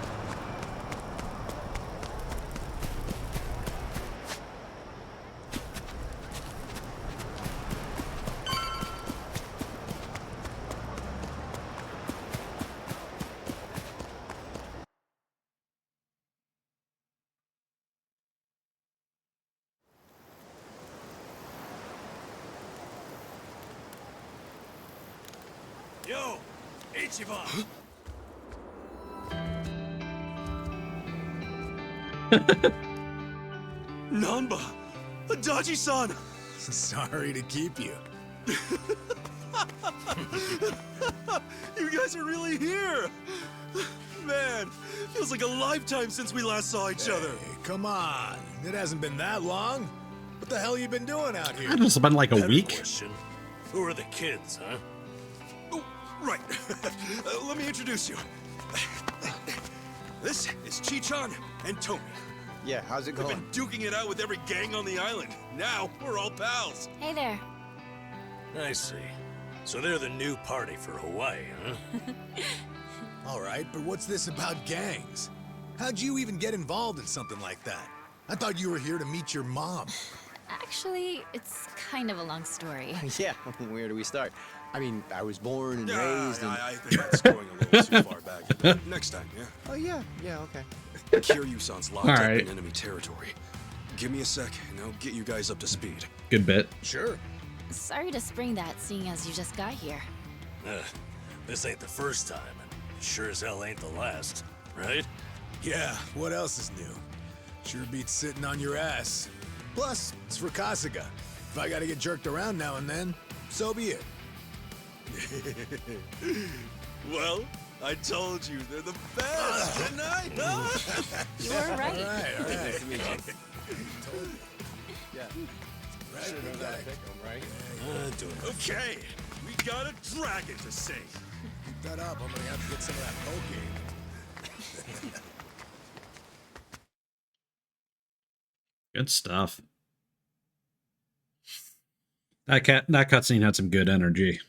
Yo, Ichiban. Nanba! Adachi-san! Sorry to keep you. You guys are really here! Man, feels like a lifetime since we last saw each other. Come on. It hasn't been that long. What the hell you been doing out here? It's been like a week. Question. Who are the kids, huh? Oh, right. Let me introduce you. This is Chi-chan and Tomi. Yeah, how's it We've going? been duking it out with every gang on the island. Now, we're all pals. Hey there. I see. So they're the new party for Hawaii, huh? All right, but what's this about gangs? How'd you even get involved in something like that? I thought you were here to meet your mom. Actually, it's kind of a long story. Yeah, where do we start? I mean, I was born and raised in... I think that's going a little too far back. Next time, yeah? Oh, yeah, okay. Kiryu-san's locked All up right. in enemy territory. Give me a sec, and I'll get you guys up to speed. Good bit. Sure. Sorry to spring that, seeing as you just got here. This ain't the first time, and sure as hell ain't the last, right? Yeah, what else is new? Sure beats sitting on your ass. Plus, it's for Kasuga. If I gotta get jerked around now and then, so be it. Well, I told you, they're the best, didn't I? You were right. All right. Nice to meet you. Told you. Yeah. Right, Should've known how to back. pick 'em, right? Doing it. Okay, we got a dragon to sing. Keep that up. I'm gonna have to get some of that poke. Good stuff. That cutscene had some good energy.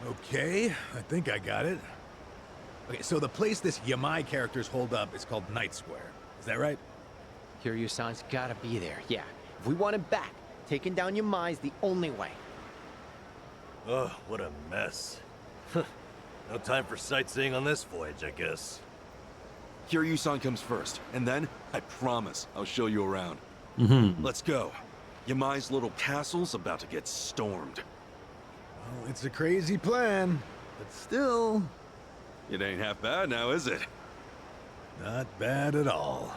Okay, I think I got it. Okay, so the place this Yamai character's hold up is called Night Square. Is that right? Kiryu-san's gotta be there, yeah. If we want him back, taking down Yamai's the only way. Oh, what a mess. No time for sightseeing on this voyage, I guess. Kiryu-san comes first, and then, I promise, I'll show you around. Mm-hmm. Let's go. Yamai's little castle's about to get stormed. Well, it's a crazy plan, but still, It ain't half bad now, is it? not bad at all.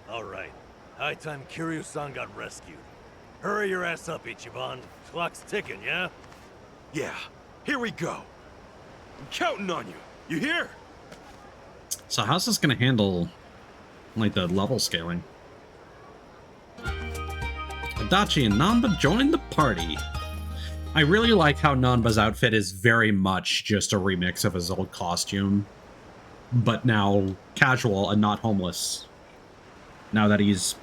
All right. High time Kiryu-san got rescued. Hurry your ass up, Ichiban. Clock's ticking, yeah? Yeah, here we go. I'm counting on you. You hear? So how's this going to handle, like, the level scaling? Adachi and Nanba join the party. I really like how Nanba's outfit is very much just a remix of his old costume, but now casual and not homeless. Now that he's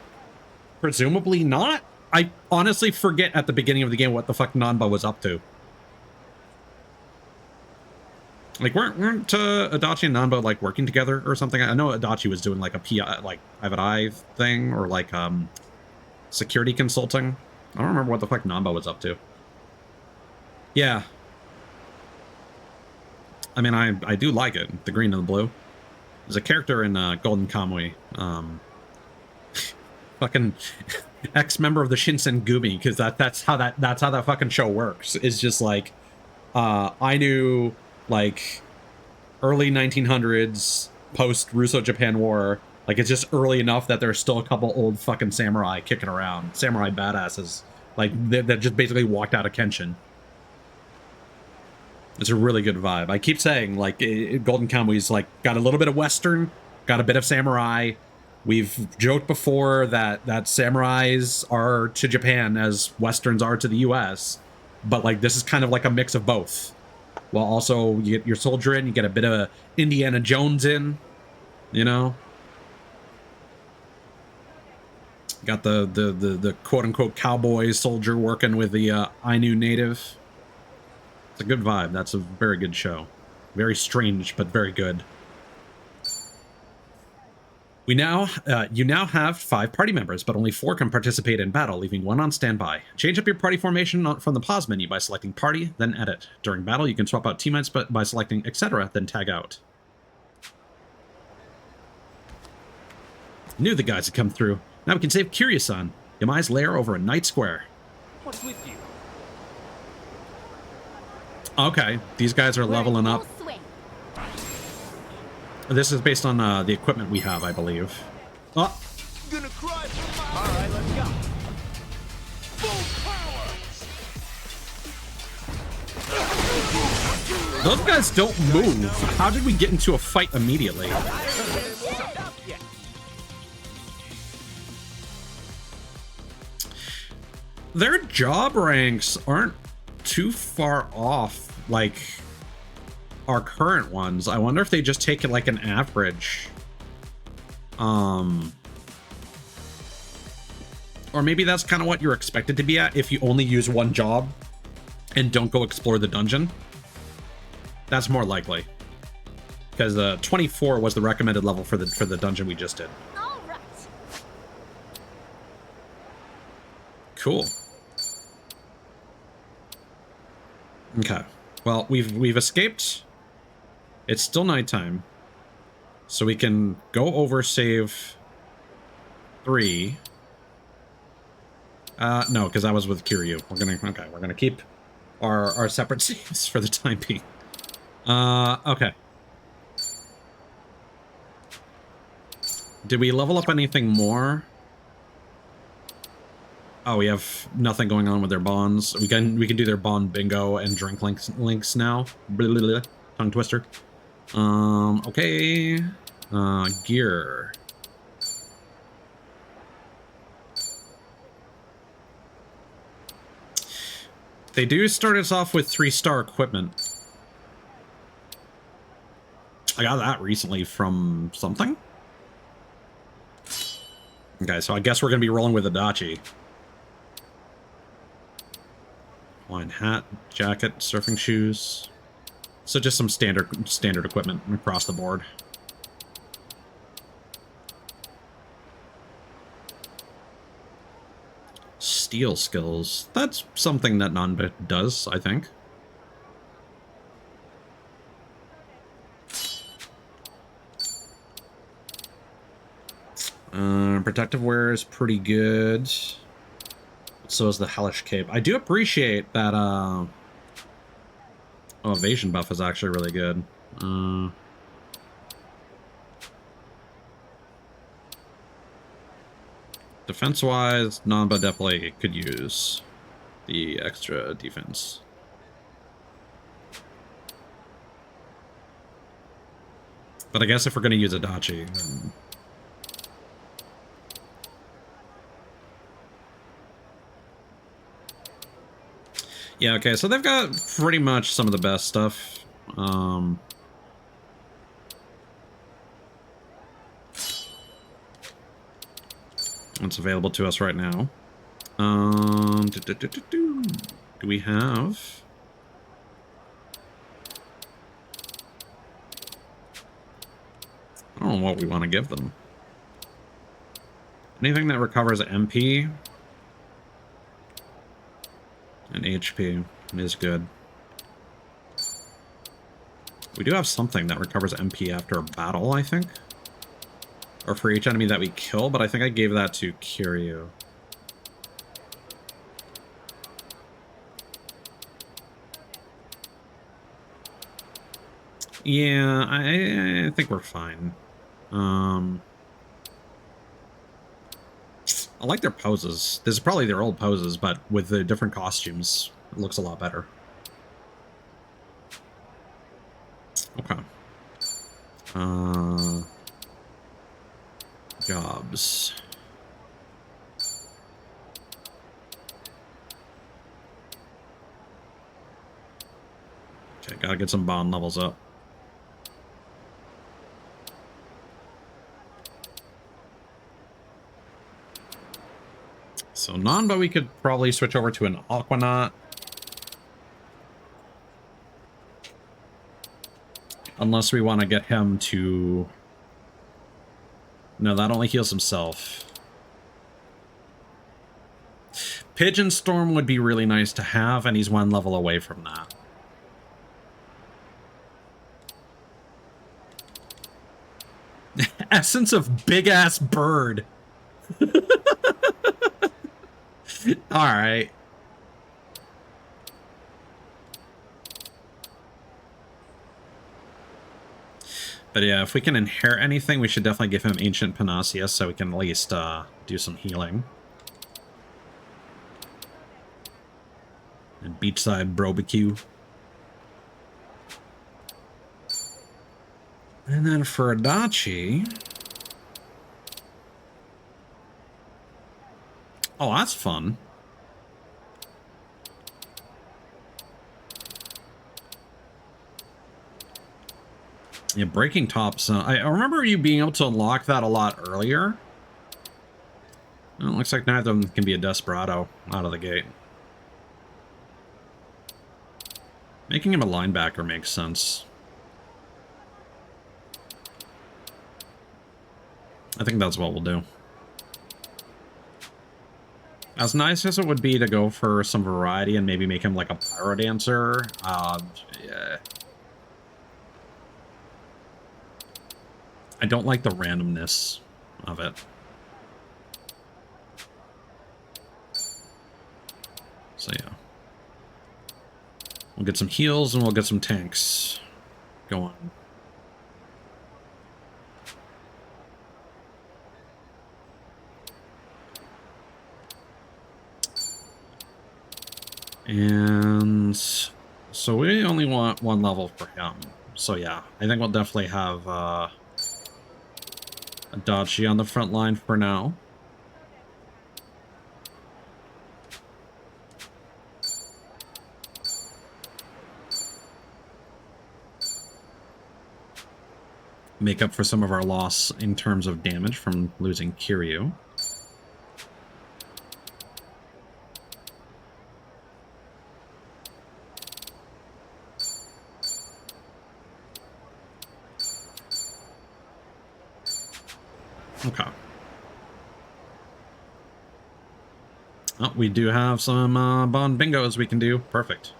presumably not. I honestly forget at the beginning of the game what the fuck Nanba was up to. Like, weren't Adachi and Nanba, like, working together or something? I know Adachi was doing, like, a PI, like, private eye thing, or, like, security consulting. I don't remember what the fuck Nanba was up to. Yeah. I mean, I do like it, the green and the blue. There's a character in Golden Kamuy, fucking ex-member of the Shinsengumi, because that's how that fucking show works. It's just like, I knew, like, early 1900s, post-Russo-Japan War, Like, it's just early enough that there's still a couple old fucking samurai kicking around. Samurai badasses. Like, that just basically walked out of Kenshin. It's a really good vibe. I keep saying, like, Golden Kamui's, like, got a little bit of Western, got a bit of samurai. We've joked before that samurais are to Japan as Westerns are to the US. But, like, this is kind of like a mix of both. While also, you get your soldier in, you get a bit of Indiana Jones in, you know? Got the quote-unquote cowboy soldier working with the Ainu native. It's a good vibe. That's a very good show. Very strange, but very good. You now have 5 party members, but only 4 can participate in battle, leaving 1 on standby. Change up your party formation from the pause menu by selecting party, then edit. During battle, you can swap out teammates by selecting etc., then tag out. Knew the guys had come through. Now we can save Kiryu-san, Yamai's lair over in Night Square. What's with you? Okay, these guys are leveling up. This is based on the equipment we have, I believe. Oh. Gonna cry for my... All right, let's go. Full power. Those guys don't move. How did we get into a fight immediately? Their job ranks aren't too far off, like our current ones. I wonder if they just take it like an average. Or maybe that's kind of what you're expected to be at if you only use one job and don't go explore the dungeon. That's more likely. Because 24 was the recommended level for the dungeon we just did. All right. Cool. Okay. Well, we've escaped. It's still nighttime. So we can go over save 3. No, because I was with Kiryu. We're gonna keep our separate saves for the time being. Okay. Did we level up anything more? Oh, we have nothing going on with their bonds. We can do their bond bingo and drink links now. Blah, blah, blah. Tongue twister. Okay. Gear. They do start us off with 3-star equipment. I got that recently from something. Okay, so I guess we're gonna be rolling with Adachi. Wine hat, jacket, surfing shoes. So just some standard equipment across the board. Steel skills. That's something that Nanba does, I think. Protective wear is pretty good. So is the Hellish Cape. I do appreciate that, oh, evasion buff is actually really good. Defense-wise, Nanba definitely could use the extra defense. But I guess if we're going to use Adachi, then... Yeah, okay, so they've got pretty much some of the best stuff. It's available to us right now. Do we have... I don't know what we want to give them. Anything that recovers MP and HP is good. We do have something that recovers MP after a battle, I think. Or for each enemy that we kill, but I think I gave that to Kiryu. Yeah, I think we're fine. I like their poses. This is probably their old poses, but with the different costumes, it looks a lot better. Okay. Jobs. Okay, gotta get some bond levels up. So Nanba, we could probably switch over to an Aquanaut. Unless we want to get him to... No, that only heals himself. Pigeon Storm would be really nice to have, and he's one level away from that. Essence of big-ass bird. Alright. But yeah, if we can inherit anything, we should definitely give him Ancient Panacea so we can at least do some healing. And beachside barbecue. And then for Adachi... Oh, that's fun. Yeah, breaking tops. I remember you being able to unlock that a lot earlier. Well, it looks like neither of them can be a Desperado out of the gate. Making him a linebacker makes sense. I think that's what we'll do. As nice as it would be to go for some variety and maybe make him like a pyro dancer, yeah. I don't like the randomness of it. So yeah. We'll get some heals and we'll get some tanks going. And so we only want one level for him. So yeah, I think we'll definitely have a Adachi on the front line for now. Make up for some of our loss in terms of damage from losing Kiryu. Okay. Oh, we do have some bond bingos we can do. Perfect.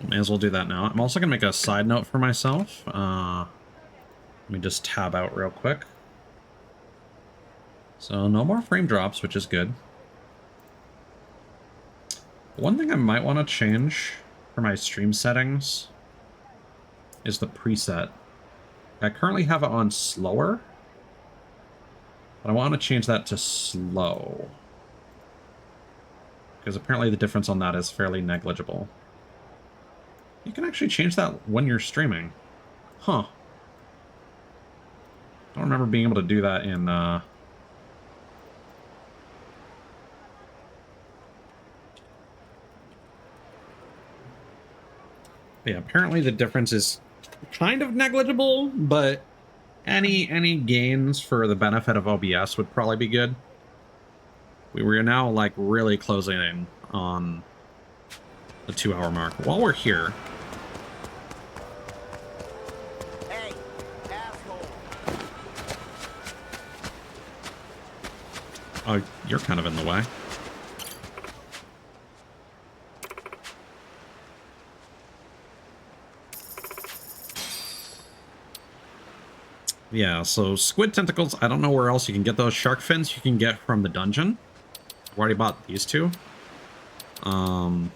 May as well do that now. I'm also going to make a side note for myself. Let me just tab out real quick. So no more frame drops, which is good. One thing I might want to change for my stream settings is the preset. I currently have it on slower, but I want to change that to slow. Because apparently the difference on that is fairly negligible. You can actually change that when you're streaming. Huh. I don't remember being able to do that in, Yeah, apparently the difference is kind of negligible, but any gains for the benefit of OBS would probably be good. We were now, like, really closing in on the 2-hour mark. While we're here... Hey, asshole. Oh, you're kind of in the way. Yeah, so squid tentacles, I don't know where else you can get those. Shark fins you can get from the dungeon. I've already bought these two. And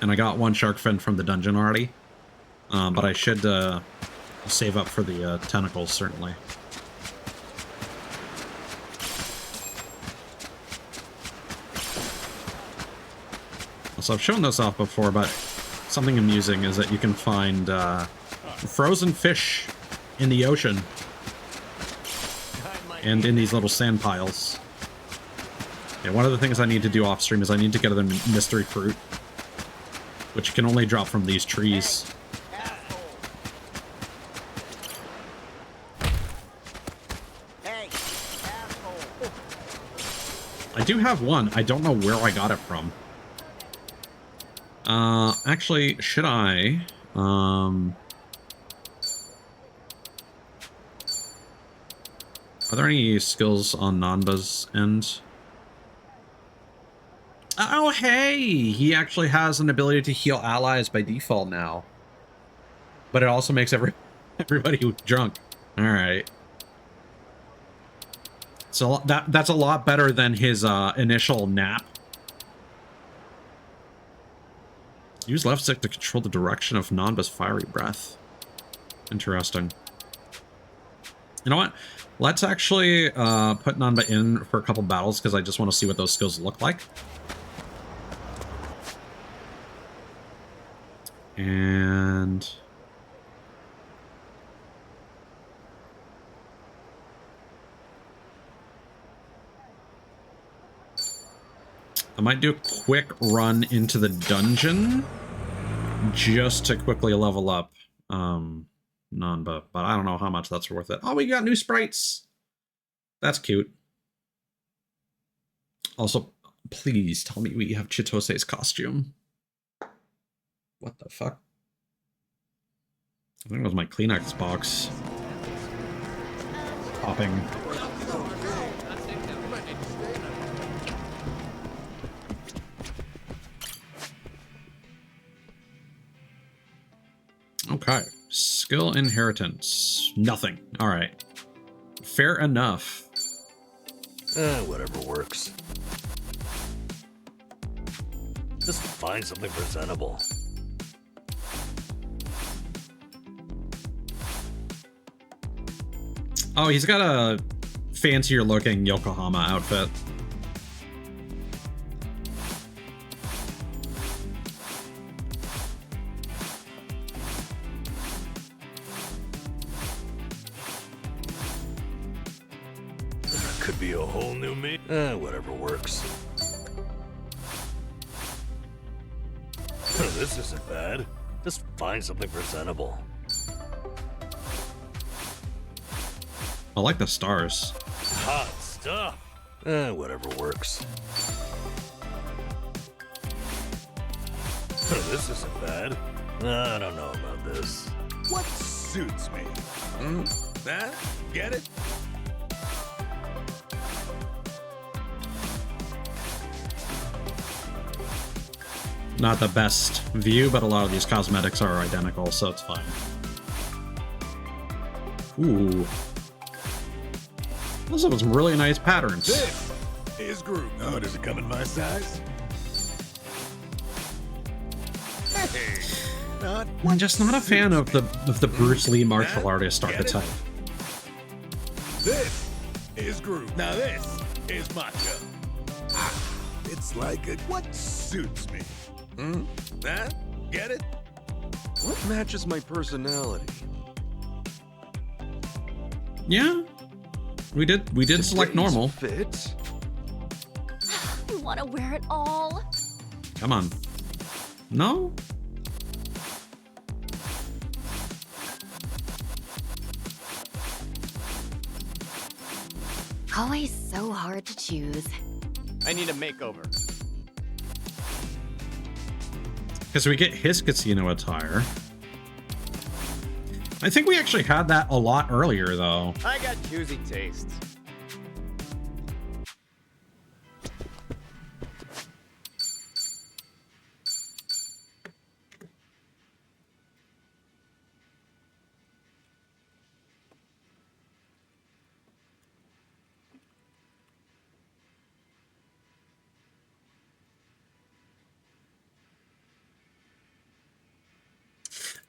I got one shark fin from the dungeon already. But I should Save up for the tentacles, certainly. So I've shown this off before, but something amusing is that you can find frozen fish in the ocean and in these little sand piles. Yeah, one of the things I need to do off stream is I need to get the mystery fruit, which can only drop from these trees. I do have one. I don't know where I got it from. Actually, should I? Are there any skills on Nanba's end? Oh, hey! He actually has an ability to heal allies by default now. But it also makes everybody drunk. Alright. So that's a lot better than his initial nap. Use left stick to control the direction of Nanba's fiery breath. Interesting. You know what? Let's actually put Nanba in for a couple battles because I just want to see what those skills look like. And I might do a quick run into the dungeon just to quickly level up Nanba, but I don't know how much that's worth it. Oh, we got new sprites. That's cute. Also, please tell me we have Chitose's costume. What the fuck? I think it was my Kleenex box. Popping. Okay. Skill inheritance. Nothing. Alright. Fair enough. Whatever works. Just find something presentable. Oh, he's got a fancier looking Yokohama outfit. Could be a whole new me. Whatever works. This isn't bad. Just find something presentable. I like the stars. Hot stuff. Whatever works. This isn't bad. I don't know about this. What suits me? That? Get it? Not the best view, but a lot of these cosmetics are identical, so it's fine. Ooh. Those are some really nice patterns. This is Groot. Oh, does it come in my size? Hey, I'm just not a fan of the Bruce Lee martial artist archetype. This is Groot. Now this is Macho. It's like a what suits me? That? Get it? What matches my personality? Yeah. We did select normal. Fit. I want to wear it all. Come on. No? Always so hard to choose. I need a makeover. Because we get his casino attire. I think we actually had that a lot earlier, though. I got choosy tastes.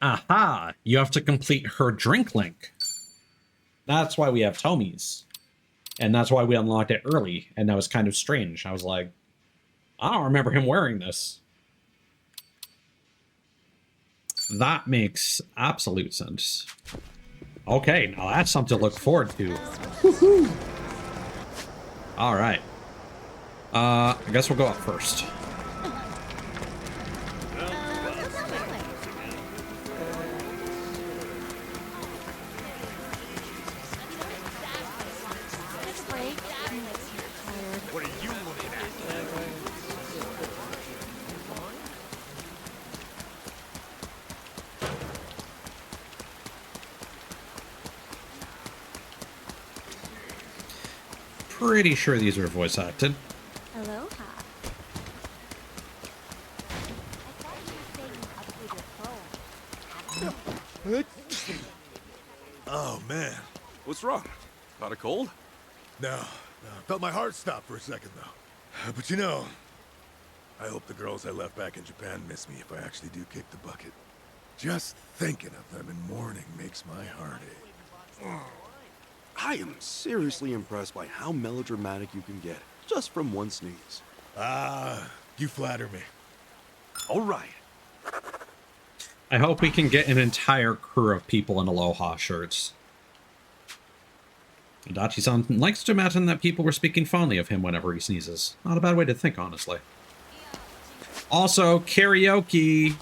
Aha! You have to complete her drink link. That's why we have Tommy's. And that's why we unlocked it early. And that was kind of strange. I was like, I don't remember him wearing this. That makes absolute sense. Okay, now that's something to look forward to. Woohoo! All right. I guess we'll go up first. What are you looking at? Pretty sure these were voice acted. Aloha. Oh, man. What's wrong? Got a cold? No. Felt my heart stop for a second, though. But you know, I hope the girls I left back in Japan miss me if I actually do kick the bucket. Just thinking of them in mourning makes my heart ache. I am seriously impressed by how melodramatic you can get, just from one sneeze. You flatter me. All right. I hope we can get an entire crew of people in Aloha shirts. Adachi-san likes to imagine that people were speaking fondly of him whenever he sneezes. Not a bad way to think, honestly. Also, karaoke!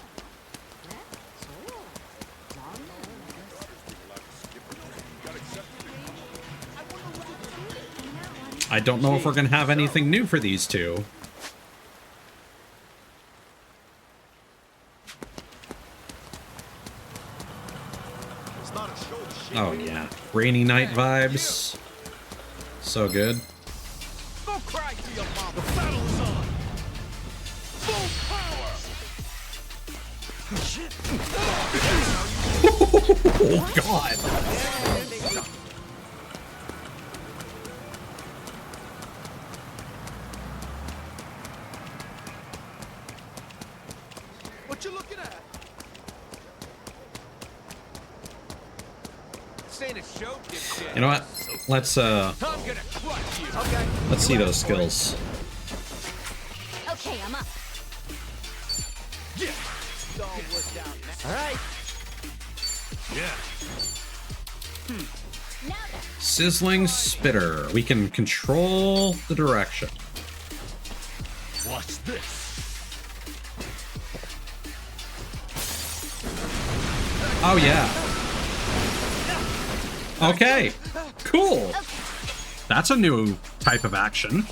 I don't know if we're going to have anything new for these two. Oh yeah, rainy night vibes. So good. Go cry to your mom. The battle is on. Full power. Oh god. What you looking at? This ain't a show, dipshit. You know what? Let's I'm gonna crush you. Okay. let's see those skills. Okay, I'm up. Yeah. All right. Yeah. Sizzling spitter. We can control the direction. Watch this. Oh yeah. Okay. Cool. That's a new type of action.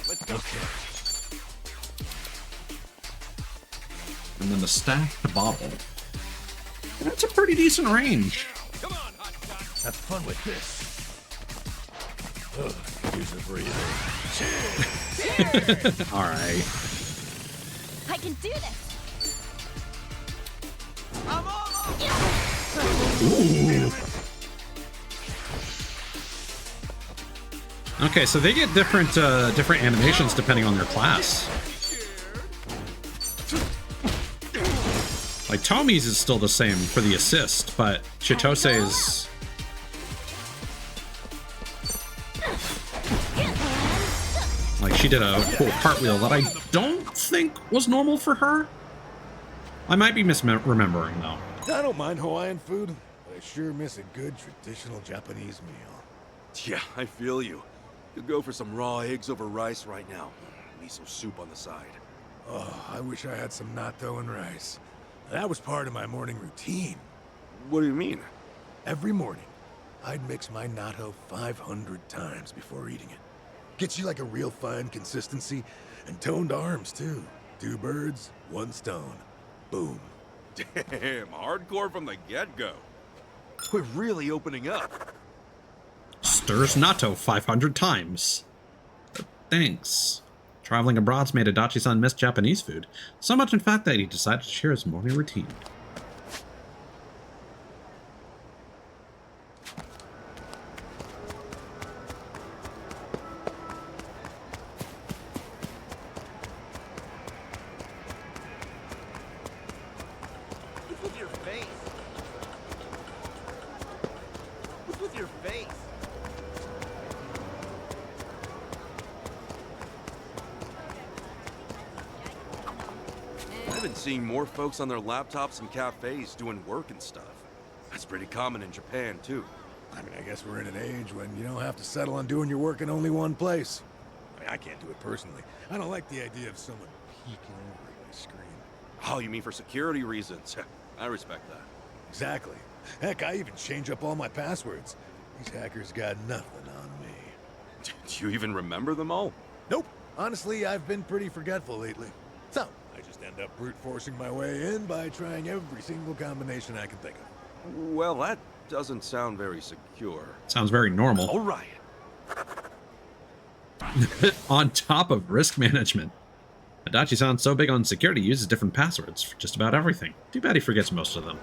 Let's go. Okay. And then the stacked bottle. That's a pretty decent range. Come on, hot shot. Have fun with this. Use a breather. Cheers. All right. I can do this. I'm all Ooh. Okay, so they get different different animations depending on their class. Like Tommy's is still the same for the assist, but Chitose's like she did a cool cartwheel that I don't think was normal for her. I might be misremembering though. I don't mind Hawaiian food, but I sure miss a good traditional Japanese meal. Yeah, I feel you. Could go for some raw eggs over rice right now. Miso soup on the side. Oh, I wish I had some natto and rice. That was part of my morning routine. What do you mean? Every morning, I'd mix my natto 500 times before eating it. Gets you like a real fine consistency and toned arms, too. 2 birds, 1 stone. Boom. Damn, hardcore from the get-go. We're really opening up. Stirs natto 500 times. Thanks. Traveling abroad's made Adachi-san miss Japanese food. So much in fact that he decided to share his morning routine. your face. I've been seeing more folks on their laptops and cafes doing work and stuff. That's pretty common in Japan, too. I mean, I guess we're in an age when you don't have to settle on doing your work in only one place. I mean, I can't do it personally. I don't like the idea of someone peeking over at my screen. Oh, you mean for security reasons? I respect that. Exactly. Heck, I even change up all my passwords. These hackers got nothing on me. Do you even remember them all? Nope. Honestly, I've been pretty forgetful lately. So, I just end up brute forcing my way in by trying every single combination I can think of. Well, that doesn't sound very secure. Sounds very normal. All right. On top of risk management, Adachi sounds so big on security, he uses different passwords for just about everything. Too bad he forgets most of them.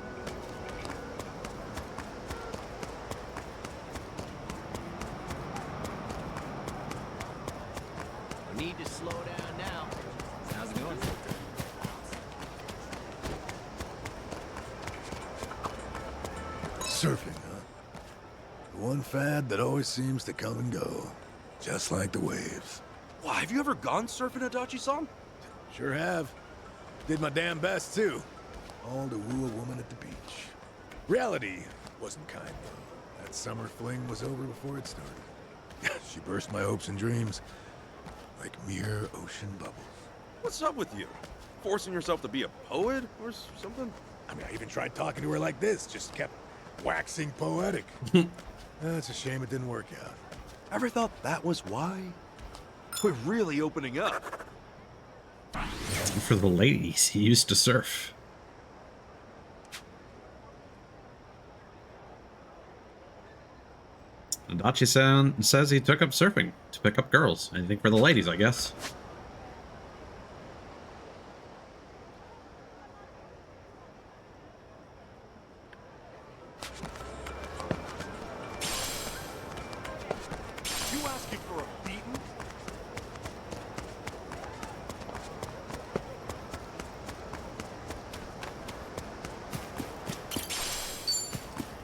We need to slow down now. How's it going? Surfing, huh? The one fad that always seems to come and go. Just like the waves. Why, have you ever gone surfing, Adachi-san? Sure have. Did my damn best, too. All to woo a woman at the beach. Reality wasn't kind, though. That summer fling was over before it started. She burst my hopes and dreams. Like mere ocean bubbles. What's up with you? Forcing yourself to be a poet or something? I mean, I even tried talking to her like this. Just kept waxing poetic. It's a shame it didn't work out. Ever thought that was why? We're really opening up. For the ladies, he used to surf. Adachi-san says he took up surfing to pick up girls. I think for the ladies, I guess. You asking for a beating?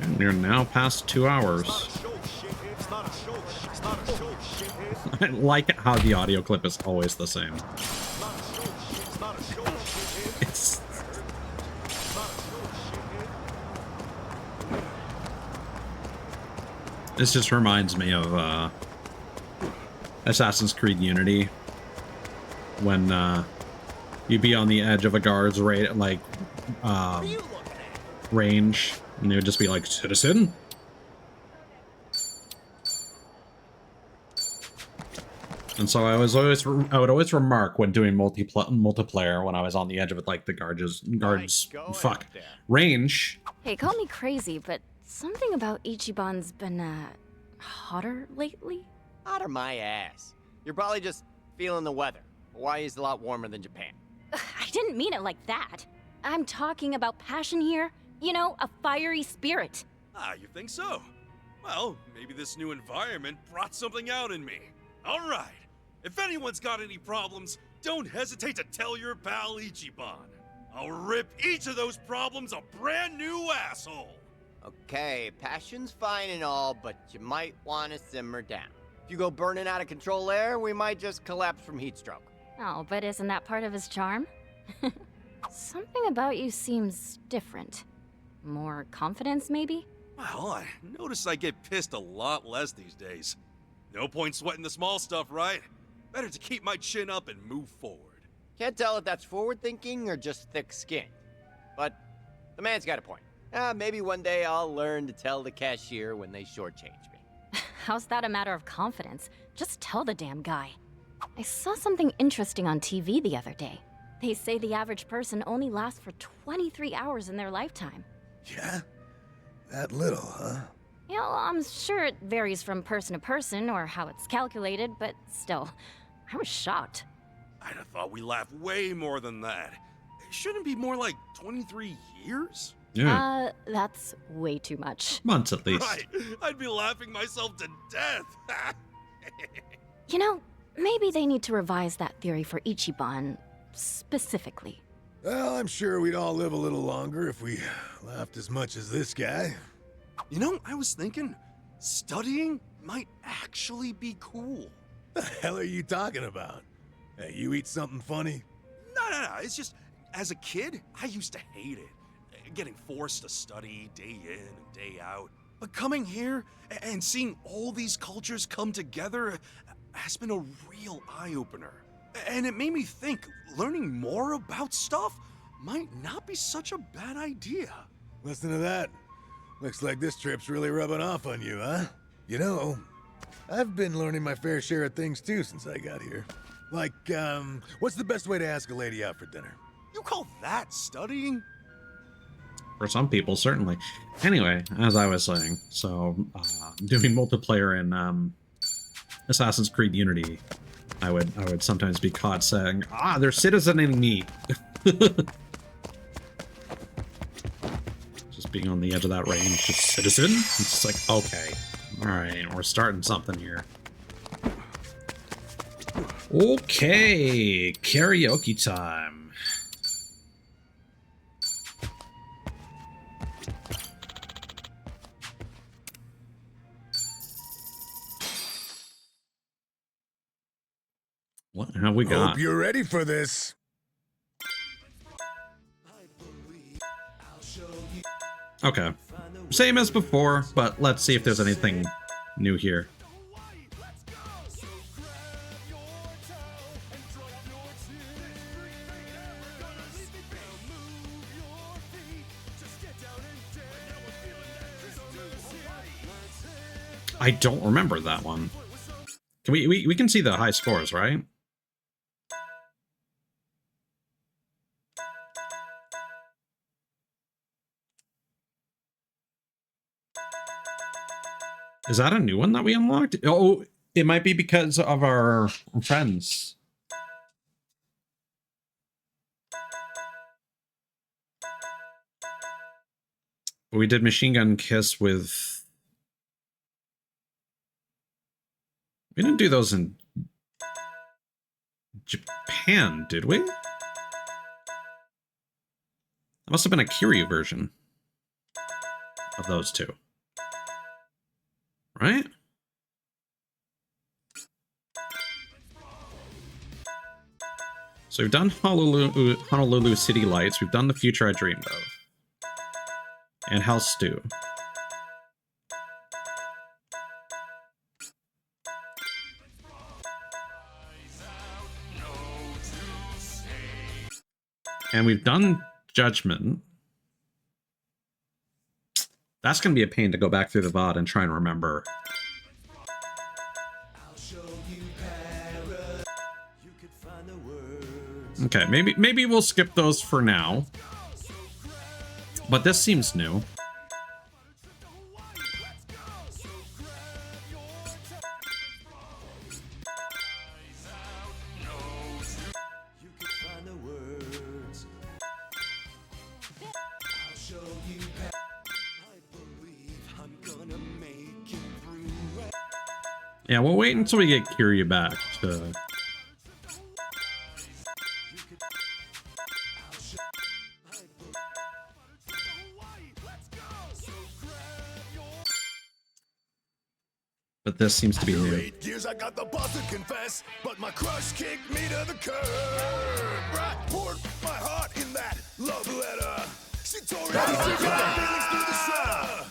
And you're now past 2 hours. I like how the audio clip is always the same. It's... This just reminds me of Assassin's Creed Unity, when you'd be on the edge of a guard's range, and they would just be like, "Citizen." And so I would always remark when doing multiplayer when I was on the edge of it, like the guards range. Hey, call me crazy, but something about Ichiban's been, hotter lately? Hotter my ass. You're probably just feeling the weather. Hawaii's a lot warmer than Japan. I didn't mean it like that. I'm talking about passion here. You know, a fiery spirit. Ah, you think so? Well, maybe this new environment brought something out in me. All right. If anyone's got any problems, don't hesitate to tell your pal Ichiban. I'll rip each of those problems a brand new asshole. Okay, passion's fine and all, but you might want to simmer down. If you go burning out of control there, we might just collapse from heat stroke. Oh, but isn't that part of his charm? Something about you seems different. More confidence, maybe? Well, I notice I get pissed a lot less these days. No point sweating the small stuff, right? Better to keep my chin up and move forward. Can't tell if that's forward thinking or just thick skin. But the man's got a point. Maybe one day I'll learn to tell the cashier when they shortchange me. How's that a matter of confidence? Just tell the damn guy. I saw something interesting on TV the other day. They say the average person only lasts for 23 hours in their lifetime. Yeah? That little, huh? You know, I'm sure it varies from person to person or how it's calculated, but still, I was shocked. I'd have thought we laughed way more than that. It shouldn't be more like 23 years? Yeah. That's way too much. Months at least. Right. I'd be laughing myself to death. You know, maybe they need to revise that theory for Ichiban specifically. Well, I'm sure we'd all live a little longer if we laughed as much as this guy. You know, I was thinking, studying might actually be cool. The hell are you talking about? Hey, you eat something funny? No. It's just, as a kid, I used to hate it. Getting forced to study day in and day out. But coming here and seeing all these cultures come together has been a real eye-opener. And it made me think learning more about stuff might not be such a bad idea. Listen to that. Looks like this trip's really rubbing off on you, huh? You know, I've been learning my fair share of things too since I got here. Like, what's the best way to ask a lady out for dinner? You call that studying? For some people, certainly. Anyway, as I was saying, so doing multiplayer in Assassin's Creed Unity, I would sometimes be caught saying, they're citizening me. Just being on the edge of that range, just citizen? It's just like, okay, alright, we're starting something here. Okay, karaoke time. What have we got? Hope you're ready for this. Okay. Same as before, but let's see if there's anything new here. I don't remember that one. Can we can see the high scores, right? Is that a new one that we unlocked? Oh, it might be because of our friends. We did Machine Gun Kiss with... We didn't do those in Japan, did we? That must have been a Kiryu version of those two. Right? So we've done Honolulu City Lights, we've done The Future I Dreamed of, and House Stew. And we've done Judgment. That's going to be a pain to go back through the VOD and try and remember. Okay, maybe we'll skip those for now. But this seems new. Yeah, we'll wait until we get Kiryu back to... But this seems to be new. 8 years I got the boss to confess, but my crush kicked me to the curb. Right, poured my heart in that love letter. She tore it feelings through the shredder.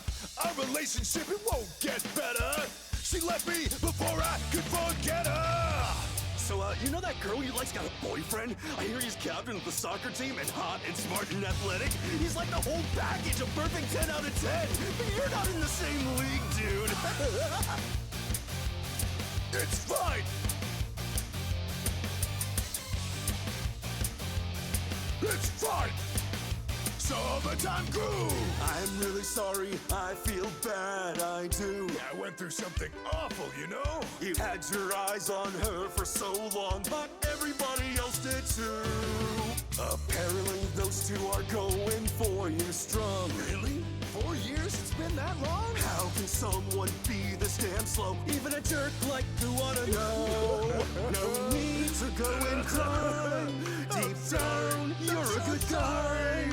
Our relationship, it won't get better. She left me before I could forget her. So, you know that girl you like's got a boyfriend? I hear he's captain of the soccer team and hot and smart and athletic. He's like the whole package, a perfect 10 out of 10. But you're not in the same league, dude. It's fine. It's fine. Summertime groove. I'm really sorry, I feel bad, I do. Yeah, I went through something awful, you know? You had your eyes on her for so long, but everybody else did too. Apparently those two are going 4 years strong. Really? 4 years? It's been that long? How can someone be this damn slow? Even a jerk like to wanna know. No need to go and cry. Deep down, you're a good guy.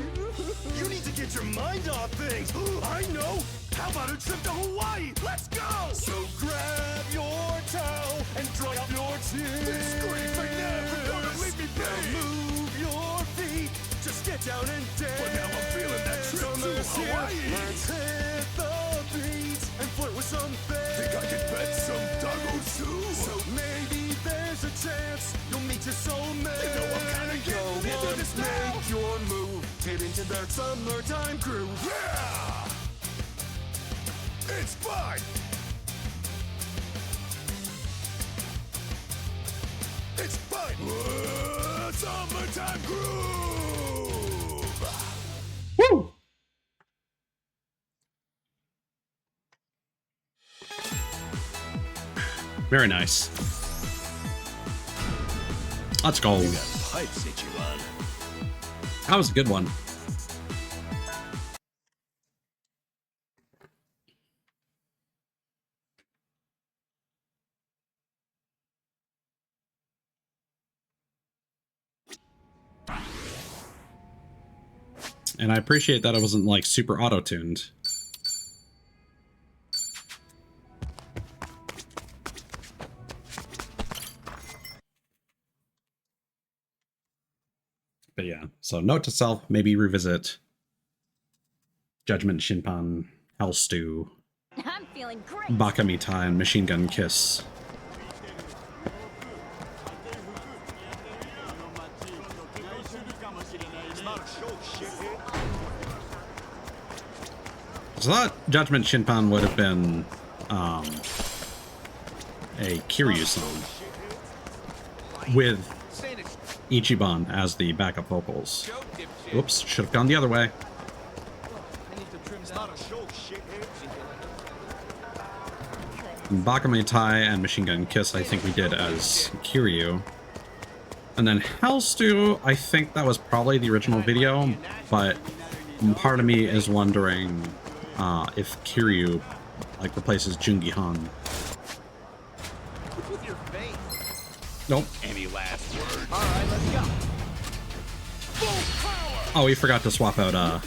You need to get your mind off things. I know. How about a trip to Hawaii? Let's go! So grab your towel and dry up your tears. Scream right now, but don't leave me be. Now move your feet, just get down and dance. But now I'm feeling that trip to Hawaii. Let's hit the beach and flirt with some things. Think I could bet some tacos too? So maybe there's a chance you'll meet your soulmate. You know I'm kinda getting into this now. Make your move, get into that summertime groove. Yeah! It's fun! It's fun! Summertime groove! Woo! Very nice. Let's go. You got pipes, Ichiban. That was a good one. And I appreciate that it wasn't like super auto-tuned. But yeah, so note to self, maybe revisit Judgment Shinpan, Hell Stew, I'm feeling great. Bakamita, and Machine Gun Kiss. So I thought Judgment Shinpan would have been a Kiryu song with Ichiban as the backup vocals. Oops, should have gone the other way. Bakamita and Machine Gun Kiss I think we did as Kiryu. And then Hell Stew, I think that was probably the original video, but part of me is wondering if Kiryu like replaces Jungi Han. With your face. Nope. Any last words? All right, let's go. Oh, we forgot to swap out Honda.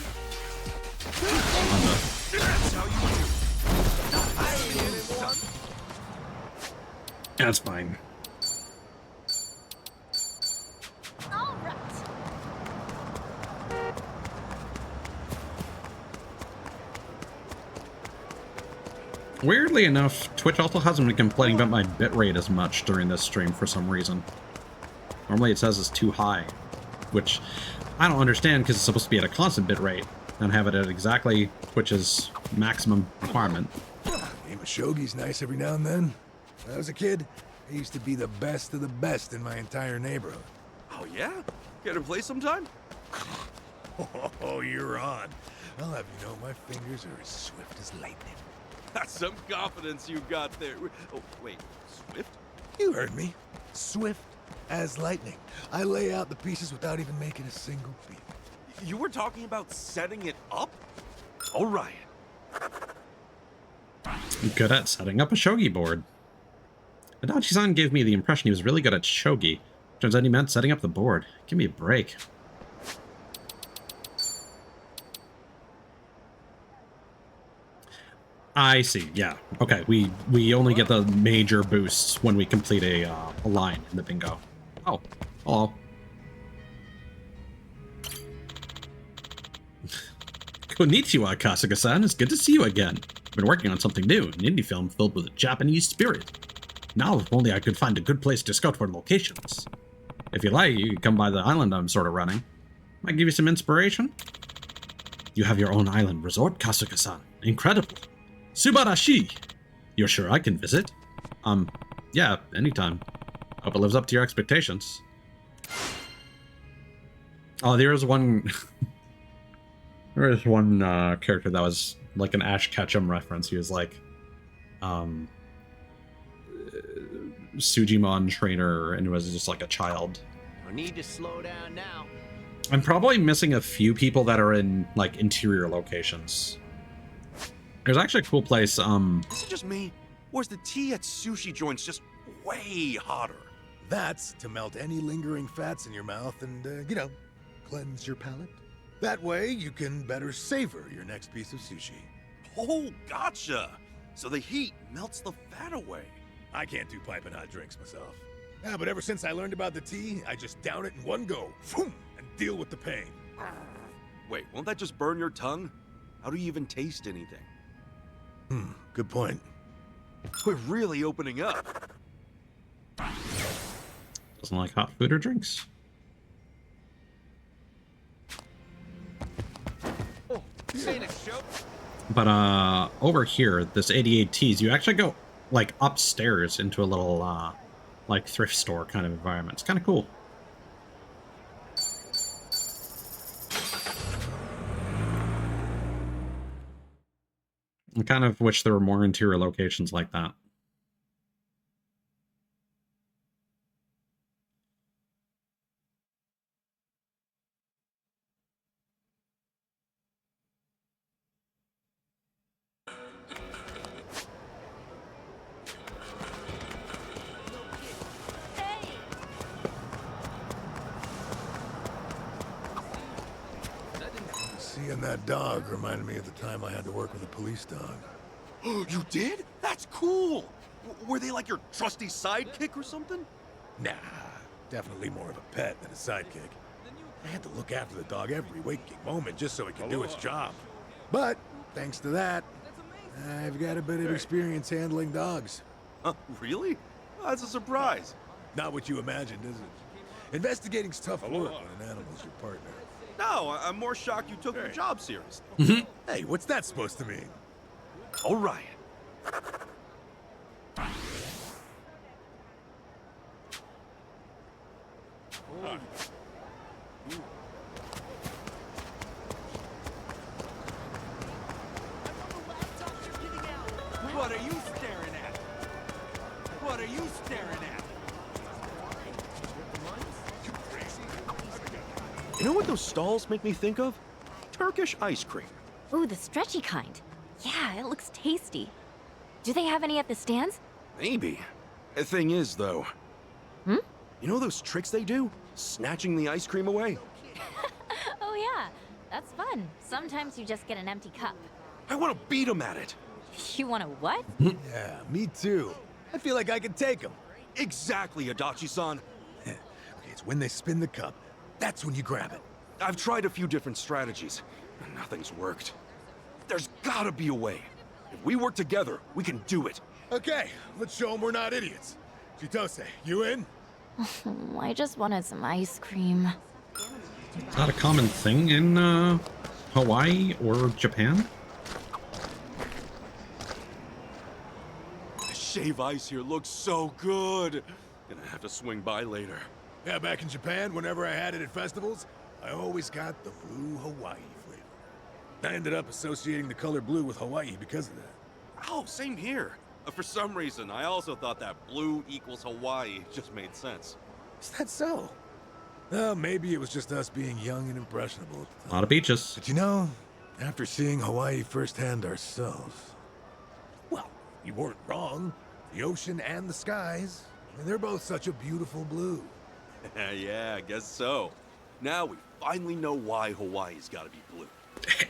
That's fine. All right. Weirdly enough, Twitch also hasn't been complaining about my bitrate as much during this stream for some reason. Normally it says it's too high, which I don't understand because it's supposed to be at a constant bitrate and have it at exactly Twitch's maximum requirement. Game of shogi's nice every now and then. When I was a kid, I used to be the best of the best in my entire neighborhood. Oh, yeah? Get to play sometime? Oh, you're on. I'll have you know my fingers are as swift as lightning. That's some confidence you got there. Oh, wait, Swift? You heard me. Swift as lightning. I lay out the pieces without even making a single beat. You were talking about setting it up? All right. Good at setting up a shogi board. Adachi-san gave me the impression he was really good at shogi. Turns out he meant setting up the board. Give me a break. I see, yeah. Okay, we only get the major boosts when we complete a line in the bingo. Oh, hello. Konnichiwa, Kasuga-san. It's good to see you again. I've been working on something new, an indie film filled with a Japanese spirit. Now, if only I could find a good place to scout for locations. If you like, you can come by the island I'm sort of running. Might give you some inspiration. You have your own island resort, Kasuga-san. Incredible. Subarashi! You're sure I can visit? Yeah, anytime. Hope it lives up to your expectations. Oh, there's one... there is one character that was like an Ash Ketchum reference. He was like, Sujimon trainer, and it was just like a child. No need to slow down now. I'm probably missing a few people that are in like interior locations. There's actually a cool place. Is it just me? Or is the tea at sushi joints just way hotter? That's to melt any lingering fats in your mouth and, you know, cleanse your palate. That way, you can better savor your next piece of sushi. Oh, gotcha. So the heat melts the fat away. I can't do piping hot drinks myself. Yeah, but ever since I learned about the tea, I just down it in one go, boom, and deal with the pain. Wait, won't that just burn your tongue? How do you even taste anything? Good point. We're really opening up. Doesn't like hot food or drinks. Oh, ain't a show. But over here, this 88Ts, you actually go like upstairs into a little like thrift store kind of environment. It's kind of cool. I kind of wish there were more interior locations like that. Seeing that dog reminded me of the time I had to work with a police dog. You did? That's cool. Were they like your trusty sidekick or something? Nah, definitely more of a pet than a sidekick. I had to look after the dog every waking moment just so it could do its job. But, thanks to that, I've got a bit of experience handling dogs. Really? That's a surprise. Not what you imagined, is it? Investigating's tough work when an animal's your partner. No, I'm more shocked you took your job seriously. Hey, what's that supposed to mean? All right. What are you staring at? What are you staring at? You know what those stalls make me think of? Turkish ice cream. Ooh, the stretchy kind. Yeah, it looks tasty. Do they have any at the stands? Maybe. The thing is, though... Hmm? You know those tricks they do? Snatching the ice cream away? Oh yeah, that's fun. Sometimes you just get an empty cup. I want to beat them at it. You want to what? Yeah, me too. I feel like I could take them. Exactly, Adachi-san. Okay, it's when they spin the cup. That's when you grab it. I've tried a few different strategies, and nothing's worked. There's gotta be a way. If we work together, we can do it. Okay, let's show them we're not idiots. Chitose, you in? I just wanted some ice cream. Is that a common thing in Hawaii or Japan? The shave ice here looks so good. Gonna have to swing by later. Yeah, back in Japan, whenever I had it at festivals, I always got the blue Hawaii flavor. I ended up associating the color blue with Hawaii because of that. Oh, same here. For some reason, I also thought that blue equals Hawaii just made sense. Is that so? Well, maybe it was just us being young and impressionable. A lot of beaches. But you know, after seeing Hawaii firsthand ourselves, well, you weren't wrong. The ocean and the skies, I mean, they're both such a beautiful blue. Yeah, I guess so. Now we finally know why Hawaii's gotta be blue.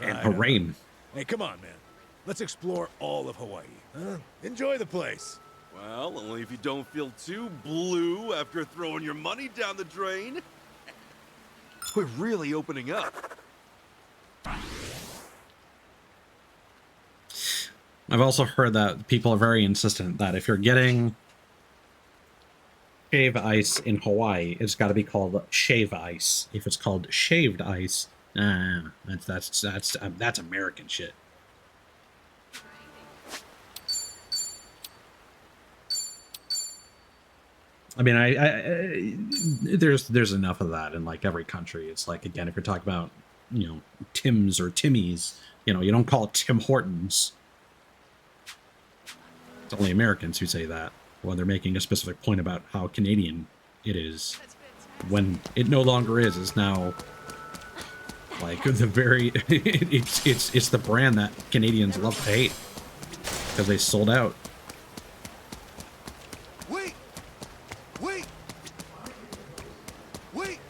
And the rain. Hey, come on, man. Let's explore all of Hawaii. Huh? Enjoy the place. Well, only if you don't feel too blue after throwing your money down the drain. We're really opening up. I've also heard that people are very insistent that if you're getting shave ice in Hawaii, it's got to be called shave ice. If it's called shaved ice, that's American shit. I mean, there's enough of that in like every country. It's like, again, if you're talking about, you know, Tim's or Timmy's, you know, you don't call it Tim Hortons. It's only Americans who say that when they're making a specific point about how Canadian it is. When it no longer is, it's now like the very it's the brand that Canadians love to hate because they sold out. Wait! Wait! Wait!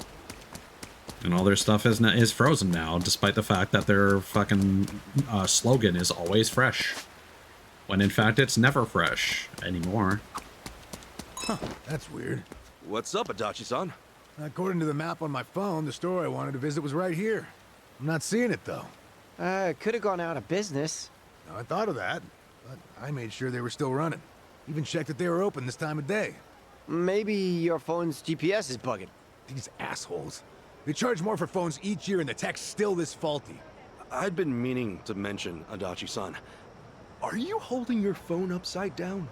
And all their stuff is frozen now, despite the fact that their fucking slogan is always fresh. When in fact it's never fresh anymore. Huh, that's weird. What's up, Adachi-san? According to the map on my phone, the store I wanted to visit was right here. I'm not seeing it, though. Could have gone out of business. I thought of that, but I made sure they were still running. Even checked that they were open this time of day. Maybe your phone's GPS is bugging. These assholes. They charge more for phones each year and the tech's still this faulty. I'd been meaning to mention, Adachi-san. Are you holding your phone upside down?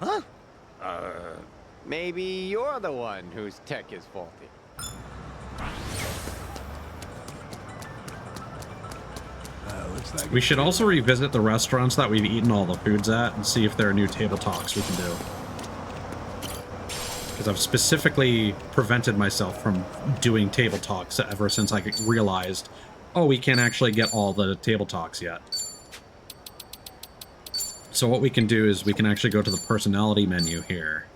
Huh? Maybe you're the one whose tech is faulty. Like we should also revisit the restaurants that we've eaten all the foods at and see if there are new table talks we can do. Because I've specifically prevented myself from doing table talks ever since I realized, oh, we can't actually get all the table talks yet. So what we can do is we can actually go to the personality menu here.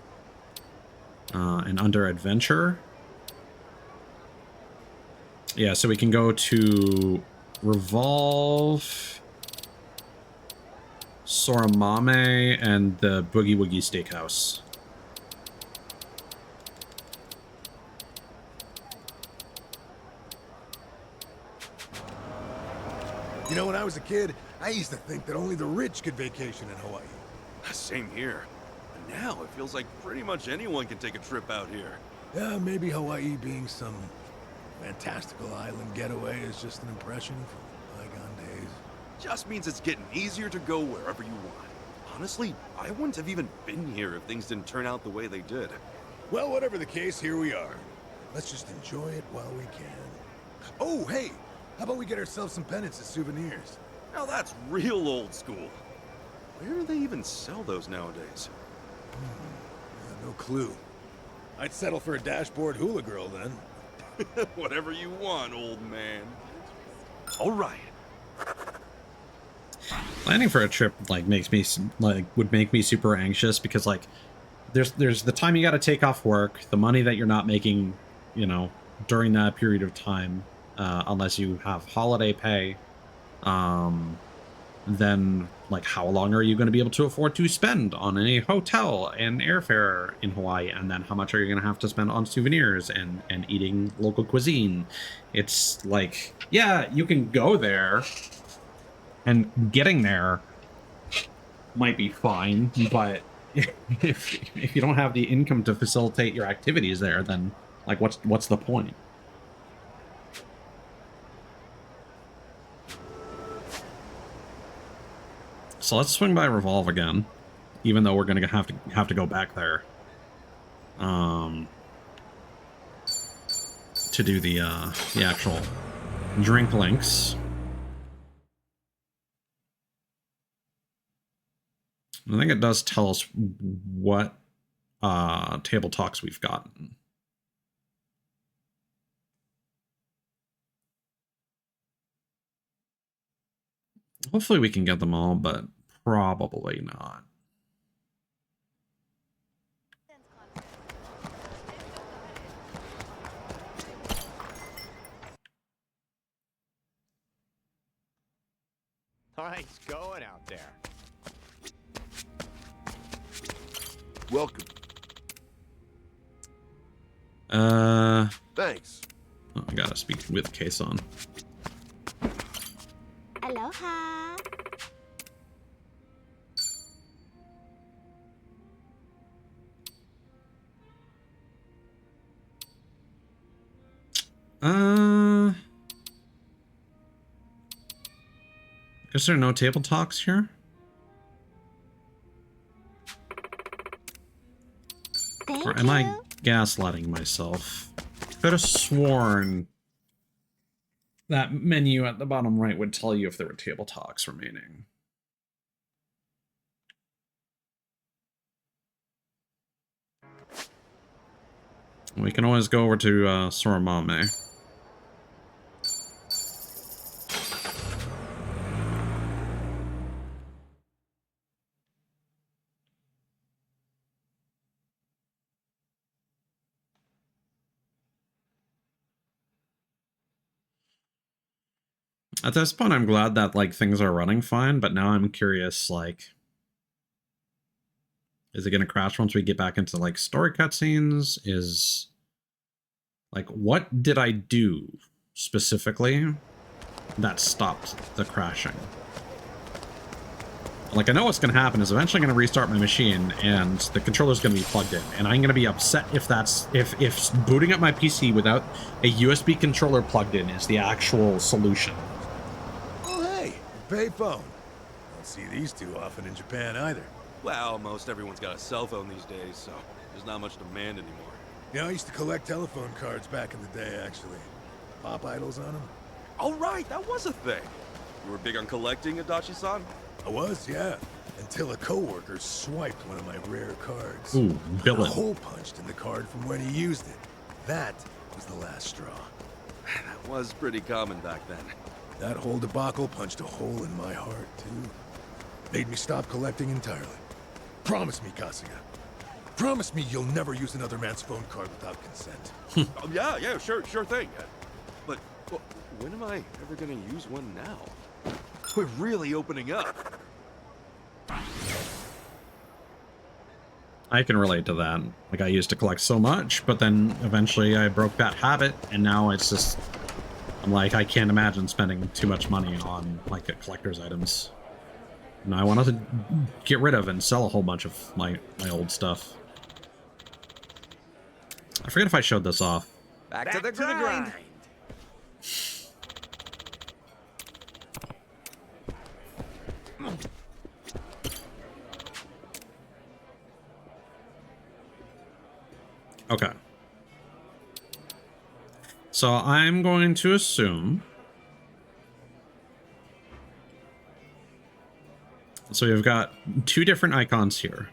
And under adventure. Yeah, so we can go to Revolve, Soramame, and the Boogie Woogie Steakhouse. You know, when I was a kid, I used to think that only the rich could vacation in Hawaii. Same here. But now it feels like pretty much anyone can take a trip out here. Yeah, maybe Hawaii being some fantastical island getaway is just an impression from bygone days. Just means it's getting easier to go wherever you want. Honestly, I wouldn't have even been here if things didn't turn out the way they did. Well, whatever the case, here we are. Let's just enjoy it while we can. Oh, hey! How about we get ourselves some pennants as souvenirs? Now that's real old school. Where do they even sell those nowadays? No clue. I'd settle for a dashboard hula girl then. Whatever you want, old man. All right. Planning for a trip like would make me super anxious because like there's the time you got to take off work, the money that you're not making, you know, during that period of time, unless you have holiday pay. Then like how long are you going to be able to afford to spend on a hotel and airfare in Hawaii, and then how much are you going to have to spend on souvenirs and eating local cuisine? It's like, yeah, you can go there and getting there might be fine, but if you don't have the income to facilitate your activities there, then like what's the point? So let's swing by Revolve again, even though we're gonna have to go back there, to do the actual drink links. I think it does tell us what table talks we've gotten. Hopefully we can get them all, but probably not. Nice going out there. Welcome. Thanks. Oh, I gotta speak with case on. Aloha. Is there no table talks here? Or am I gaslighting myself? Could have sworn that menu at the bottom right would tell you if there were table talks remaining. We can always go over to Soramame. At this point, I'm glad that like things are running fine, but now I'm curious, like, is it going to crash once we get back into like story cutscenes? Is like, what did I do specifically that stopped the crashing? Like, I know what's going to happen is eventually I'm going to restart my machine and the controller's going to be plugged in, and I'm going to be upset if that's if booting up my PC without a USB controller plugged in is the actual solution. Oh, hey, payphone. Don't see these too often in Japan either. Well, most everyone's got a cell phone these days, so there's not much demand anymore. You know, I used to collect telephone cards back in the day, actually. Pop idols on them. Oh, right, that was a thing. You were big on collecting, Adachi-san? I was, yeah. Until a coworker swiped one of my rare cards. Ooh, Put a hole punched in the card from when he used it. That was the last straw. That was pretty common back then. That whole debacle punched a hole in my heart, too. Made me stop collecting entirely. Promise me, Kasuga. Promise me you'll never use another man's phone card without consent. Oh, yeah, sure thing. But well, when am I ever gonna use one now? We're really opening up. I can relate to that. Like, I used to collect so much, but then eventually I broke that habit, and now it's just, I'm like, I can't imagine spending too much money on like collector's items. And I wanted to get rid of and sell a whole bunch of my old stuff. I forget if I showed this off. Back to the grind. Okay. So I'm going to assume. So we've got two different icons here.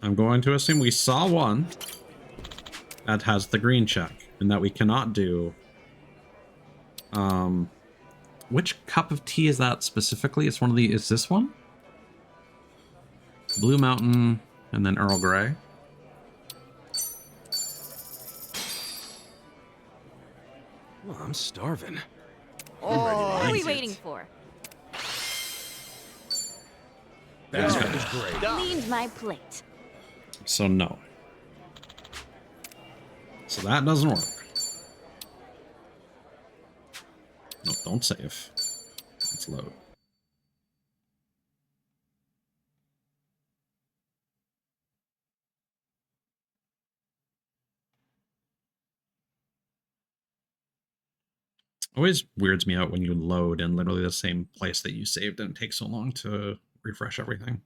I'm going to assume we saw one that has the green check and that we cannot do. Which cup of tea is that specifically? It's one of the, is this one? Blue Mountain and then Earl Grey. Well, I'm starving. What are we waiting for? That's great. Cleaned my plate. So no. So that doesn't work. No, don't save. Let's load. Always weirds me out when you load in literally the same place that you saved and it takes so long to refresh everything.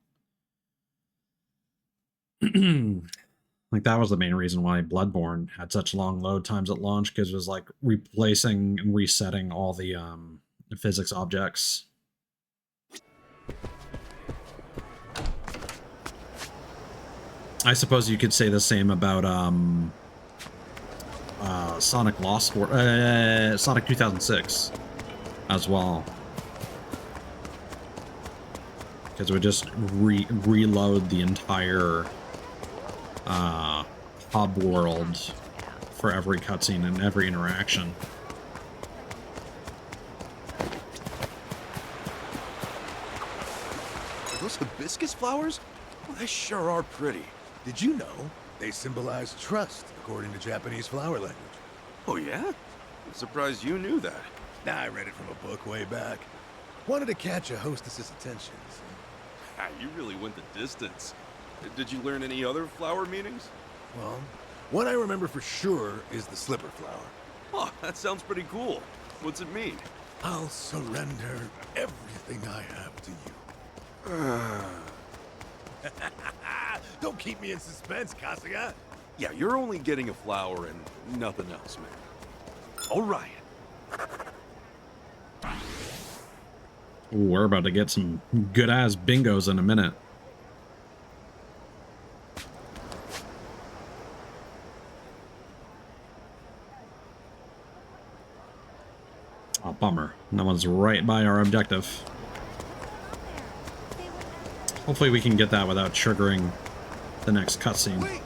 Like, that was the main reason why Bloodborne had such long load times at launch, because it was like replacing and resetting all the physics objects. I suppose you could say the same about Sonic Lost World, Sonic 2006 as well, because it would just reload the entire hub world for every cutscene and every interaction. Are those hibiscus flowers? Well, they sure are pretty. Did you know they symbolize trust, according to Japanese flower language? Oh, yeah? I'm surprised you knew that. Nah, I read it from a book way back. Wanted to catch a hostess's attention. You really went the distance. Did you learn any other flower meanings? Well, one I remember for sure is the slipper flower. Oh, that sounds pretty cool. What's it mean? I'll surrender everything I have to you. Don't keep me in suspense, Kasuga. Yeah, you're only getting a flower and nothing else, man. All right. Ooh, we're about to get some good-ass bingos in a minute. Oh, bummer. That one's right by our objective. Hopefully we can get that without triggering the next cutscene.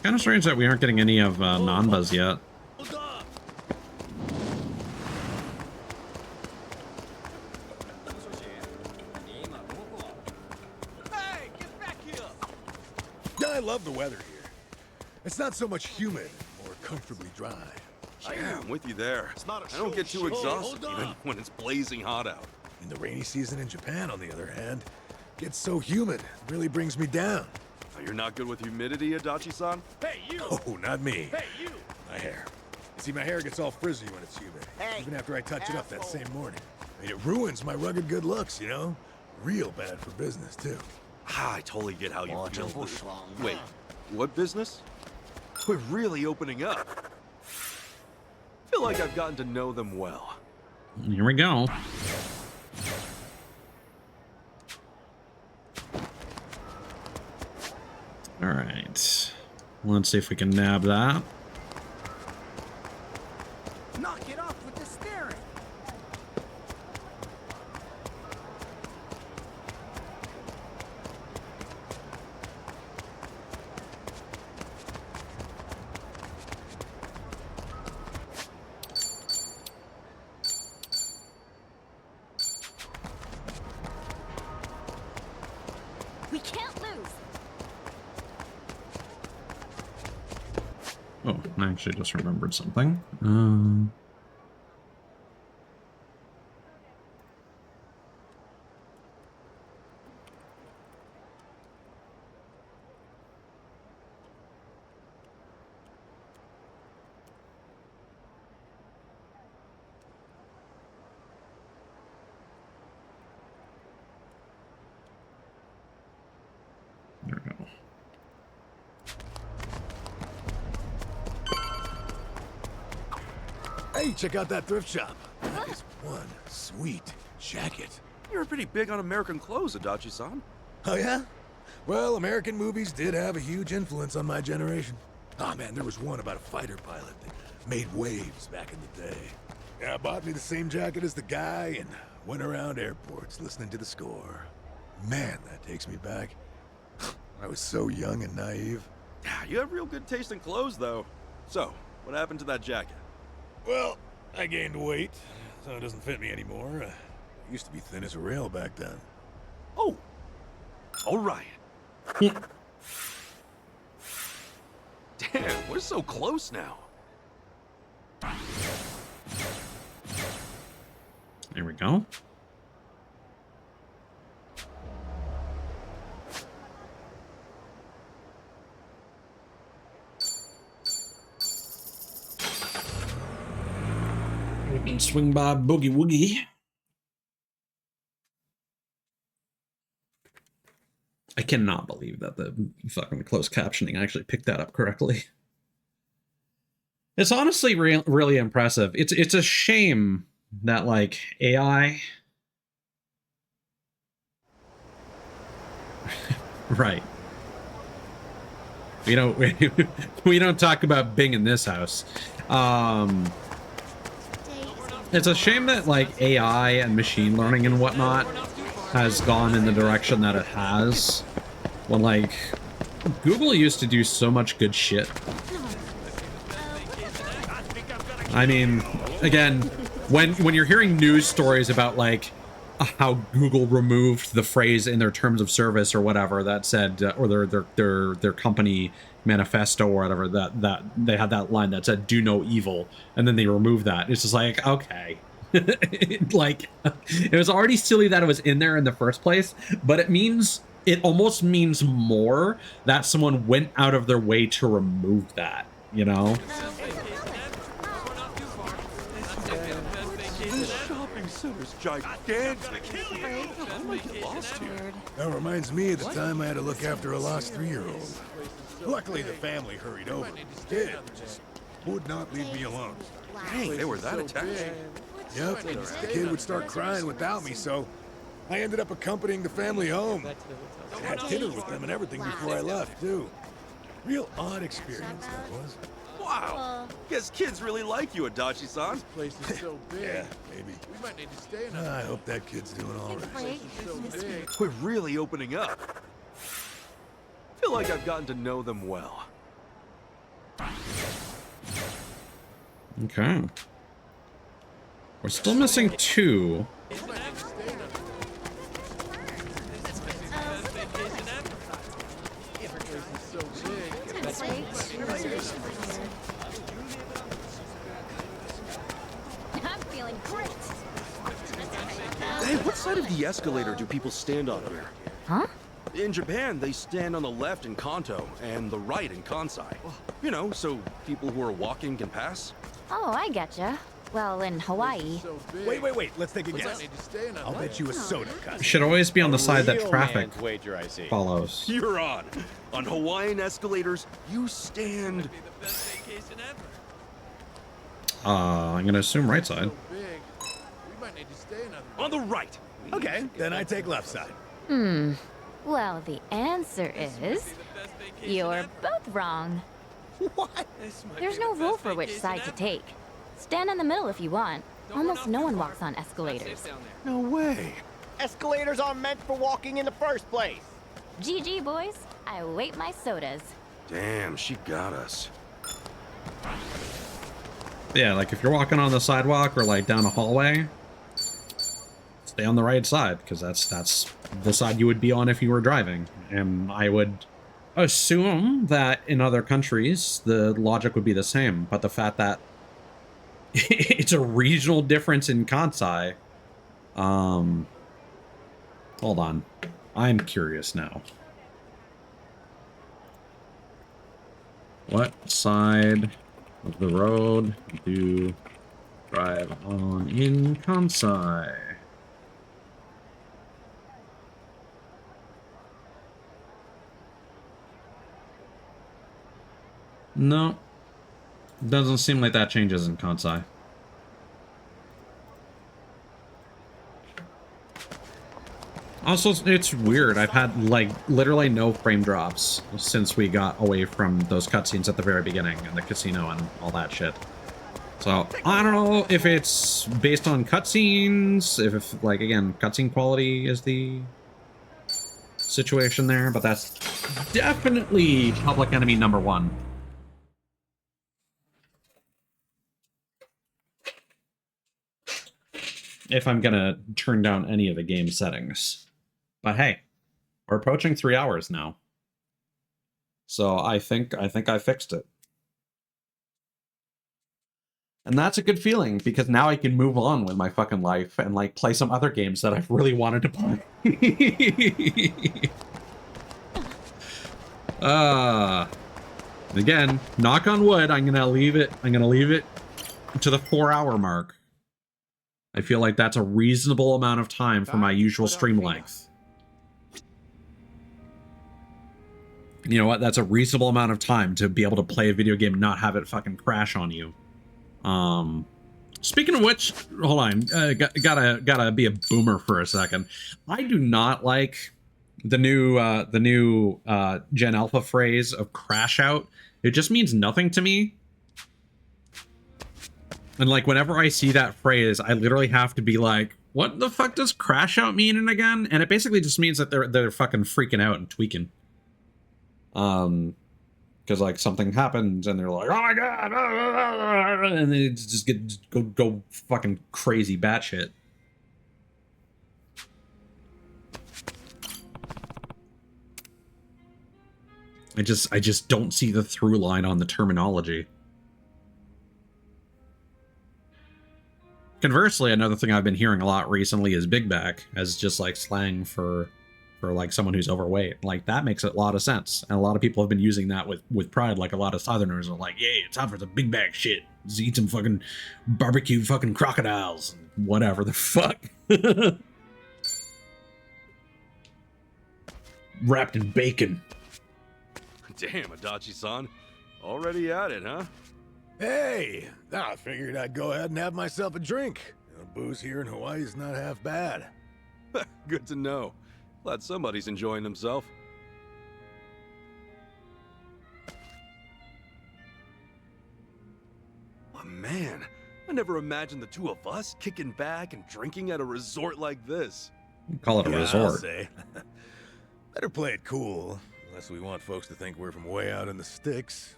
Kind of strange that we aren't getting any of Nanba's yet. Yeah, I love the weather here. It's not so much humid, more comfortably dry. Yeah, I'm with you there. I don't get too exhausted even when it's blazing hot out. In the rainy season in Japan, on the other hand, gets so humid, it really brings me down. Oh, you're not good with humidity, Adachi-san? Hey, you! Oh, not me. Hey, you! My hair. See, my hair gets all frizzy when it's humid, even after I touch it up that same morning. I mean, it ruins my rugged good looks, you know? Real bad for business, too. Ah, I totally get how you feel, dude. Wait, what business? We're really opening up. Feel like I've gotten to know them well. Here we go. All right. Let's see if we can nab that. Knock it off with the staring. We can't lose. Oh, I actually just remembered something. There we go. Hey, check out that thrift shop. That is one sweet jacket. You were pretty big on American clothes, Adachi-san. Oh, yeah? Well, American movies did have a huge influence on my generation. Oh, man, there was one about a fighter pilot that made waves back in the day. Yeah, bought me the same jacket as the guy and went around airports listening to the score. Man, that takes me back. I was so young and naive. Yeah, you have real good taste in clothes, though. So, what happened to that jacket? Well, I gained weight, so it doesn't fit me anymore. I used to be thin as a rail back then. Oh, all right. Damn, we're so close now. There we go. We can swing by Boogie Woogie. I cannot believe that the fucking closed captioning actually picked that up correctly. It's honestly really impressive. It's a shame that like AI right. We don't talk about Bing in this house. It's a shame that like AI and machine learning and whatnot has gone in the direction that it has. When like Google used to do so much good shit. I mean, again, when you're hearing news stories about like how Google removed the phrase in their terms of service or whatever that said, or their company manifesto or whatever, that they had that line that said "Do no evil," and then they removed that. It's just like, okay, like it was already silly that it was in there in the first place, but it almost means more that someone went out of their way to remove that, you know? This shopping center's gigantic. I might get lost here. That reminds me of the time I had to look after a lost 3-year-old. Luckily, the family hurried over. The kid just would not leave me alone. Dang, they were that attached. Yep, the kid would start crying without me, so I ended up accompanying the family home. I had dinner with them and everything before I left, too. Real odd experience, that was. Wow. Guess kids really like you, Adachi-san. This place is so big. Yeah, maybe. We might need to stay in I hope that kid's doing all right. We're really opening up. Feel like I've gotten to know them well. Okay. We're still missing 2. I'm feeling great. Hey, what side of the escalator do people stand on here? Huh? In Japan, they stand on the left in Kanto and the right in Kansai. You know, so people who are walking can pass. Oh, I getcha. Well, in Hawaii. Wait. Let's take a guess. I'll bet you a soda, You cousin. should always be on the side that Real traffic man's wager, I see. follows. You're on. On Hawaiian escalators, you stand... I'm gonna assume right side. on the right. Okay, then I take left side. Well, the answer is... You're both wrong. What? There's no rule for which side to take. Stand in the middle if you want. Almost no one walks on escalators. No way. Escalators aren't meant for walking in the first place. GG, boys. I wait my sodas. Damn, she got us. Yeah, like if you're walking on the sidewalk or like down a hallway, stay on the right side, because that's the side you would be on if you were driving. And I would assume that in other countries the logic would be the same, but the fact that it's a regional difference in Kansai. Hold on. I'm curious now. What side of the road do you drive on in Kansai? No. Doesn't seem like that changes in Kansai. Also, it's weird. I've had, like, literally no frame drops since we got away from those cutscenes at the very beginning and the casino and all that shit. So, I don't know if it's based on cutscenes, if like, again, cutscene quality is the situation there, but that's definitely Public Enemy #1. If I'm gonna turn down any of the game settings. But hey, we're approaching 3 hours now. So I think I fixed it. And that's a good feeling, because now I can move on with my fucking life and like play some other games that I've really wanted to play. Again, knock on wood, I'm gonna leave it to the 4-hour mark. I feel like that's a reasonable amount of time for my usual stream length. You know what? That's a reasonable amount of time to be able to play a video game and not have it fucking crash on you. Speaking of which, hold on. Gotta be a boomer for a second. I do not like the new Gen Alpha phrase of crash out. It just means nothing to me. And like whenever I see that phrase, I literally have to be like, what the fuck does crash out mean again? And it basically just means that they're fucking freaking out and tweaking. Because like something happens and they're like, oh my god, and they just go fucking crazy batshit. I just don't see the through line on the terminology. Conversely, another thing I've been hearing a lot recently is big back as just like slang for like someone who's overweight. Like that makes a lot of sense. And a lot of people have been using that with pride. Like a lot of Southerners are like, yeah, it's time for the big back shit. Let's eat some fucking barbecue fucking crocodiles. Whatever the fuck. Wrapped in bacon. Damn, Adachi-san. Already at it, huh? Hey, I figured I'd go ahead and have myself a drink. Booze here in Hawaii is not half bad. Good to know. Glad somebody's enjoying himself. Oh, man, I never imagined the two of us kicking back and drinking at a resort like this. Call it a resort. I'll say. Better play it cool, unless we want folks to think we're from way out in the sticks.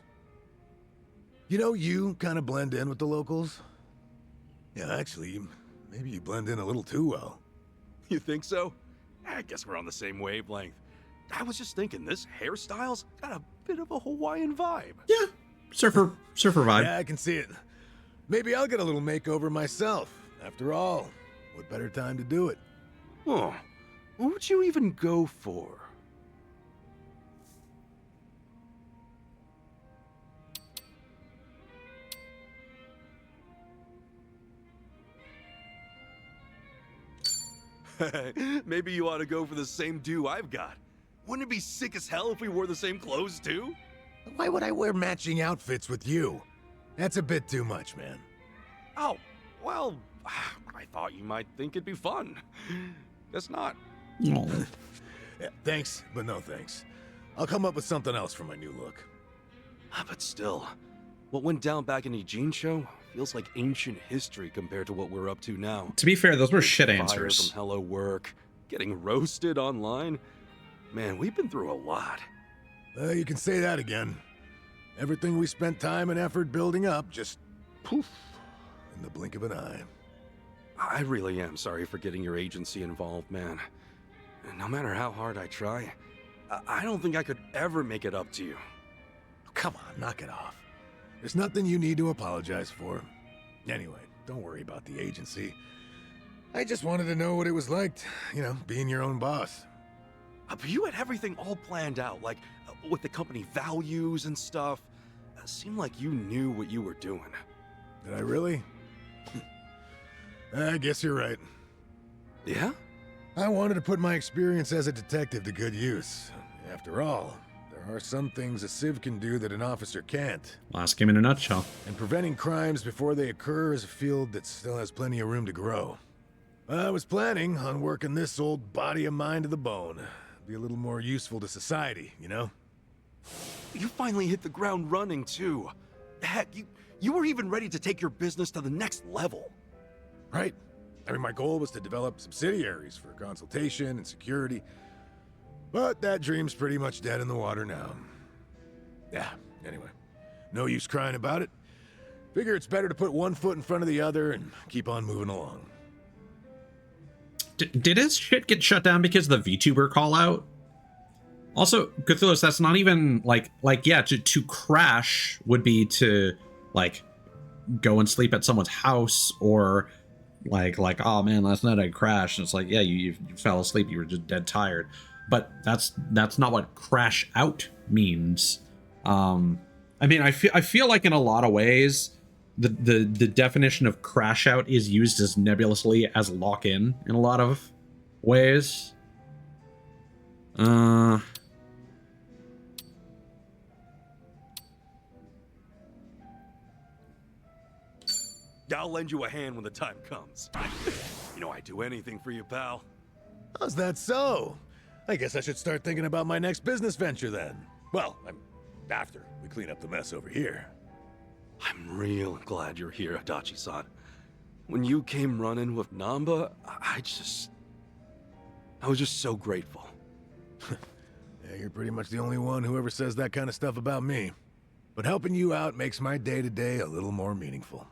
You know, you kind of blend in with the locals. Yeah, actually, maybe you blend in a little too well. You think so? I guess we're on the same wavelength. I was just thinking, this hairstyle's got a bit of a Hawaiian vibe. Yeah, surfer vibe. Yeah, I can see it. Maybe I'll get a little makeover myself. After all, what better time to do it? Oh, what would you even go for? Maybe you ought to go for the same do I've got. Wouldn't it be sick as hell if we wore the same clothes too? Why would I wear matching outfits with you? That's a bit too much, man. Oh, well, I thought you might think it'd be fun. Guess not. Yeah, thanks, but no thanks. I'll come up with something else for my new look. But still, what went down back in the Eugene show feels like ancient history compared to what we're up to now. To be fair, those were shit Fired answers. from hello work, getting roasted online. Man, we've been through a lot. You can say that again. Everything we spent time and effort building up just poof in the blink of an eye. I really am sorry for getting your agency involved, man. And no matter how hard I try, I don't think I could ever make it up to you. Come on, knock it off. There's nothing you need to apologize for. Anyway, don't worry about the agency. I just wanted to know what it was like, being your own boss. But you had everything all planned out, like with the company values and stuff. It seemed like you knew what you were doing. Did I really? I guess you're right. Yeah? I wanted to put my experience as a detective to good use. After all, there are some things a civ can do that an officer can't. Last game in a nutshell. And preventing crimes before they occur is a field that still has plenty of room to grow. I was planning on working this old body of mine to the bone. Be a little more useful to society, you know? You finally hit the ground running, too. Heck, you were even ready to take your business to the next level. Right. I mean, my goal was to develop subsidiaries for consultation and security. But that dream's pretty much dead in the water now. Yeah, anyway. No use crying about it. Figure it's better to put one foot in front of the other and keep on moving along. Did his shit get shut down because of the VTuber call out? Also, Cthulhu, that's not even yeah, to crash would be to go and sleep at someone's house, or like oh man, last night I crashed. And it's like, yeah, you fell asleep, you were just dead tired. But that's not what crash out means. I mean, I feel like in a lot of ways the definition of crash out is used as nebulously as lock in a lot of ways. I'll lend you a hand when the time comes. I'd do anything for you, pal. How's that so? I guess I should start thinking about my next business venture then. Well, after we clean up the mess over here. I'm real glad you're here, Adachi-san. When you came running with Namba, I was just so grateful. Yeah, you're pretty much the only one who ever says that kind of stuff about me. But helping you out makes my day-to-day a little more meaningful.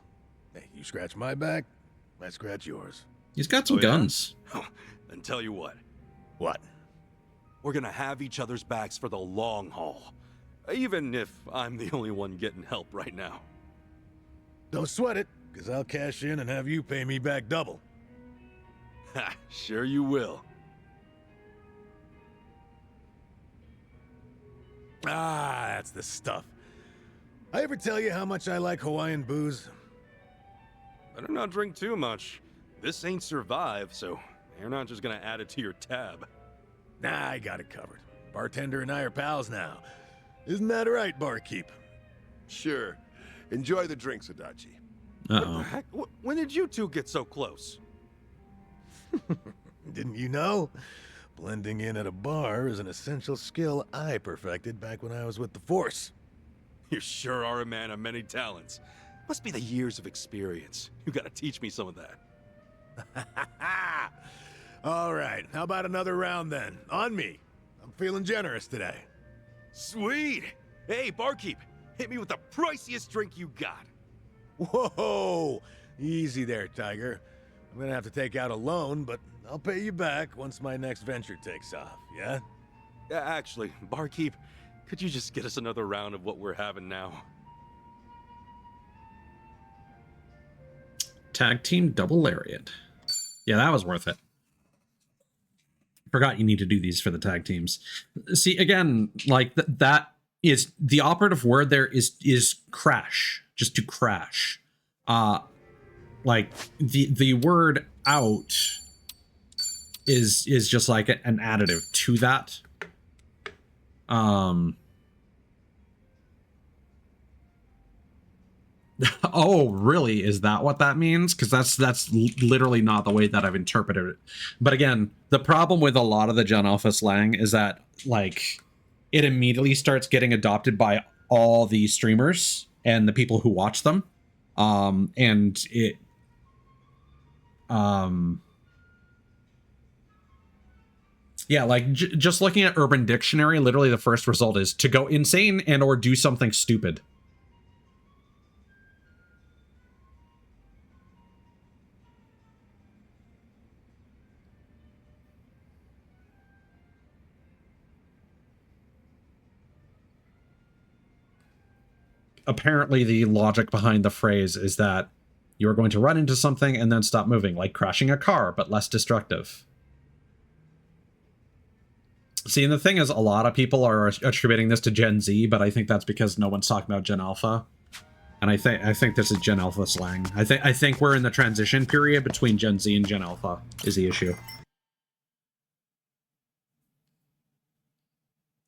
Hey, you scratch my back, I scratch yours. He's got some guns. Then tell you what. What? We're gonna have each other's backs for the long haul. Even if I'm the only one getting help right now. Don't sweat it, because I'll cash in and have you pay me back double. Ha, sure you will. Ah, that's the stuff. I ever tell you how much I like Hawaiian booze? Better not drink too much. This ain't Survive, so you're not just gonna add it to your tab. Nah, I got it covered. Bartender and I are pals now. Isn't that right, barkeep? Sure. Enjoy the drinks, Adachi. What the heck? When did you two get so close? Didn't you know? Blending in at a bar is an essential skill I perfected back when I was with the Force. You sure are a man of many talents. Must be the years of experience. You gotta teach me some of that. All right, how about another round then? On me. I'm feeling generous today. Sweet! Hey, barkeep! Hit me with the priciest drink you got. Whoa! Easy there, Tiger. I'm gonna have to take out a loan, but I'll pay you back once my next venture takes off, yeah? Actually, barkeep, could you just get us another round of what we're having now? Tag team double lariat. Yeah, that was worth it. Forgot you need to do these for the tag teams. See, again, like that is the operative word there is crash, just to crash. Like the word out is just like an additive to that. Oh, really? Is that what that means? Because that's literally not the way that I've interpreted it. But again, the problem with a lot of the Gen Alpha slang is that like it immediately starts getting adopted by all the streamers and the people who watch them. And it yeah, like just looking at Urban Dictionary, literally the first result is to go insane and or do something stupid. Apparently the logic behind the phrase is that you're going to run into something and then stop moving, like crashing a car, but less destructive. See, and the thing is, a lot of people are attributing this to Gen Z, but I think that's because no one's talking about Gen Alpha. And I think this is Gen Alpha slang. I think we're in the transition period between Gen Z and Gen Alpha is the issue.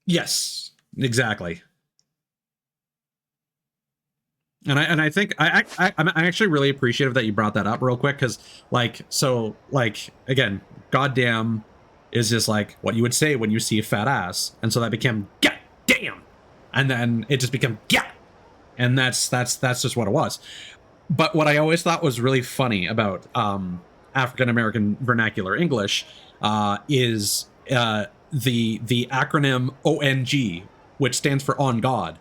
Yes, exactly. And I think I'm actually really appreciative that you brought that up real quick, because like, so like, again, goddamn is just like what you would say when you see a fat ass, and so that became goddamn, and then it just became yeah, and that's just what it was. But what I always thought was really funny about African American vernacular English is the acronym ONG, which stands for on God.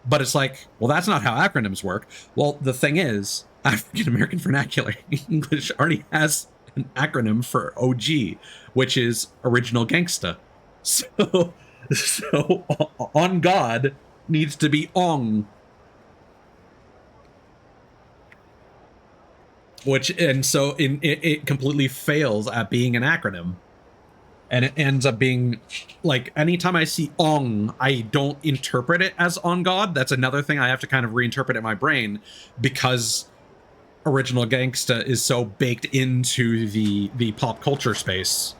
But it's like, well, that's not how acronyms work. Well, the thing is, African American vernacular English already has an acronym for OG, which is Original Gangsta. So on God needs to be ong. So it completely fails at being an acronym. And it ends up being like, anytime I see ong, I don't interpret it as on God. That's another thing I have to kind of reinterpret in my brain, because Original Gangsta is so baked into the pop culture space.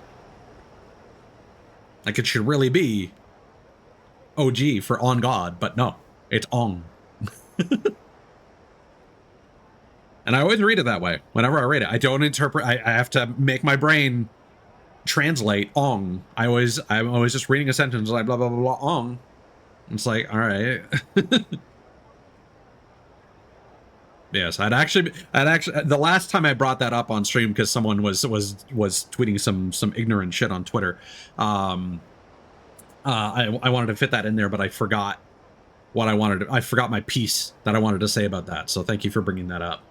Like, it should really be OG for on God, but no, it's ong. And I always read it that way. Whenever I read it, I don't interpret, I have to make my brain translate ong. I'm always just reading a sentence like blah blah blah blah ong. It's like, all right. Yes, I'd actually the last time I brought that up on stream, because someone was tweeting some ignorant shit on Twitter. I wanted to fit that in there, but I forgot what I wanted to, I forgot my piece that I wanted to say about that. So thank you for bringing that up.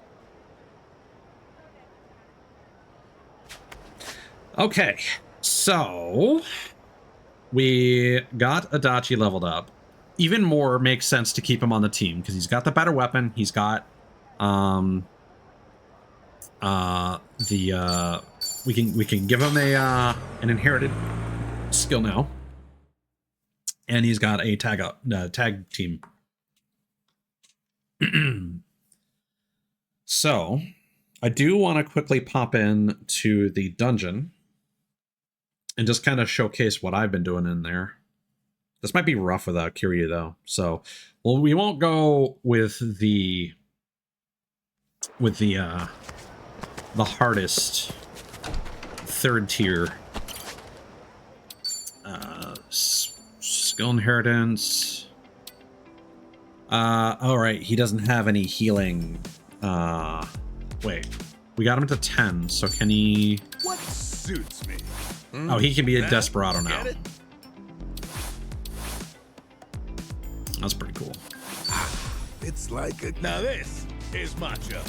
Okay, so we got Adachi leveled up. Even more makes sense to keep him on the team because he's got the better weapon. He's got we can give him a an inherited skill now, and he's got a tag team. So I do want to quickly pop in to the dungeon and just kind of showcase what I've been doing in there. This might be rough without Kiryu though. So, well, we won't go with the hardest third tier skill inheritance. All right, he doesn't have any healing. Wait, we got him to 10, so can he... What suits me? Oh, he can be a Desperado now. That's pretty cool. It's like a... Now this is macho.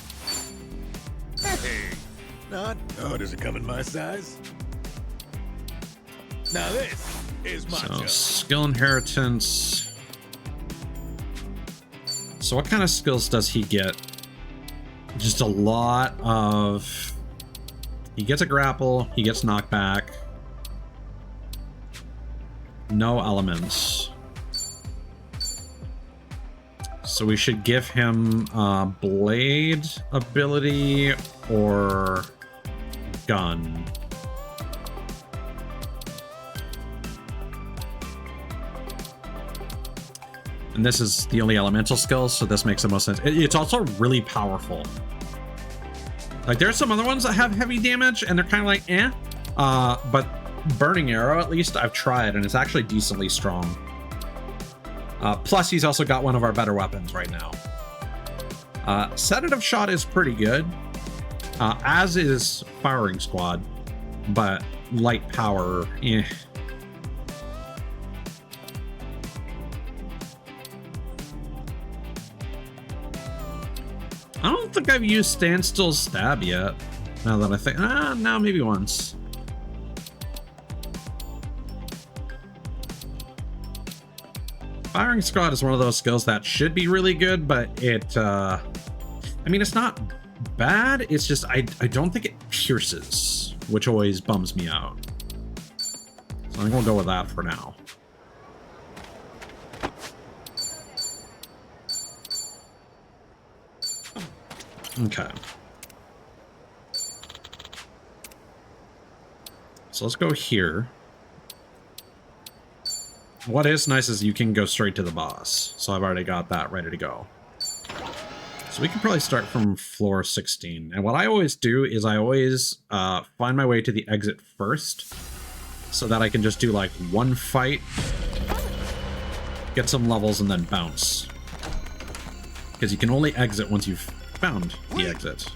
Hey, not. Oh, does it come in my size? Now this is macho. So, skill inheritance. So what kind of skills does he get? Just a lot of... He gets a grapple, he gets knockback. No elements. So we should give him blade ability or gun. And this is the only elemental skills, so this makes the most sense. It's also really powerful. Like, there's some other ones that have heavy damage, and they're kind of like, eh. But Burning Arrow, at least, I've tried, and it's actually decently strong. Plus, he's also got one of our better weapons right now. Sedative Shot is pretty good, as is Firing Squad, but light power, eh. I don't think I've used Standstill Stab yet. Now that I think, no, maybe once. Firing Squad is one of those skills that should be really good, but it, I mean, it's not bad. It's just, I don't think it pierces, which always bums me out. So I'm gonna go with that for now. Okay. So let's go here. What is nice is you can go straight to the boss. So I've already got that ready to go. So we can probably start from floor 16. And what I always do is I always find my way to the exit first, so that I can just do like one fight, get some levels, and then bounce. Because you can only exit once you've found the exit.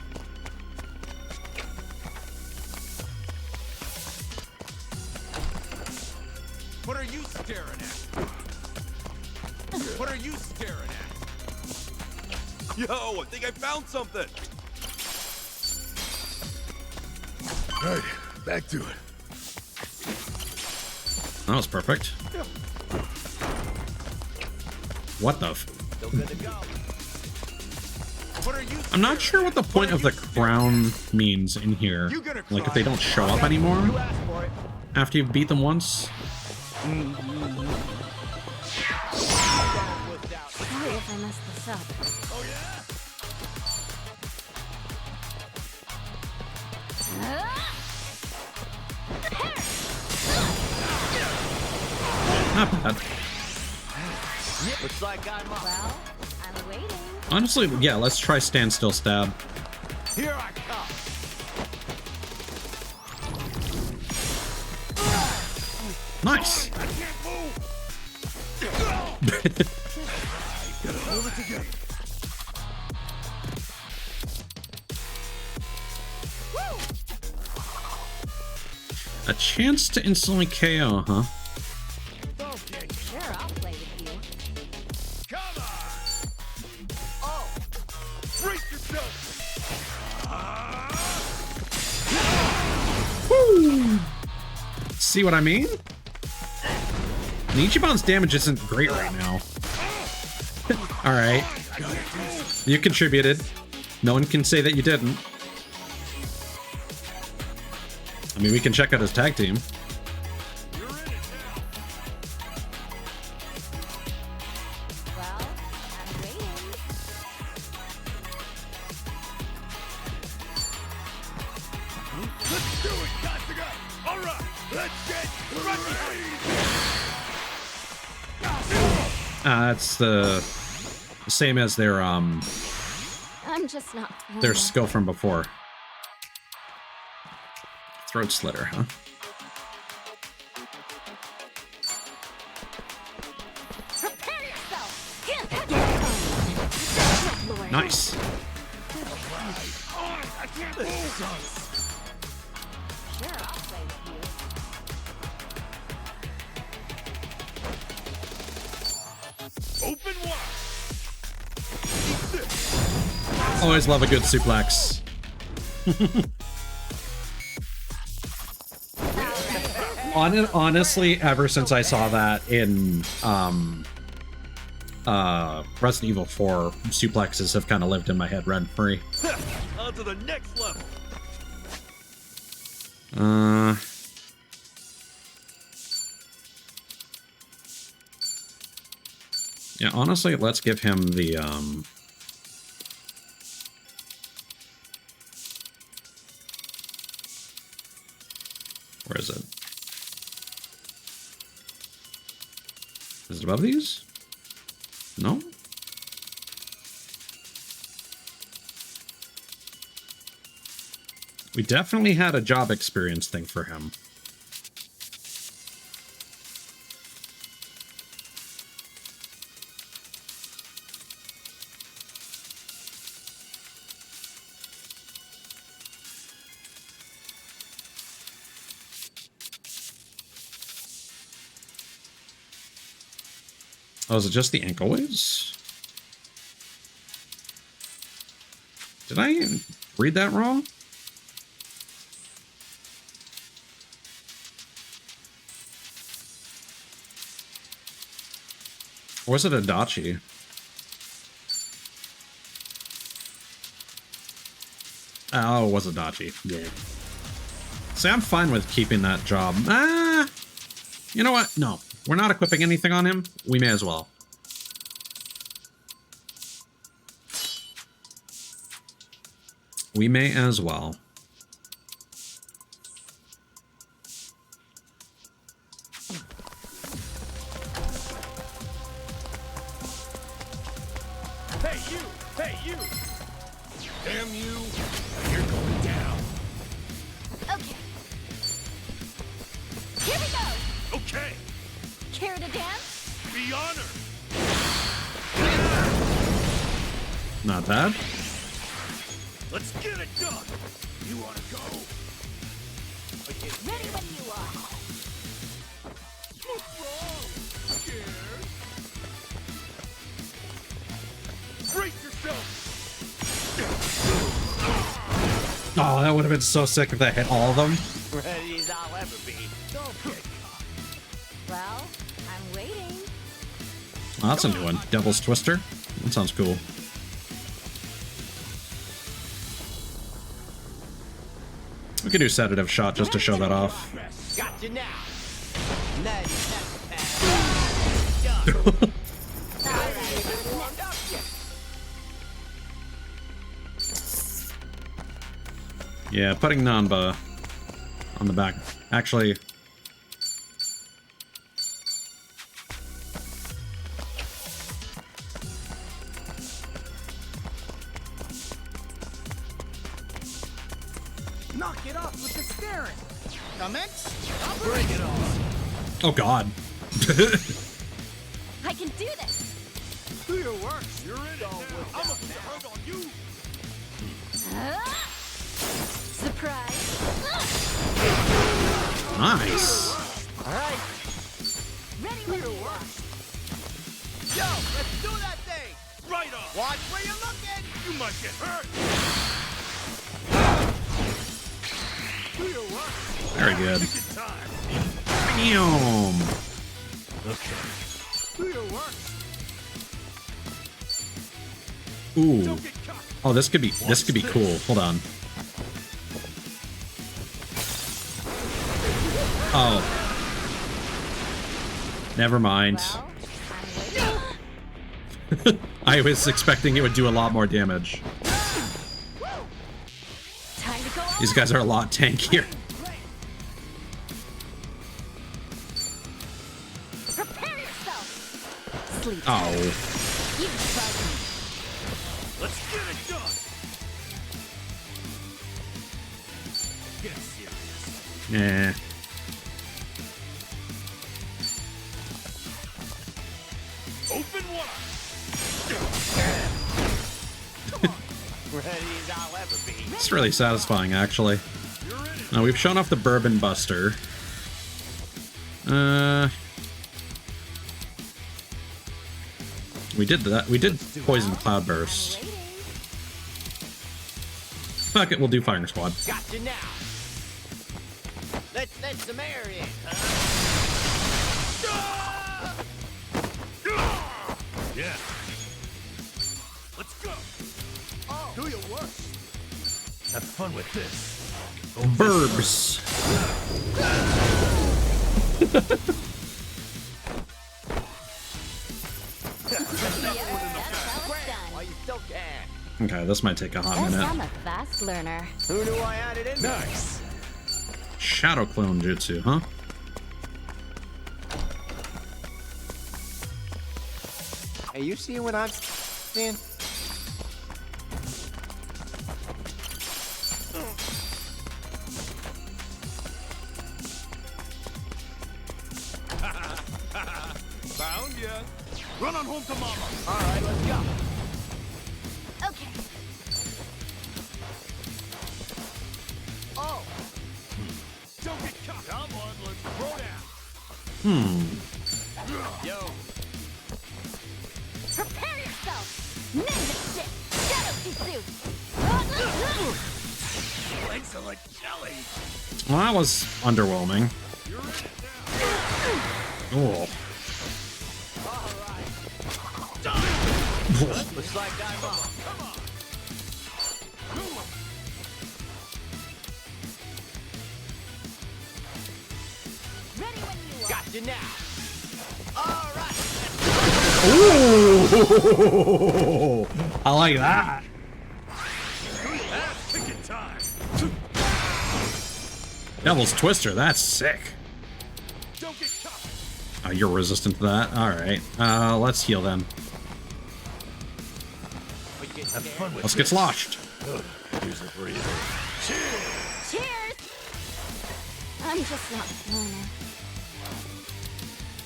What are you staring at? What are you staring at? Yo, I think I found something. All right, back to it. That was perfect. What the f... Still good to go. What are you I'm not sure what the point of the crown means in here. Like, if they don't show up anymore after you've beat them once. Sorry if I messed this up. Oh Not bad. Looks like I'm up. Well, I'm waiting. Honestly, yeah, let's try Standstill Stab. Here I come. Nice. I can't move. Gotta hold it together. A chance to instantly KO, huh? Okay. Sure, I'll play with you. Come on. Oh, brace yourself. Woo! See what I mean? Nichiban's damage isn't great right now. Alright. You contributed. No one can say that you didn't. I mean, we can check out his tag team. Well, I'm waiting. Let's do it, Kasuga. All right, let's get ready. That's the same as their I'm just not. their skill from before. Throat Slitter, huh? Prepare yourself. Nice. I can't move. Sure, I'll play with you. Open wide. Always love a good suplex. Honestly, ever since I saw that in Resident Evil 4, suplexes have kind of lived in my head rent-free. On to the next level. Yeah, honestly, let's give him the where is it? Is it above these? No? We definitely had a job experience thing for him. Oh, is it just the ankle waves? Did I read that wrong? Or was it Adachi? Oh, it was Adachi. Yeah. See, I'm fine with keeping that job. You know what? No. We're not equipping anything on him. We may as well. We may as well. Hey, you! Hey, you! Damn you! You're going down. Okay. Here we go! Okay! Care to dance? Be honored! Not bad. Let's get it done! You wanna go? Ready when you are. What's wrong? Scared? Brace yourself! Oh, that would have been so sick if that hit all of them. Ready as I'll ever be. Don't get caught. Well, I'm waiting. Oh, that's a new one. Devil's Twister. That sounds cool. We could do sedative shot just to show that off. Got you now. Yeah, putting Nanba on the back. Actually, Knock it off with the staring. Commence? Bring it on. oh god. I can do this. Do your work. You're in it now. I'm gonna put the hurt on you. Surprise. Nice. All right. Ready when you are. Yo, let's do that thing. Right on. Watch where you're looking. You might get hurt. Do your work. Very good. Take your time. Bam. Okay. Do your work. Ooh. Don't get caught. Oh, this could be cool. Hold on. Oh. Never mind. Well, I was expecting it would do a lot more damage. time to go on. These guys are a lot tankier. Prepare yourself. Sleep. Oh. You bug me. Let's get it done. Get serious. Yeah. Open wide. Ready as I'll ever be. It's really satisfying, actually. Now, we've shown off the Bourbon Buster. We did that. We did Poison Cloudburst. Fuck it, we'll do firing squad. Gotcha now. Let's let some air in. Yeah. Let's go. Oh, Do your worst. Have fun with this. Burbs. Why you still can? Okay, this might take a hot Yes, minute. I'm a fast learner. Who knew I had it in me? Nice. Shadow clone jutsu, huh? Hey, you seeing what I'm seeing? Found ya. Run on home to mama. All right, let's go. Okay. Oh, Don't get caught. Come on, let's throw down. yo. Prepare yourself. Ninja stick. Shadow jutsu. Legs are like jelly. Well, that was underwhelming. You're in it Oh. All right. Looks like I'm up. Come on. Ready when you are. Gotcha now. All right. Ooh. I like that. Ticket time. Devil's Twister, that's sick. Don't get caught. You're resistant to that? Alright. Let's heal then. Have fun with Let's get sloshed. Here's a for you. Cheers. I'm just not feeling it.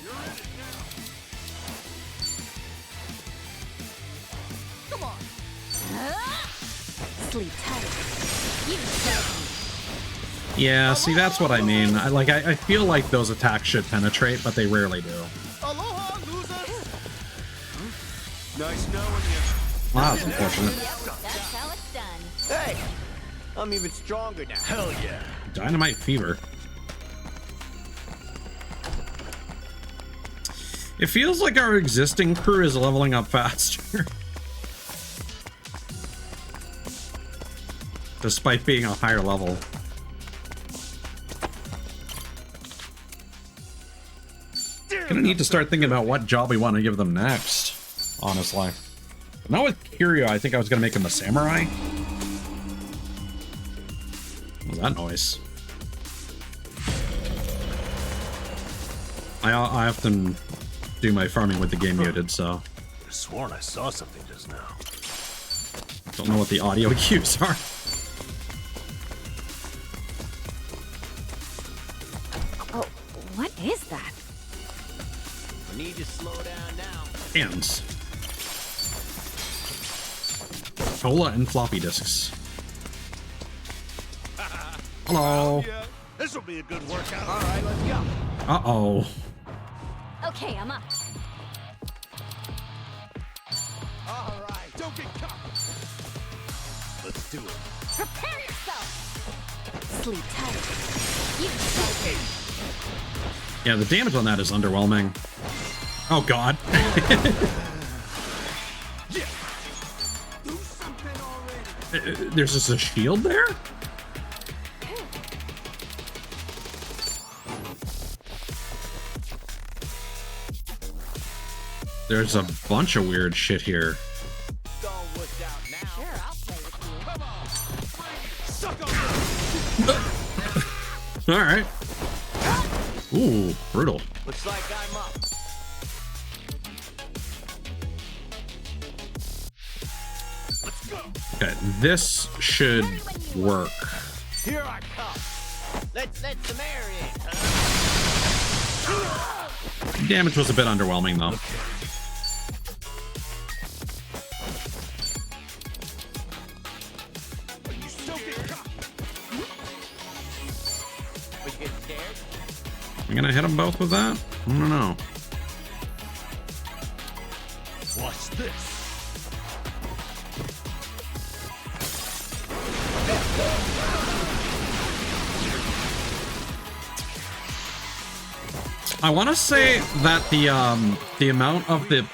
You're in it now. Come on. Sleep tight. You deserve me. Yeah, see, that's what I mean. I feel like those attacks should penetrate, but they rarely do. Aloha, losers. Nice knowing you. Wow, that's unfortunate. That's how it's done. Hey, I'm even stronger now. Hell yeah. Dynamite Fever. It feels like our existing crew is leveling up faster. Despite being a higher level. Gonna need to start thinking about what job we want to give them next, honestly. But not with Kiryu, I think I was gonna make him a samurai. What was that noise? I often do my farming with the game muted, so I sworn I saw something just now. don't know what the audio cues are. Oh, what is that? We need to slow down now. Hands. Cola and floppy disks. Hello. Yeah, this will be a good workout. All right, let's go. Uh-oh. Okay, I'm up. All right. Don't get caught. Let's do it. Prepare yourself. Sleep tight. You deserve me. Yeah, the damage on that is underwhelming. Oh, God. Yeah. Do something already. There's just a shield there? There's a bunch of weird shit here. All worked out now. Sure, I'll play with you. Come on. Bring it. Suck on. All right. Ooh, brutal. Looks like I'm up. Let's go. Okay, this should work. Here I come. Let's let some air in. Damage was a bit underwhelming, though. Don't get caught. But you get scared? I'm gonna hit them both with that? I don't know. Watch this. I want to say that the amount of the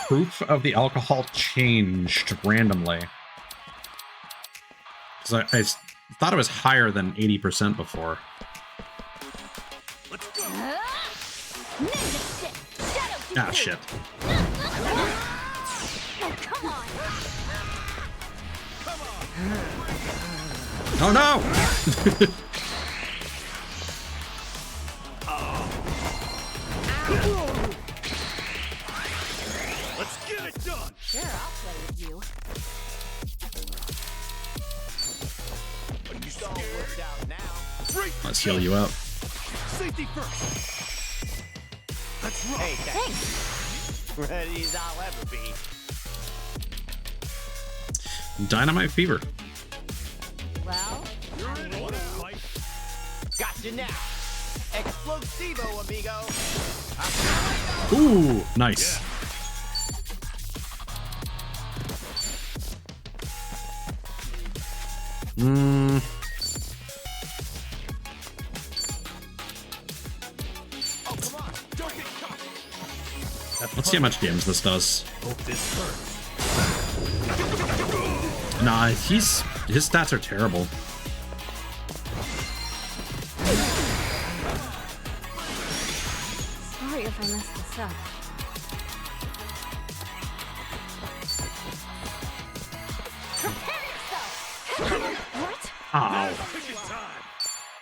proof of the alcohol changed randomly. Because I thought it was higher than 80% before. Ah, shit. Oh no! Let's get it done. Sure, I'll play with you. Let's heal you up. Safety first. Let's roll. Hey, thanks. Ready as I'll ever be. Dynamite fever. Well, I'm waiting. Gotcha now. Explosivo, amigo. Ooh, nice. Let's see how much damage this does. Nah, his stats are terrible. Sorry if I messed this up. Prepare yourself! What? Ow.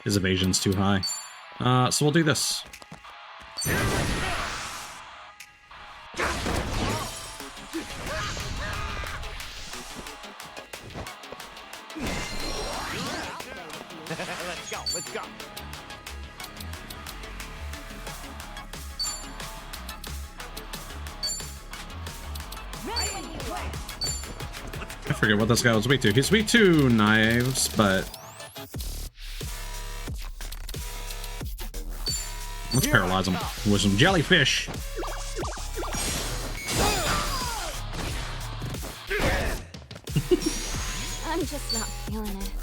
His evasion's too high. So we'll do this. Let's go, let's go. I forget what this guy was weak to. He's weak to knives, but let's paralyze him with some jellyfish. I'm just not feeling it.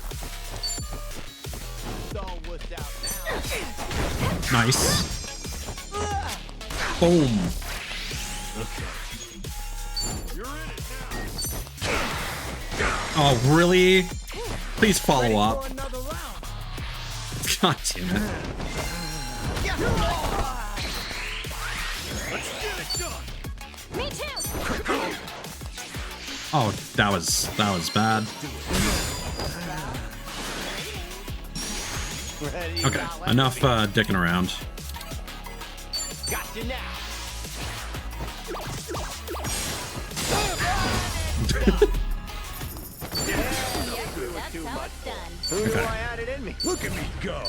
Nice. Boom. Oh, really? Please follow up. God damn it. Me too. Oh, that was bad. Okay, enough dicking around. Gotcha now. Who knew I had it in me? Look at me go.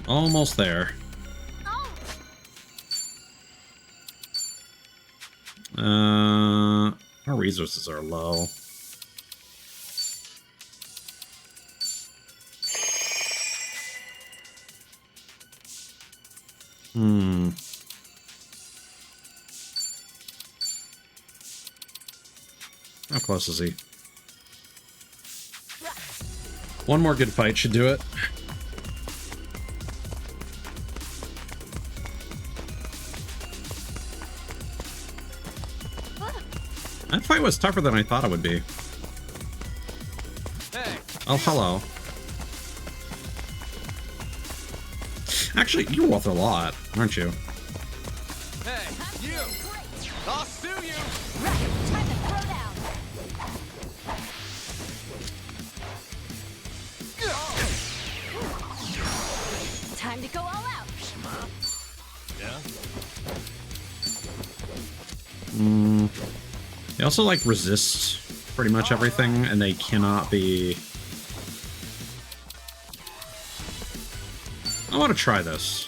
Almost there. Our resources are low. How close is he? One more good fight should do it. That fight was tougher than I thought it would be. Oh, hello. Actually, you're worth a lot, aren't you? Hey, you! I'll sue you! Right, time to throw down. Time to go all out. Yeah. They also like resist pretty much everything, and they cannot be. I want to try this.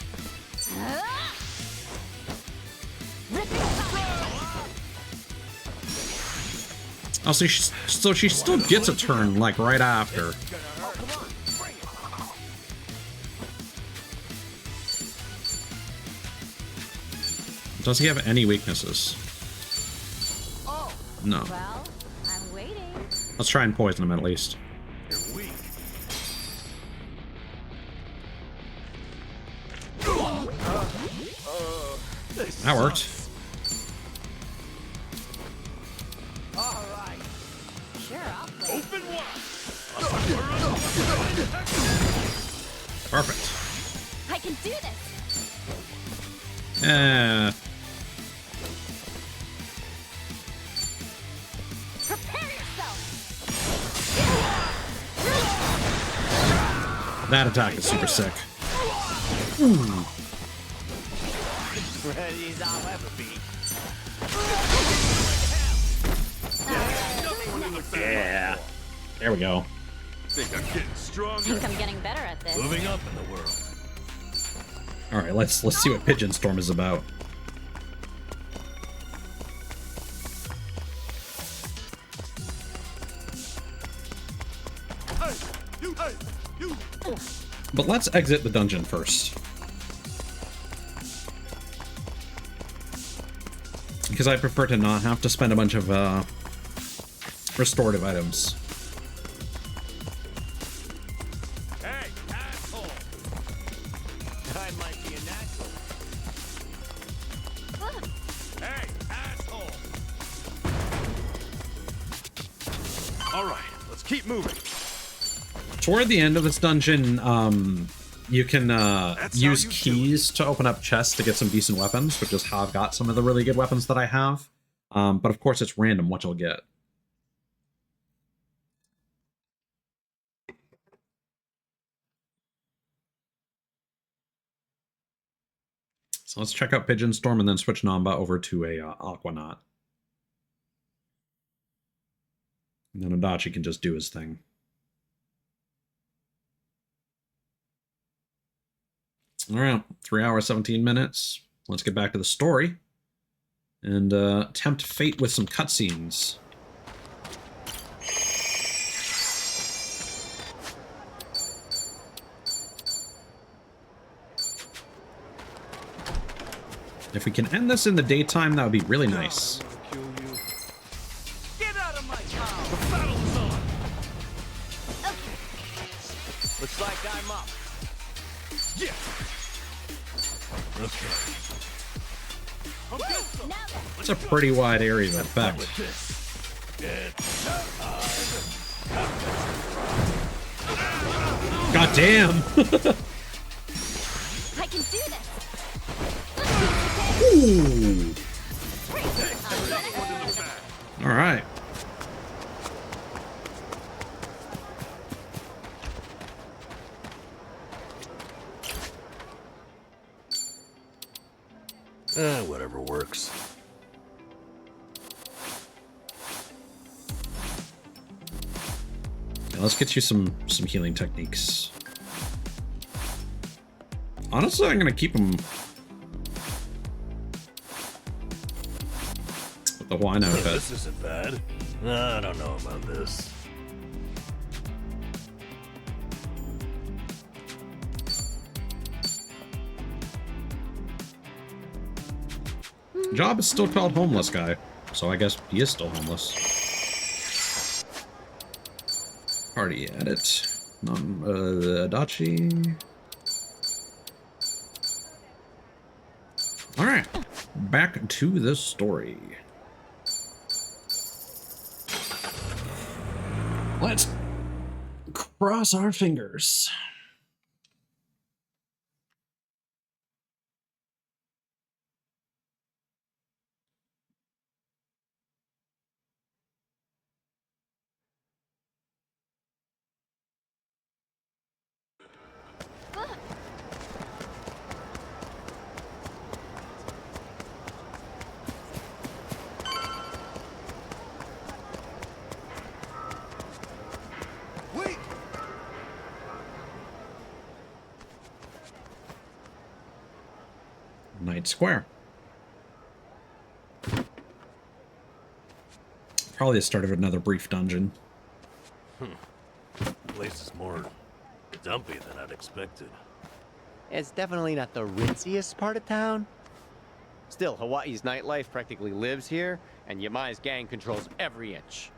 Oh, so she still gets a turn like right after. Does he have any weaknesses? No. Well, I'm waiting. Let's try and poison him at least. You're weak. That worked. All right. Sure, I'll play. Open wide. Perfect. I can do this. Prepare yourself. That attack is super sick. Ooh. Ready as I'll ever be. Yeah. There we go. Think I'm getting I stronger. think I'm getting better at this. Moving up in the world. All right, let's see what Pigeon Storm is about. Hey, you. But let's exit the dungeon first. Because I prefer to not have to spend a bunch of restorative items. Hey, asshole. I might be a natural. Hey, asshole. All right, let's keep moving. Toward the end of this dungeon, you can use keys to open up chests to get some decent weapons, which is how I've got some of the really good weapons that I have. But of course, it's random what you'll get. So let's check out Pigeon Storm and then switch Namba over to a Aquanaut. And then Adachi can just do his thing. All right, 3 hours, 17 minutes. Let's get back to the story and tempt fate with some cutscenes. If we can end this in the daytime, that would be really nice. Get out of my town. The battle is on. Looks like I'm up. Yeah. Okay. It's a pretty wide area of effect. God damn! I can do this. Ooh. All right. Whatever works. Yeah, let's get you some healing techniques. Honestly, I'm gonna keep them with the Hawaiian outfit. This isn't bad. I don't know about this. Job is still called homeless guy, so I guess he is still homeless. Party edit. Adachi. All right, back to the story. Let's cross our fingers. Night Square. Probably the start of another brief dungeon. The place is more dumpy than I'd expected. It's definitely not the ritziest part of town. Still, Hawaii's nightlife practically lives here, and Yamai's gang controls every inch.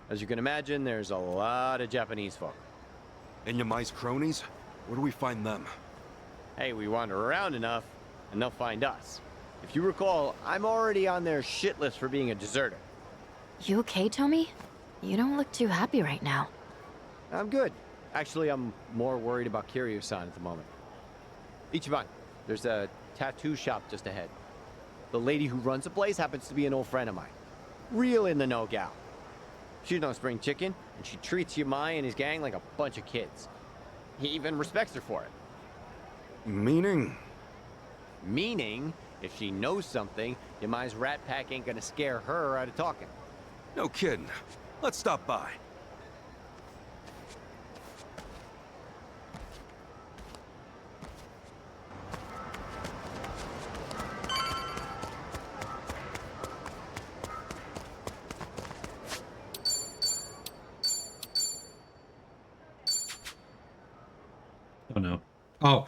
As you can imagine, there's a lot of Japanese folk. And Yamai's cronies? Where do we find them? Hey, we wander around enough, and they'll find us. If you recall, I'm already on their shit list for being a deserter. You okay, Tommy? You don't look too happy right now. I'm good. Actually, I'm more worried about Kiryu-san at the moment. Ichiban, there's a tattoo shop just ahead. The lady who runs the place happens to be an old friend of mine. Real in the know gal. She's no spring chicken, and she treats Yamai and his gang like a bunch of kids. He even respects her for it. Meaning? Meaning, if she knows something, Yamai's rat pack ain't gonna scare her out of talking. No kidding. Let's stop by. Oh no. Oh,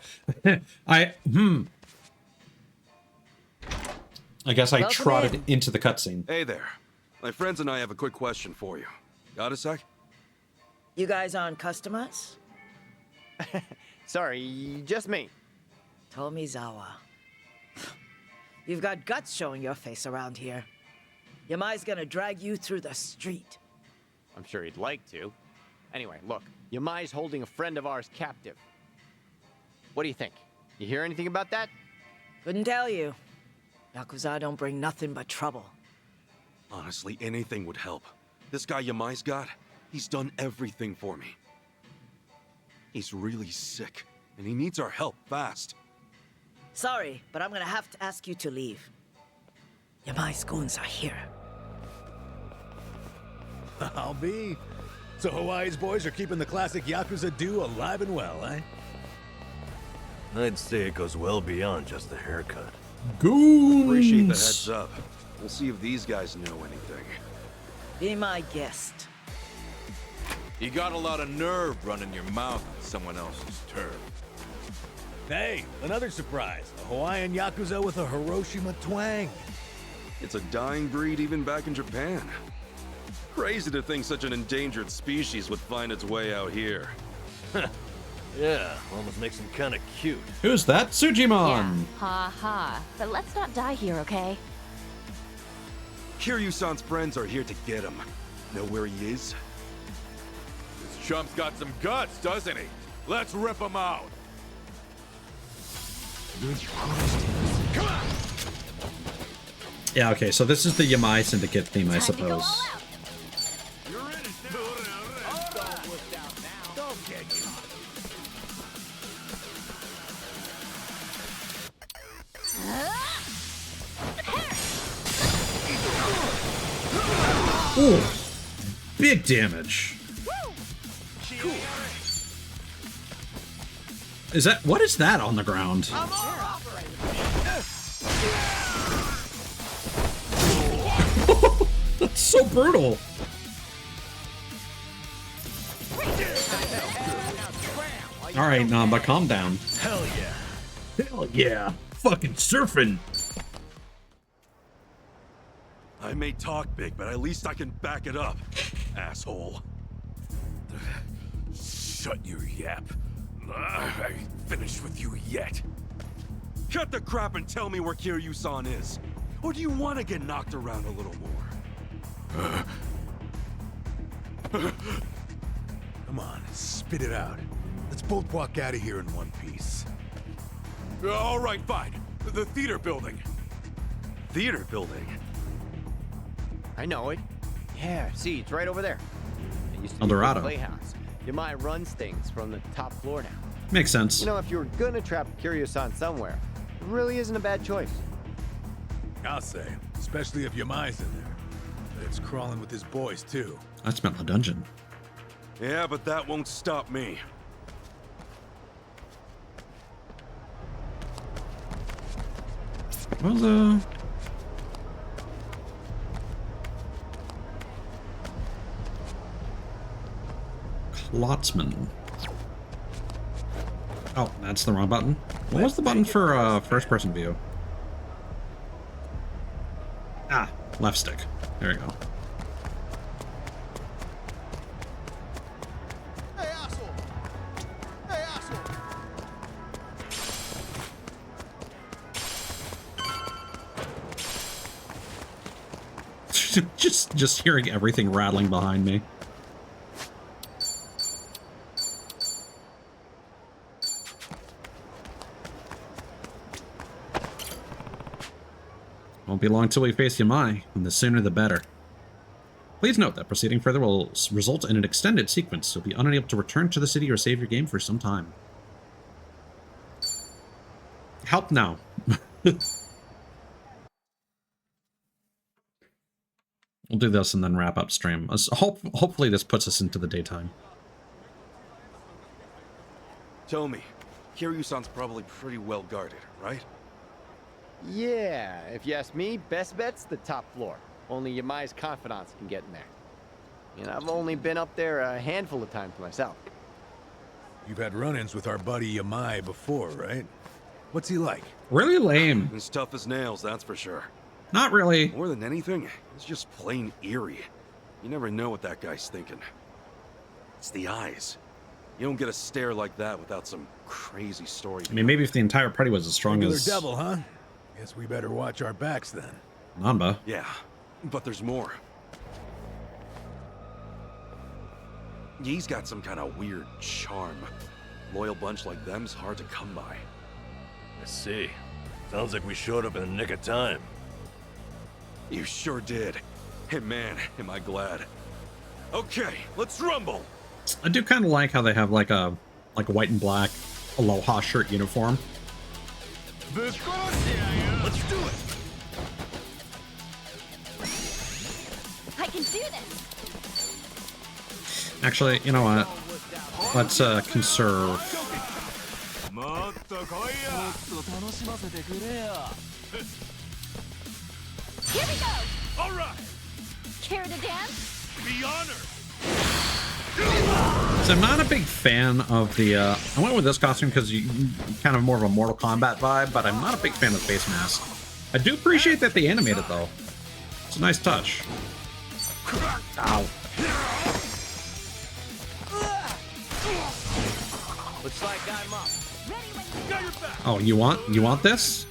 I guess I Welcome trotted in. into the cutscene. Hey there. My friends and I have a quick question for you. Got a sec? You guys on customers? Sorry, just me. Tomizawa. You've got guts showing your face around here. Yamai's gonna drag you through the street. I'm sure he'd like to. Anyway, look, Yamai's holding a friend of ours captive. What do you think? You hear anything about that? Couldn't tell you. Yakuza don't bring nothing but trouble. Honestly, anything would help. This guy Yamai's got, he's done everything for me. He's really sick, and he needs our help fast. Sorry, but I'm gonna have to ask you to leave. Yamai's goons are here. I'll be. So Hawaii's boys are keeping the classic Yakuza do alive and well, eh? I'd say it goes well beyond just the haircut. Goons! Appreciate the heads up. We'll see if these guys know anything. Be my guest. You got a lot of nerve running your mouth on someone else's turf. Hey, another surprise. A Hawaiian Yakuza with a Hiroshima twang. It's a dying breed even back in Japan. Crazy to think such an endangered species would find its way out here. Yeah, almost makes him kind of cute. Who's that? Sujimon! Yeah, ha ha. But let's not die here, okay? Kiryu-san's friends are here to get him. Know where he is? This chump's got some guts, doesn't he? Let's rip him out. Come on! Yeah, okay, so this is the Yamai Syndicate theme, I suppose. Ooh, big damage. Is that, what is that on the ground? That's so brutal. All right, Namba, calm down. Hell yeah. Hell yeah. Fucking surfing. I may talk big, but at least I can back it up, asshole. Shut your yap. I ain't finished with you yet. Cut the crap and tell me where Kiryu-san is. Or do you want to get knocked around a little more? Come on, spit it out. Let's both walk out of here in one piece. All right, fine. The theater building. Theater building? I know it. Yeah, see, it's right over there. It used to El be a Dorado. playhouse. Yamai runs things from the top floor now. Makes sense. You know, if you were gonna trap Kiryu-san somewhere, it really isn't a bad choice. I'll say, especially if Yamai's in there. But it's crawling with his boys, too. That's meant the dungeon. Yeah, but that won't stop me. Well, Klotzman. Oh, that's the wrong button. What was the button for first-person view? Ah, left stick. There we go. Hey, asshole! Hey, asshole! just hearing everything rattling behind me. Won't be long till we face Yamai, and the sooner the better. Please note that proceeding further will result in an extended sequence. You'll be unable to return to the city or save your game for some time. Help now. We'll do this and then wrap up stream. Hopefully this puts us into the daytime. Tell me, Kiryu-san's probably pretty well guarded, right? Yeah, if you ask me, best bet's the top floor. Only Yamai's confidants can get in there. And I've only been up there a handful of times myself. You've had run-ins with our buddy Yamai before, right? What's he like? Really lame. He's tough as nails, that's for sure. Not really. More than anything, it's just plain eerie. You never know what that guy's thinking. It's the eyes. You don't get a stare like that without some crazy story. I mean, maybe if the entire party was as strong Regular as devil, huh? Guess we better watch our backs then. Nanba. Yeah, but there's more. He's got some kind of weird charm. Loyal bunch like them's hard to come by. I see. Sounds like we showed up in the nick of time. You sure did. And man, am I glad. Okay, let's rumble. I do kind of like how they have like a white and black Aloha shirt uniform. Let's do it. I can do this. Actually, you know what? Let's conserve. Here we go. All right. Care to dance? Be honored. So I'm not a big fan of the, I went with this costume because you kind of more of a Mortal Kombat vibe, but I'm not a big fan of the face mask. I do appreciate that they animate it though. It's a nice touch. Ow. Looks like I'm up. Oh, you want this?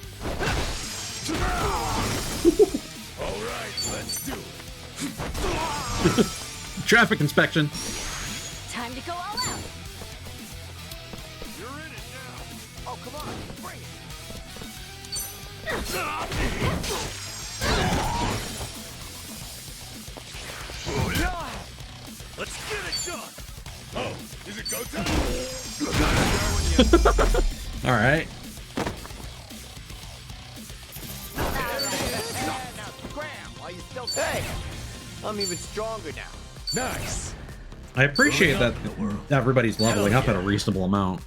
All right, let's do it. Traffic inspection. Time to go all out. You're in it now. Oh, come on, bring it. Let's get it done. Oh, is it go time? All right. Hey, I'm even stronger now. Nice. I appreciate that everybody's leveling up at a reasonable amount.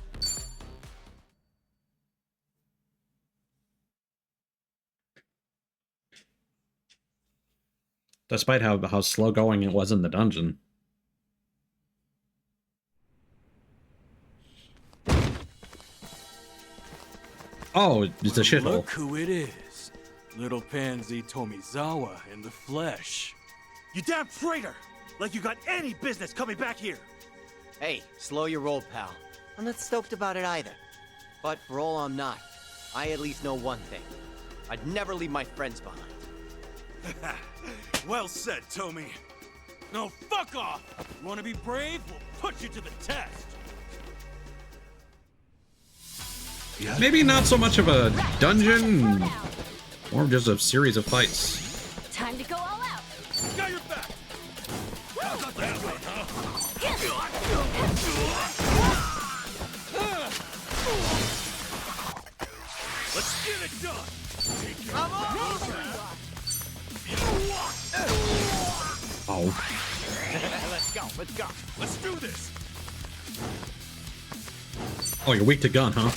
Despite how slow going it was in the dungeon. Oh, it's a shithole. Look who it is. Little pansy Tomizawa in the flesh. You damn traitor! Like you got any business coming back here! Hey, slow your roll, pal. I'm not stoked about it either. But for all I'm not, I at least know one thing. I'd never leave my friends behind. Well said, Tommy. Now fuck off! You wanna be brave? We'll put you to the test! Maybe not so much of a dungeon, more just a series of fights. Time to go all out. Got your back! Let's get it done. I'm on! Oh. Let's go, let's go. Let's do this! Oh, you're weak to gun, huh?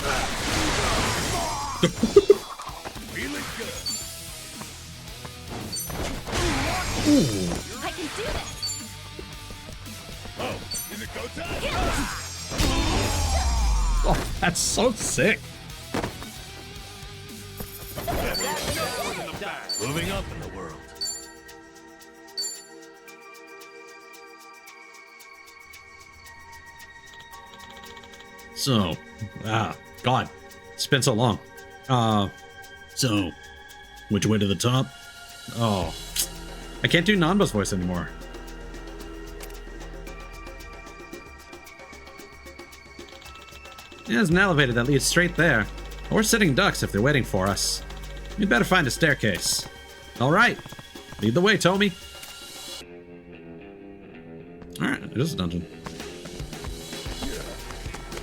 Feeling good. Ooh. I can do this. Oh, is it go time? Oh, that's so sick. Moving up in the world. So, God, it's been so long. So, which way to the top? Oh, I can't do Nanba's voice anymore. Yeah, there's an elevator that leads straight there. Or sitting ducks if they're waiting for us. We'd better find a staircase. Alright. Lead the way, Tommy. Alright, it is a dungeon.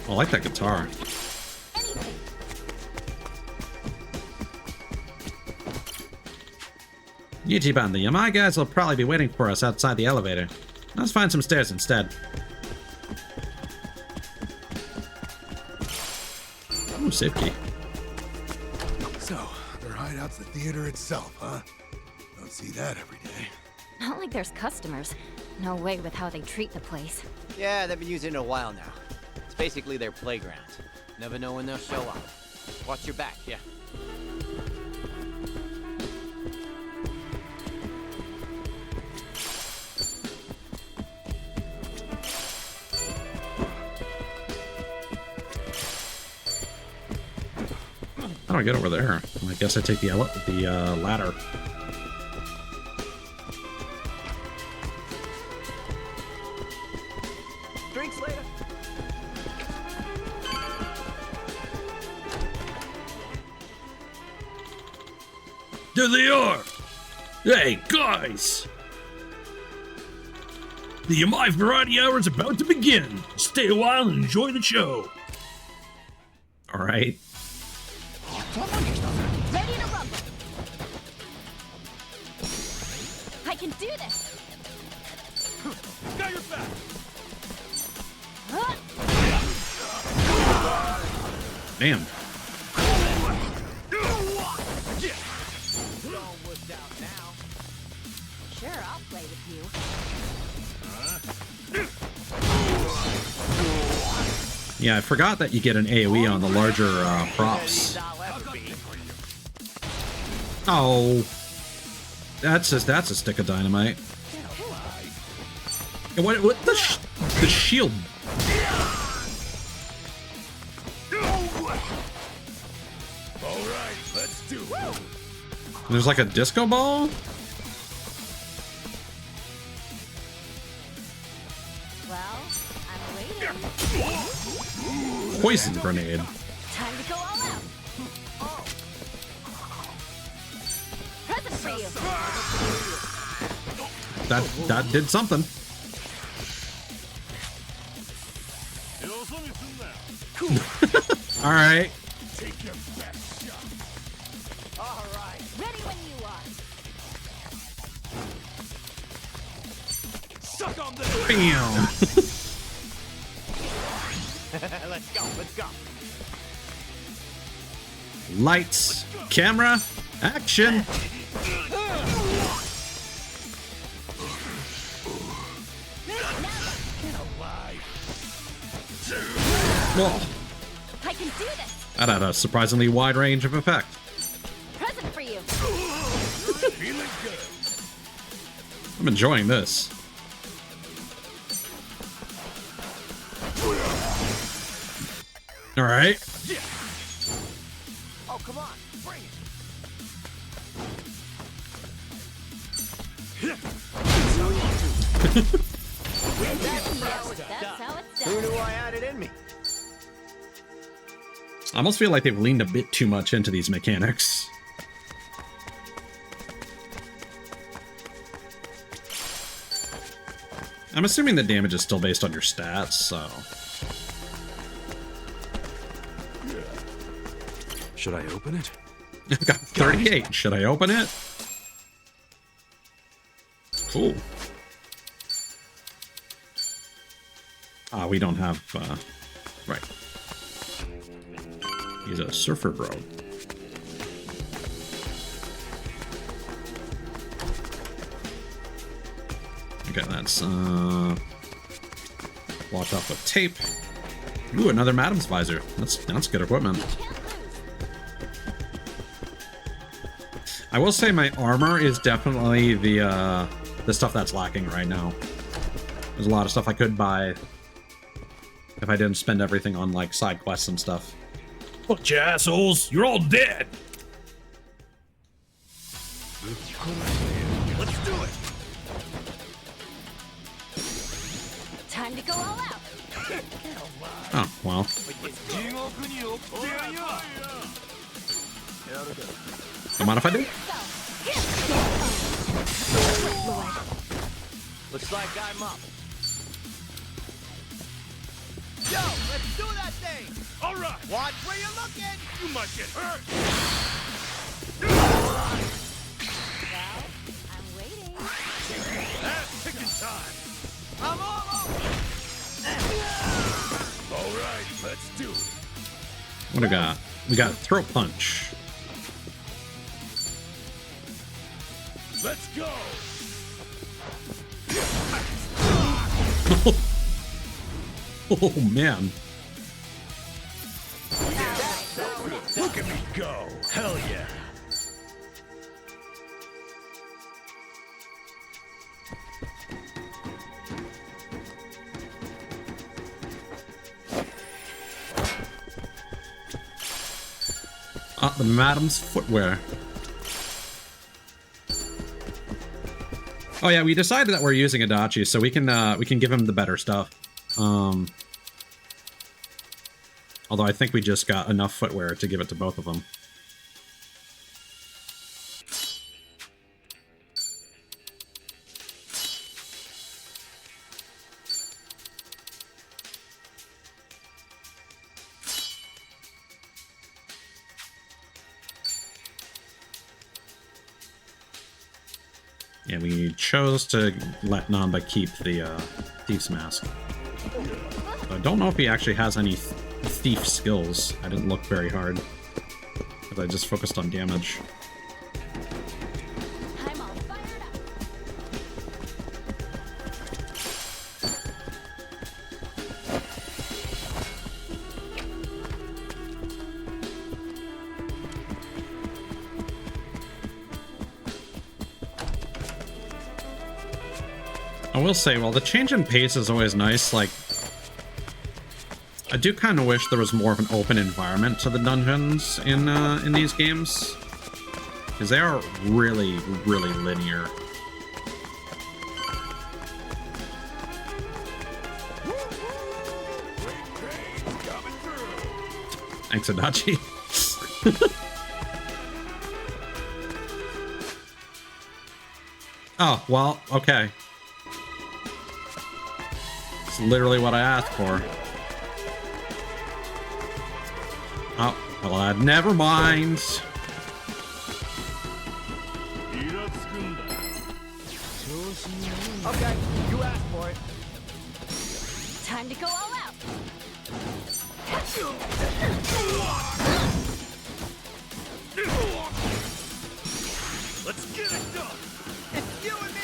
Oh, I like that guitar. Ichiban, the Yamai guys will probably be waiting for us outside the elevator. Let's find some stairs instead. Ooh, safe key. So, their hideout's the theater itself, huh? Don't see that every day. Not like there's customers. No way with how they treat the place. Yeah, they've been using it a while now. It's basically their playground. Never know when they'll show up. Watch your back, yeah. How do I get over there? I guess I take the ladder. Drinks later. There they are! Hey, guys! The Yamai Variety Hour is about to begin. Stay a while and enjoy the show. Alright. Ready to rumble. I can do this. Got your back. Damn. Sure, I'll play with you. Yeah, I forgot that you get an AoE on the larger props. Oh. That's a stick of dynamite. And what the shield? Alright, let's do it. There's like a disco ball? Well, I'm waiting. Poison grenade. Time to go all out. Present for you. That did something. All right. Take your best shot. All right. Ready when you are. Suck on this. Bam. Let's go, let's go. Lights, camera, action. Whoa. I can do this. That had a surprisingly wide range of effect. Present for you. Feeling good. I'm enjoying this. All right. Oh, come on, bring it. Who knew I had it in me? I almost feel like they've leaned a bit too much into these mechanics. I'm assuming the damage is still based on your stats, so... Should I open it? I've got 38. Should I open it? Cool. Ah, we don't have, right. He's a surfer bro. Okay, that's, blocked off with tape. Ooh, another Madam's visor. That's good equipment. I will say my armor is definitely the stuff that's lacking right now. There's a lot of stuff I could buy if I didn't spend everything on, like, side quests and stuff. Bunch of assholes, you're all dead. Let's do it. Time to go all out. Oh, well. Don't mind if I do? Looks like I'm up. Yo, let's do that thing! All right! Watch where you're looking! You might get hurt! Well, I'm waiting. Ass-kicking time! I'm all over! All right, let's do it. What do we got? We got throat punch. Let's go! Oh, man. Look at me go! Hell yeah! The madam's footwear. Oh yeah, we decided that we're using Adachi, so we can give him the better stuff. Although I think we just got enough footwear to give it to both of them. Yeah, we chose to let Namba keep the Thief's Mask. So I don't know if he actually has any thief skills. I didn't look very hard, because I just focused on damage. I'm all fired up. I will say, while the change in pace is always nice, like, I do kind of wish there was more of an open environment to the dungeons in these games, because they are really, really linear. Thanks, Adachi. Oh, well, okay. It's literally what I asked for. Oh, well, never mind. Okay, you asked for it. Time to go all out. Let's get it done! It's you and me!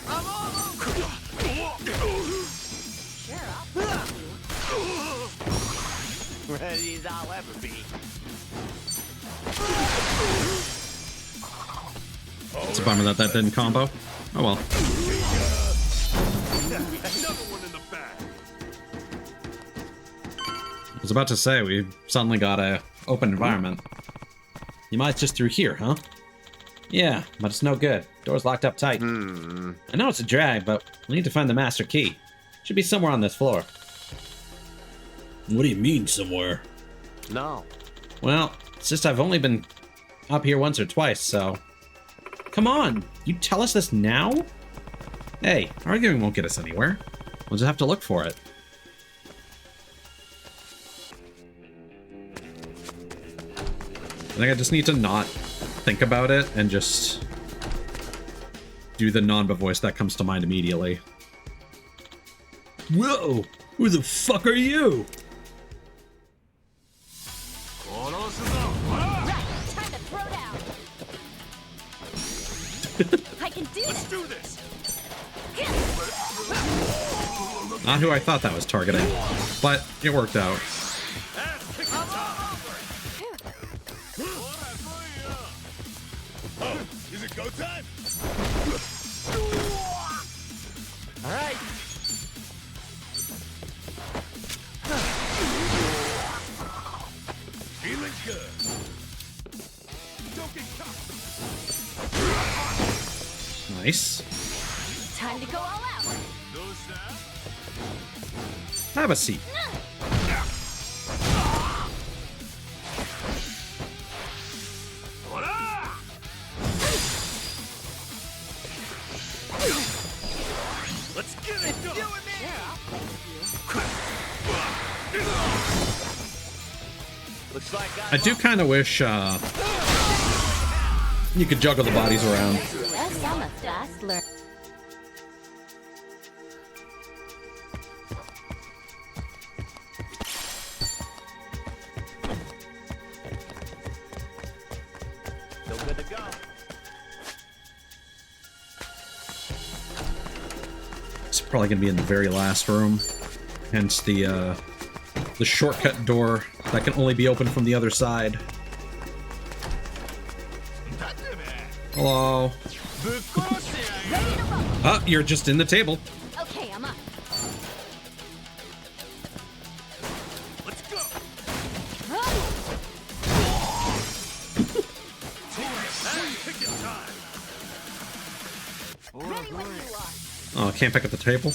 I'm all over! Sure, I'll Ready as I'll ever be. It's a bummer that that didn't combo. Oh well. Another one in the bag. I was about to say, we suddenly got a open environment. You might just through here, huh? Yeah, but it's no good. Door's locked up tight. I know it's a drag, but we need to find the master key. Should be somewhere on this floor. What do you mean, somewhere? No. Well, it's just I've only been up here once or twice, so... Come on! You tell us this now? Hey, arguing won't get us anywhere. We'll just have to look for it. I think I just need to not think about it and just do the Namba voice that comes to mind immediately. Whoa! Who the fuck are you? Time to throw down. I can do Let's this. do this! Not who I thought that was targeting, but it worked out. Oh, is it go time? All right. Feeling good. Don't get caught. Nice. Time to go all out. Have a seat. Let's get it done. Looks like I do kind of wish you could juggle the bodies around. Yes, I'm a fast learner. Still good to go. It's probably gonna be in the very last room, hence the shortcut door that can only be opened from the other side. Hello. Oh, you're just in the table. Okay, I'm up. Let's go. Picking time. Ready when you are. Oh, I can't pick up the table.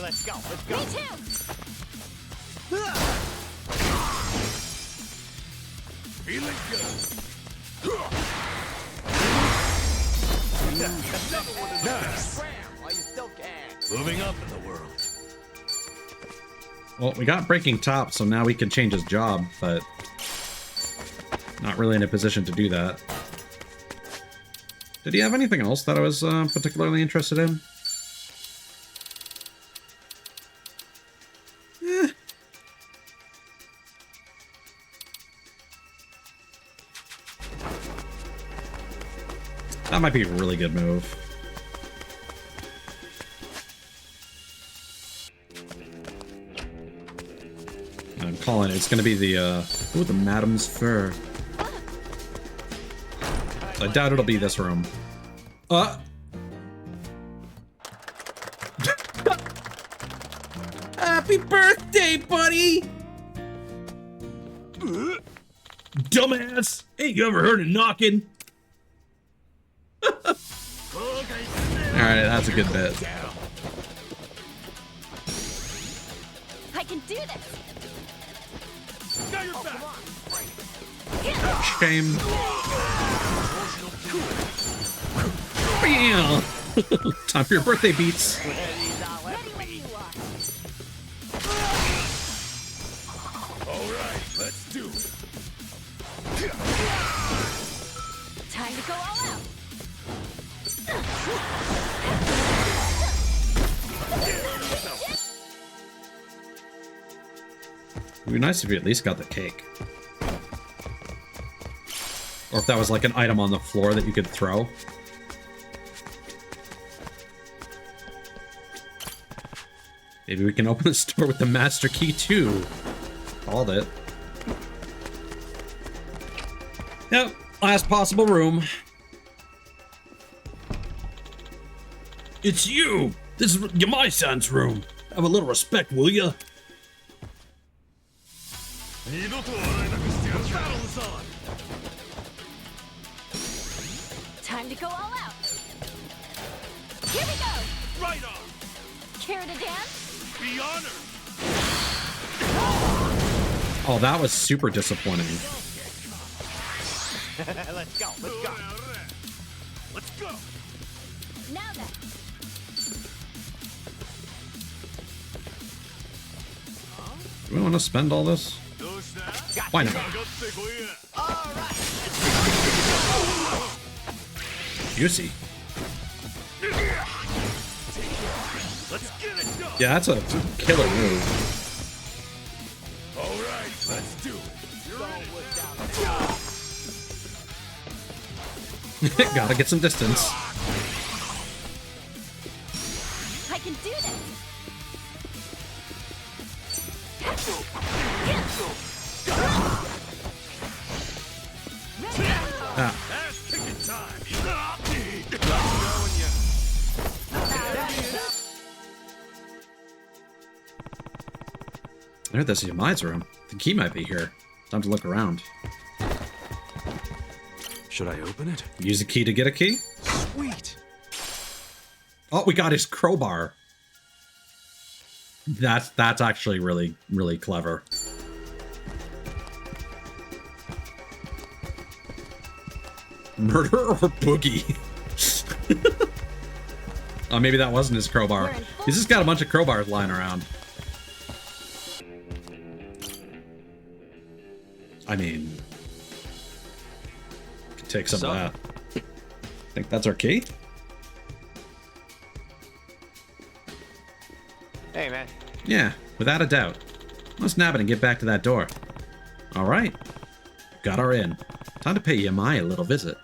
Let's go. Let's go. Me too. Feeling good. Nice. While you still can. Moving up in the world. Well, we got breaking top, so now we can change his job, but not really in a position to do that. Did he have anything else that I was particularly interested in? That might be a really good move. I'm calling it. It's gonna be the ooh, the Madam's Fur. I doubt it'll be this room. Happy birthday, buddy! Dumbass! Ain't you ever heard of knocking? Alright, that's a good bit. I can do this. Got your back. Shame. Bam! Time for your birthday beats. Ready when you are. All right, let's do it. Time to go all out. It'd be nice if you at least got the cake. Or if that was like an item on the floor that you could throw. Maybe we can open the store with the master key too. Called it. Yep, last possible room. It's you! This is Yamai-san's room. Have a little respect, will ya? Battle is on. Time to go all out. Here we go. Right on. Care to dance? Be honored. Oh, that was super disappointing. Let's go. Let's go. Let's go. Now then. Do we want to spend all this? Why not? Juicy. Let's get it done. Yeah, that's a killer move. All right, let's do it. Gotta get some distance. I can do this. Ah. Ass kicking time. I heard this is Yamai's room. The key might be here. Time to look around. Should I open it? Use a key to get a key. Sweet. Oh, we got his crowbar. That's actually really, really clever. Murder or boogie? Oh, maybe that wasn't his crowbar. He's just got a bunch of crowbars lying around. I mean, could take some of that. Think that's our key? Hey, man. Yeah, without a doubt. Let's nab it and get back to that door. All right. Got our in. Time to pay Yamai a little visit.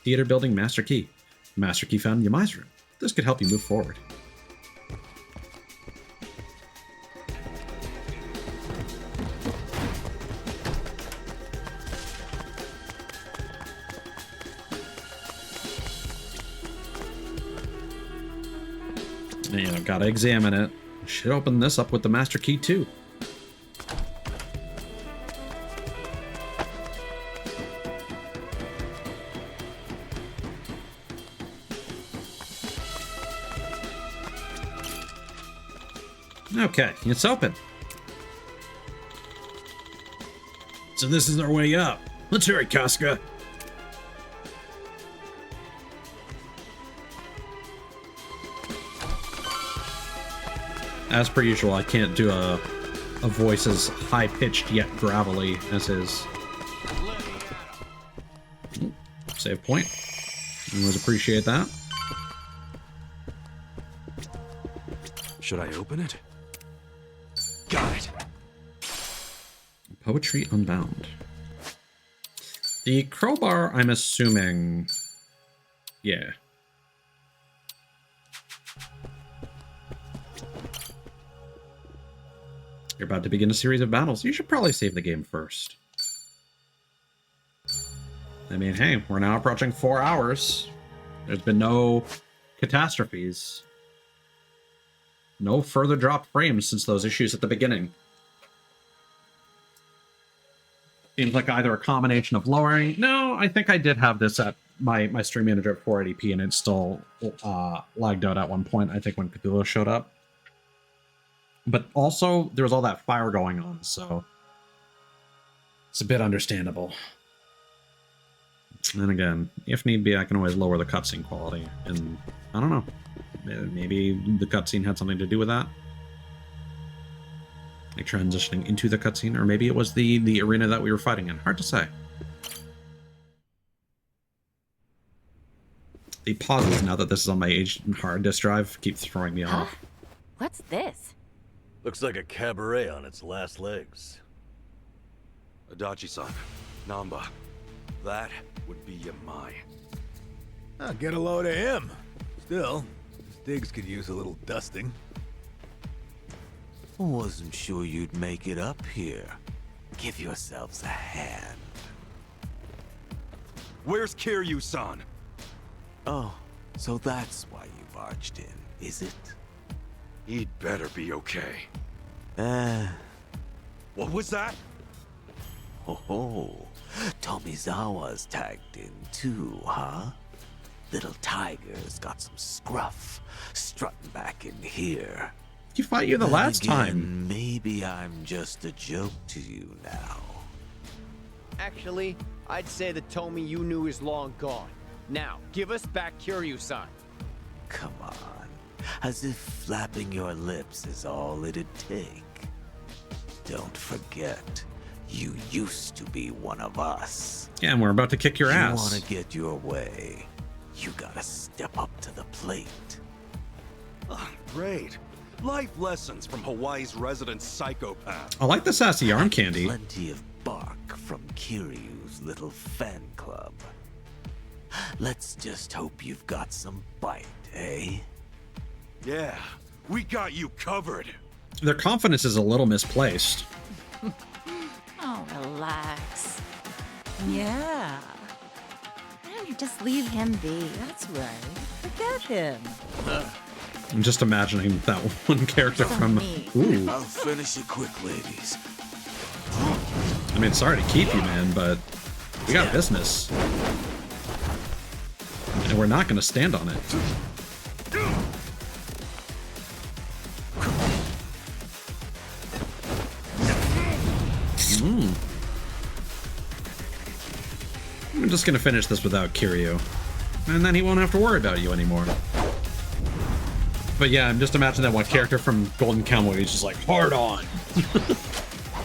Theater building master key. Master key found in Yamai's room. This could help you move forward. Yeah, gotta examine it. Should open this up with the master key too. Okay, it's open. So this is our way up. Let's hurry, Casca. As per usual, I can't do a voice as high-pitched yet gravelly as his. Save point. Always appreciate that. Should I open it? Got it. Poetry Unbound. The crowbar, I'm assuming. Yeah. You're about to begin a series of battles. You should probably save the game first. I mean, hey, we're now approaching 4 hours. There's been no catastrophes. No further dropped frames since those issues at the beginning. Seems like either a combination of lowering... No, I think I did have this at my stream manager at 480p, and it still lagged out at one point, I think, when Cthulhu showed up. But also, there was all that fire going on, so... it's a bit understandable. And again, if need be, I can always lower the cutscene quality, and I don't know. Maybe the cutscene had something to do with that. Like transitioning into the cutscene, or maybe it was the arena that we were fighting in. Hard to say. The pauses now that this is on my aged hard disk drive keep throwing me off. What's this? Looks like a cabaret on its last legs. Adachi-san, Namba, that would be Yamai. I'll get a load of him. Still, his digs could use a little dusting. Wasn't sure you'd make it up here. Give yourselves a hand. Where's Kiryu-san? Oh, so that's why you barged in, is it? He'd better be okay. What was that? Oh, Tomizawa's tagged in too, huh? Little tiger's got some scruff, strutting back in here. You fought you the last Again, time. Maybe I'm just a joke to you now. Actually, I'd say the Tomy you knew is long gone. Now, give us back Kiryu-san. Come on. As if flapping your lips is all it'd take. Don't forget, you used to be one of us. Yeah, and we're about to kick your ass. You want to get your way, you gotta step up to the plate. Oh, great. Life lessons from Hawaii's resident psychopath. I like the sassy arm candy. Plenty of bark from Kiryu's little fan club. Let's just hope you've got some bite, eh? Yeah, we got you covered. Their confidence is a little misplaced. Oh, relax. Yeah. Why don't you just leave him be? That's right. Forget him. I'm just imagining that one character from... Ooh. I'll finish it quick, ladies. I mean, sorry to keep you, man, but... We got business. And we're not going to stand on it. I'm just going to finish this without Kiryu. And then he won't have to worry about you anymore. But yeah, I'm just imagining that one character from Golden Cowboy is just like, hard on.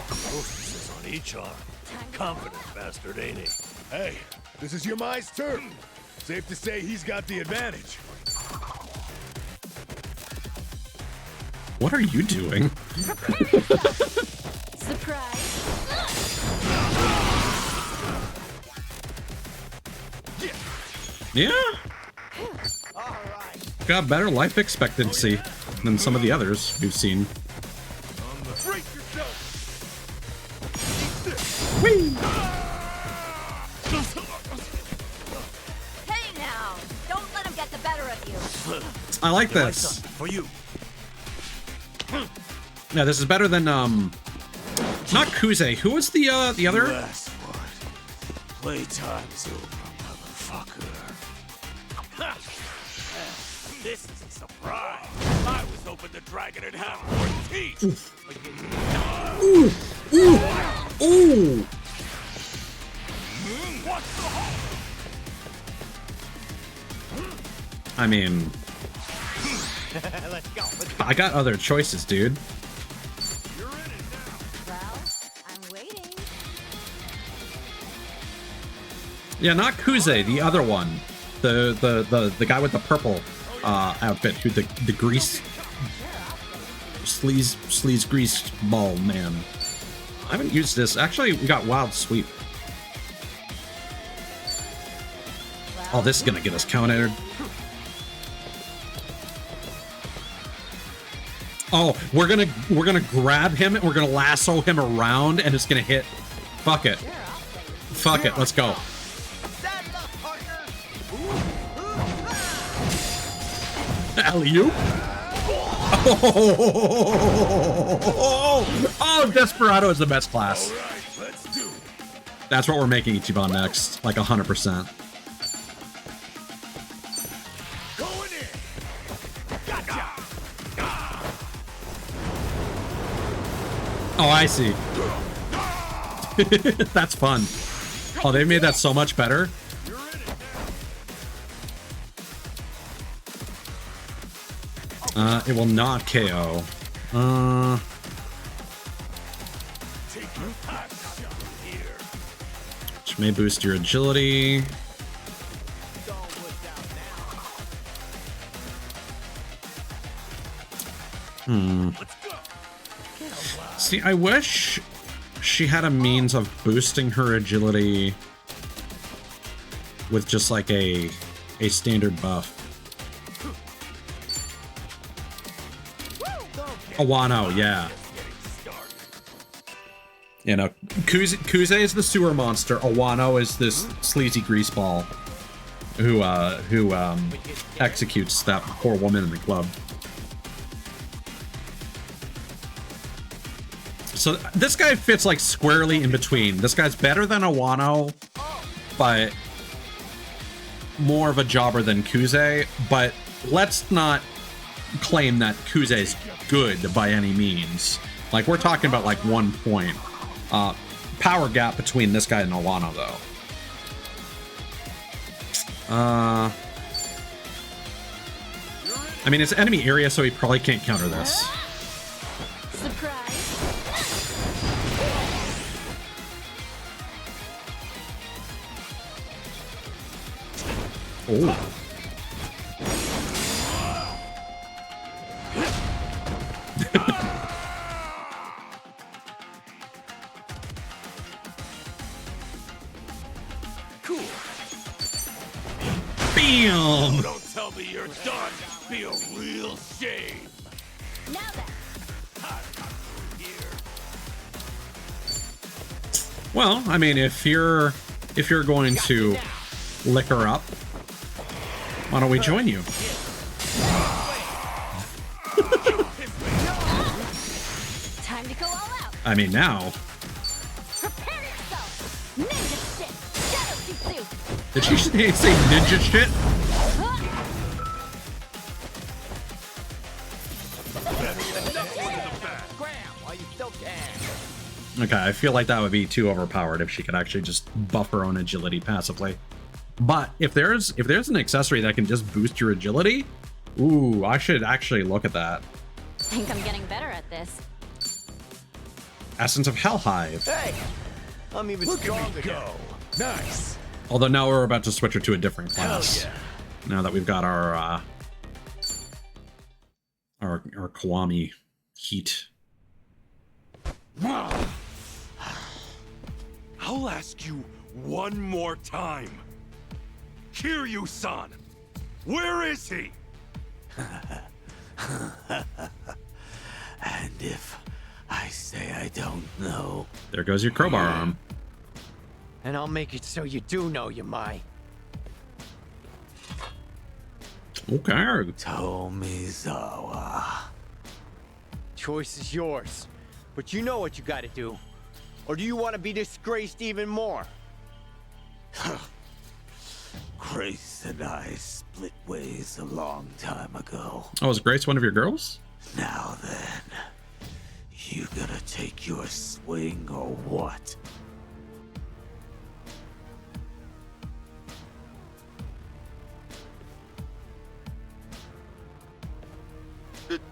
Hostess on each arm. Confident bastard, ain't he? Hey, this is Yamai's turf. Safe to say he's got the advantage. What are you doing? Surprise. Yeah. Got better life expectancy than some of the others we've seen. Whee! Hey now! Don't let him get the better of you. I like this. For you. Yeah, this is better than not Kuze. Who was the other? Last one. Playtime's over, motherfucker. This is a surprise. I was hoping the dragon would have more teeth. Ooh! Ooh! Ooh! I mean, Let's go. I got other choices, dude. Well, I'm waiting. Yeah, not Kuze, the other one. The guy with the purple outfit, who the grease sleaze grease ball man. I haven't used this. Actually, we got Wild Sweep. Oh, this is gonna get us countered. Oh, we're gonna grab him and we're gonna lasso him around and it's gonna hit. Fuck it. Fuck it. Let's go. Alley-oop. Oh, Desperado is the best class. That's what we're making Ichiban next, like 100%. Oh, I see. That's fun. Oh, they made that so much better. It will not KO. Which may boost your agility. See, I wish she had a means of boosting her agility with just like a standard buff. Awano, yeah. You know, Kuze is the sewer monster. Awano is this sleazy greaseball who executes that poor woman in the club. So this guy fits like squarely in between. This guy's better than Awano, but more of a jobber than Kuze. But let's not claim that Kuze's good by any means. Like, we're talking about like 1 point. Power gap between this guy and Awano, though. I mean, it's enemy area, so he probably can't counter this. Oh. Cool. Bam! Don't tell me you're done. Be a real shame. Now then. Well, I mean, if you're going to lick her up, why don't we join you? Time to go all out. I mean, now. Prepare yourself. Ninja shit. Did she say ninja shit? Okay, I feel like that would be too overpowered if she could actually just buff her own agility passively. But if there's an accessory that can just boost your agility, ooh, I should actually look at that. Think I'm getting better at this. Essence of Hellhive. Hey, I'm even stronger. Go. Nice. Although now we're about to switch her to a different class. Now that we've got our Kiwami heat. I'll ask you one more time. Kiryu-san, where is he? And if I say I don't know... There goes your crowbar arm. And I'll make it so you do know, Yamai. Okay. Tomizawa. Choice is yours. But you know what you gotta do. Or do you want to be disgraced even more? Grace and I split ways a long time ago. Oh, is Grace one of your girls? Now then, you gonna take your swing or what?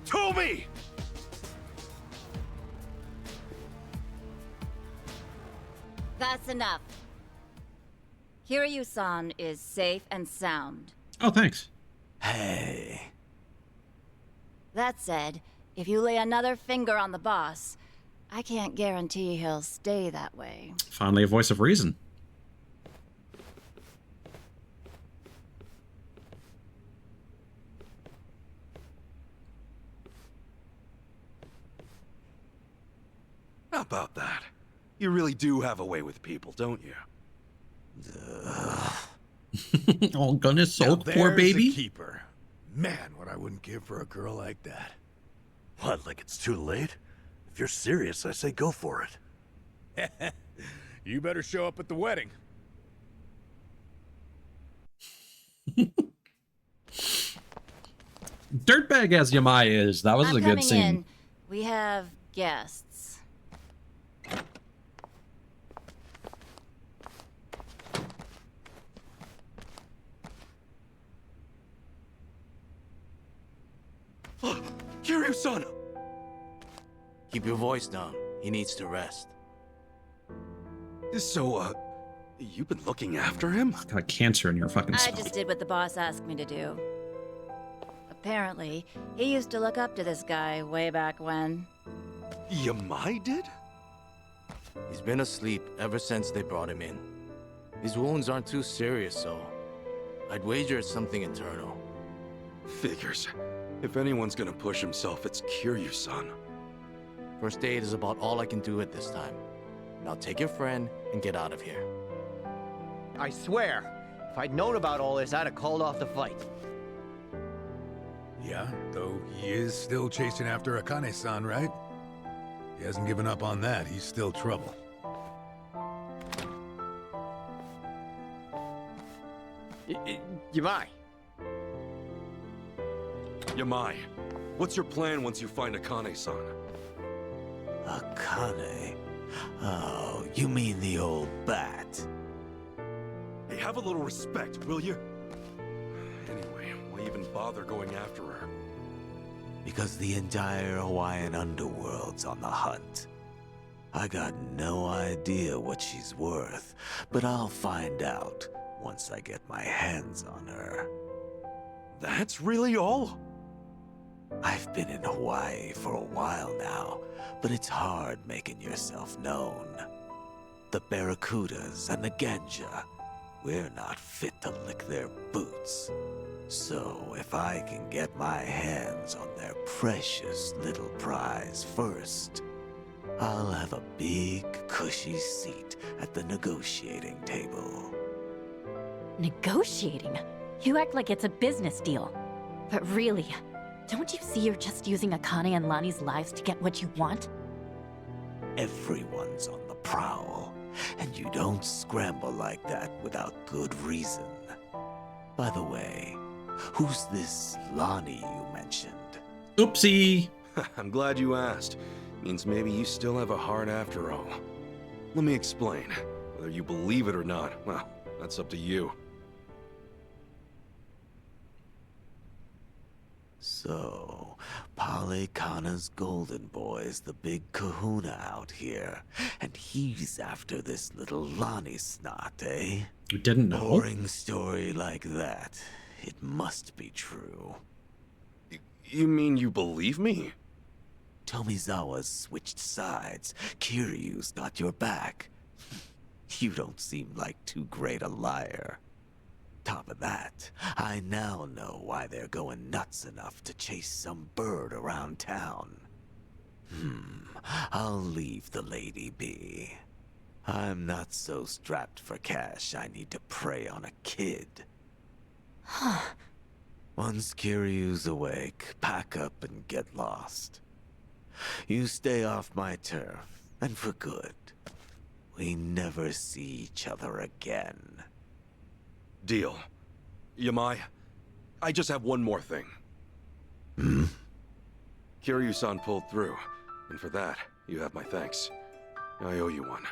Tomi! That's enough. Kiryu-san is safe and sound. Oh, thanks. Hey. That said, if you lay another finger on the boss, I can't guarantee he'll stay that way. Finally, a voice of reason. How about that? You really do have a way with people, don't you? Oh, goodness, so Now poor there's baby. a keeper. Man, what I wouldn't give for a girl like that. What, like it's too late? If you're serious, I say go for it. You better show up at the wedding. Dirtbag as Yamai is. That was I'm a good coming scene. in. We have guests. Kiryu-san! Keep your voice down. He needs to rest. So, you've been looking after him? Got cancer in your fucking I skull. just did what the boss asked me to do. Apparently, he used to look up to this guy way back when. Yamai did? He's been asleep ever since they brought him in. His wounds aren't too serious, so I'd wager it's something internal. Figures. If anyone's gonna push himself, it's Kiryu-san. First aid is about all I can do at this time. Now take your friend and get out of here. I swear, if I'd known about all this, I'd have called off the fight. Yeah, though he is still chasing after Akane-san, right? He hasn't given up on that. He's still trouble. Yamai. Yamai, what's your plan once you find Akane-san? Akane? Oh, you mean the old bat? Hey, have a little respect, will you? Anyway, why even bother going after her? Because the entire Hawaiian underworld's on the hunt. I got no idea what she's worth, but I'll find out once I get my hands on her. That's really all? I've been in Hawaii for a while now, but it's hard making yourself known. The Barracudas and the Ganja, we're not fit to lick their boots. So if I can get my hands on their precious little prize first, I'll have a big, cushy seat at the negotiating table. Negotiating? You act like it's a business deal. But really, don't you see you're just using Akane and Lani's lives to get what you want? Everyone's on the prowl. And you don't scramble like that without good reason. By the way, who's this Lonnie you mentioned? Oopsie. I'm glad you asked. Means maybe you still have a heart after all. Let me explain. Whether you believe it or not, well, that's up to you. So, Polycana's golden boy's the big kahuna out here, and he's after this little Lonnie snot, eh? You didn't know? Boring story like that. It must be true. You mean you believe me? Tomizawa's switched sides. Kiryu's got your back. You don't seem like too great a liar. Top of that, I now know why they're going nuts enough to chase some bird around town. I'll leave the lady be. I'm not so strapped for cash I need to prey on a kid. Once Kiryu's awake, pack up and get lost. You stay off my turf, and for good. We never see each other again. Deal. Yamai, I just have one more thing. Kiryu-san pulled through, and for that, you have my thanks. I owe you one.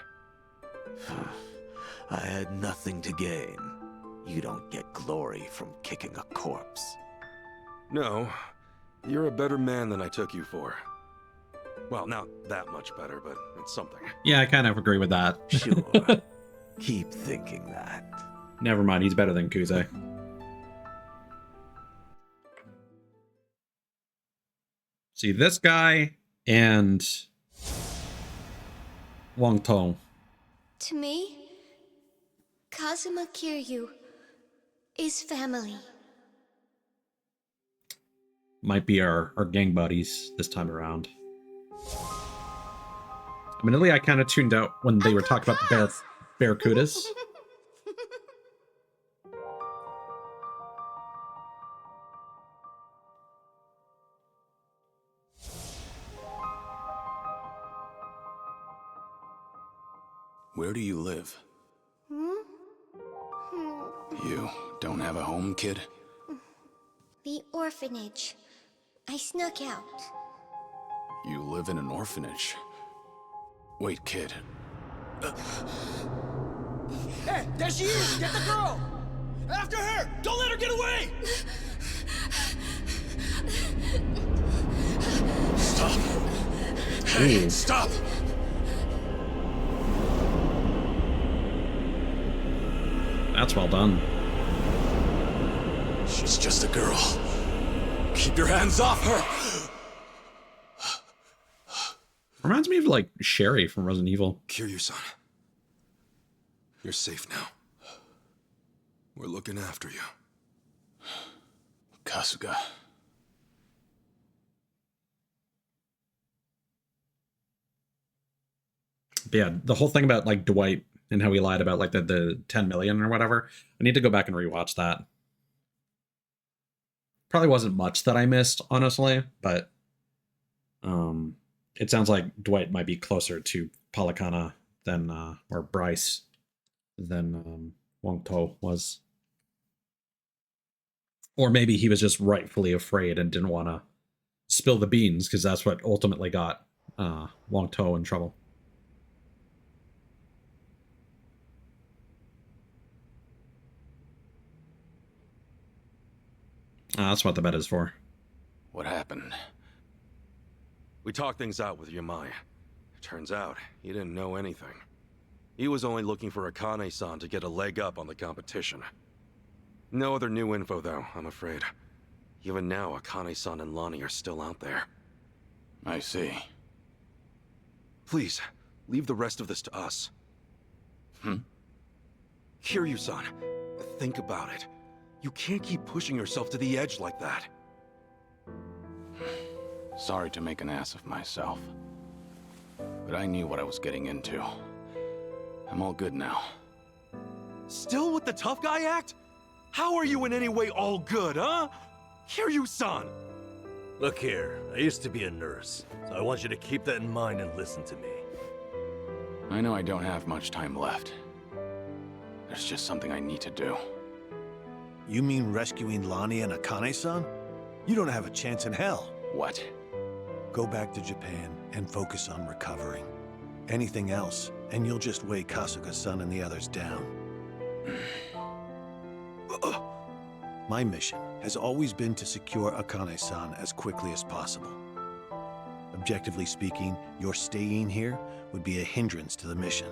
I had nothing to gain. You don't get glory from kicking a corpse. No, you're a better man than I took you for. Well, not that much better, but it's something. Yeah, I kind of agree with that. Sure. Keep thinking that. Never mind, he's better than Kuze. See, this guy and Wang Tong. To me, Kazuma Kiryu is family. Might be our gang buddies this time around. Admittedly, I kind of tuned out when they were talking about the barracudas. Where do you live? You don't have a home, kid? The orphanage. I snuck out. You live in an orphanage. Wait, kid. Hey, there she is! Get the girl! After her! Don't let her get away! Stop! Hey, stop! That's well done. She's just a girl. Keep your hands off her! Reminds me of, like, Sherry from Resident Evil. Kiryu-san. You're safe now. We're looking after you. Kasuga. But yeah, the whole thing about, like, Dwight and how he lied about, like, the 10 million or whatever. I need to go back and rewatch that. Probably wasn't much that I missed, honestly, but it sounds like Dwight might be closer to Polycana than, or Bryce than Wang To was. Or maybe he was just rightfully afraid and didn't want to spill the beans, because that's what ultimately got Wang To in trouble. That's what the bet is for. What happened? We talked things out with Yamai. It turns out, he didn't know anything. He was only looking for Akane-san to get a leg up on the competition. No other new info, though, I'm afraid. Even now, Akane-san and Lonnie are still out there. I see. Please, leave the rest of this to us. Kiryu-san, think about it. You can't keep pushing yourself to the edge like that. Sorry to make an ass of myself. But I knew what I was getting into. I'm all good now. Still with the tough guy act? How are you in any way all good, huh? Kiryu-san! Look here, I used to be a nurse, so I want you to keep that in mind and listen to me. I know I don't have much time left. There's just something I need to do. You mean rescuing Lonnie and Akane-san? You don't have a chance in hell. What? Go back to Japan and focus on recovering. Anything else, and you'll just weigh Kasuga-san and the others down. My mission has always been to secure Akane-san as quickly as possible. Objectively speaking, your staying here would be a hindrance to the mission.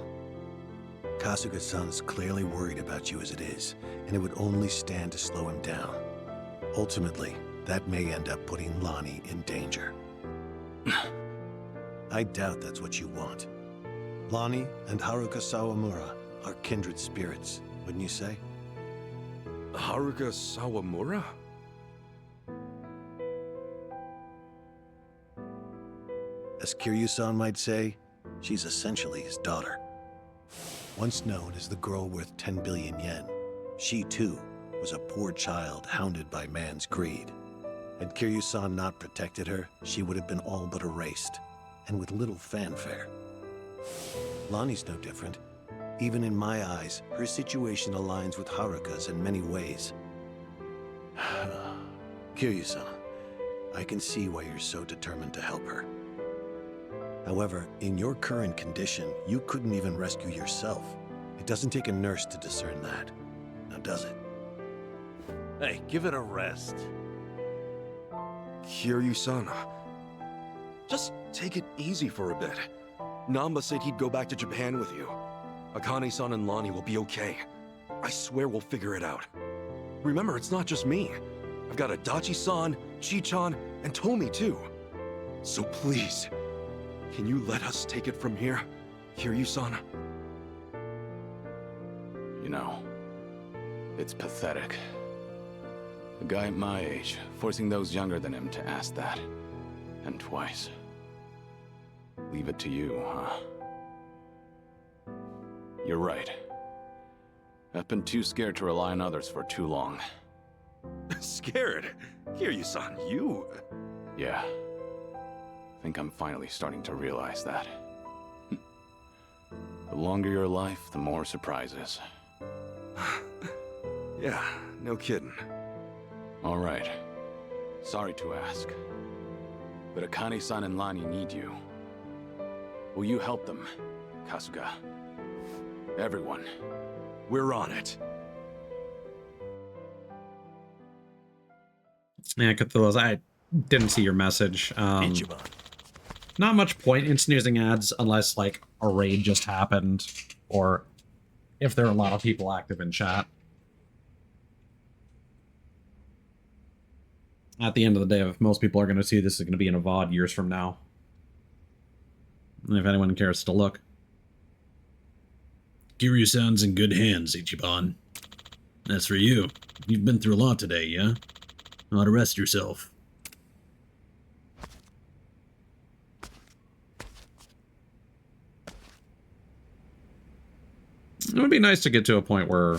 Kasuga-san's clearly worried about you as it is, and it would only stand to slow him down. Ultimately, that may end up putting Lonnie in danger. I doubt that's what you want. Lonnie and Haruka Sawamura are kindred spirits, wouldn't you say? Haruka Sawamura? As Kiryu-san might say, she's essentially his daughter. Once known as the girl worth 10 billion yen, she too was a poor child hounded by man's greed. Had Kiryu-san not protected her, she would have been all but erased, and with little fanfare. Lonnie's no different. Even in my eyes, her situation aligns with Haruka's in many ways. Kiryu-san, I can see why you're so determined to help her. However, in your current condition, you couldn't even rescue yourself. It doesn't take a nurse to discern that. Now, does it? Hey, give it a rest. Kiryu-san, just take it easy for a bit. Namba said he'd go back to Japan with you. Akane-san and Lonnie will be okay. I swear we'll figure it out. Remember, it's not just me. I've got Adachi-san, Chi-chan, and Tomi too. So please, can you let us take it from here, Kiryu-san? You know, it's pathetic. A guy at my age, forcing those younger than him to ask that. And twice. Leave it to you, huh? You're right. I've been too scared to rely on others for too long. Scared? Kiryu-san, you... Yeah. I think I'm finally starting to realize that. The longer your life, the more surprises. Yeah, no kidding. All right. Sorry to ask. But Akane-san and Lonnie need you. Will you help them, Kasuga? Everyone. We're on it. Yeah, Cthulhu's, I didn't see your message. Not much point in snoozing ads unless, like, a raid just happened, or if there are a lot of people active in chat. At the end of the day, if most people are going to see this is going to be in a VOD years from now. If anyone cares to look. Kiryu-san's in good hands, Ichiban. As for you, you've been through a lot today, yeah? Ought to rest yourself. It would be nice to get to a point where,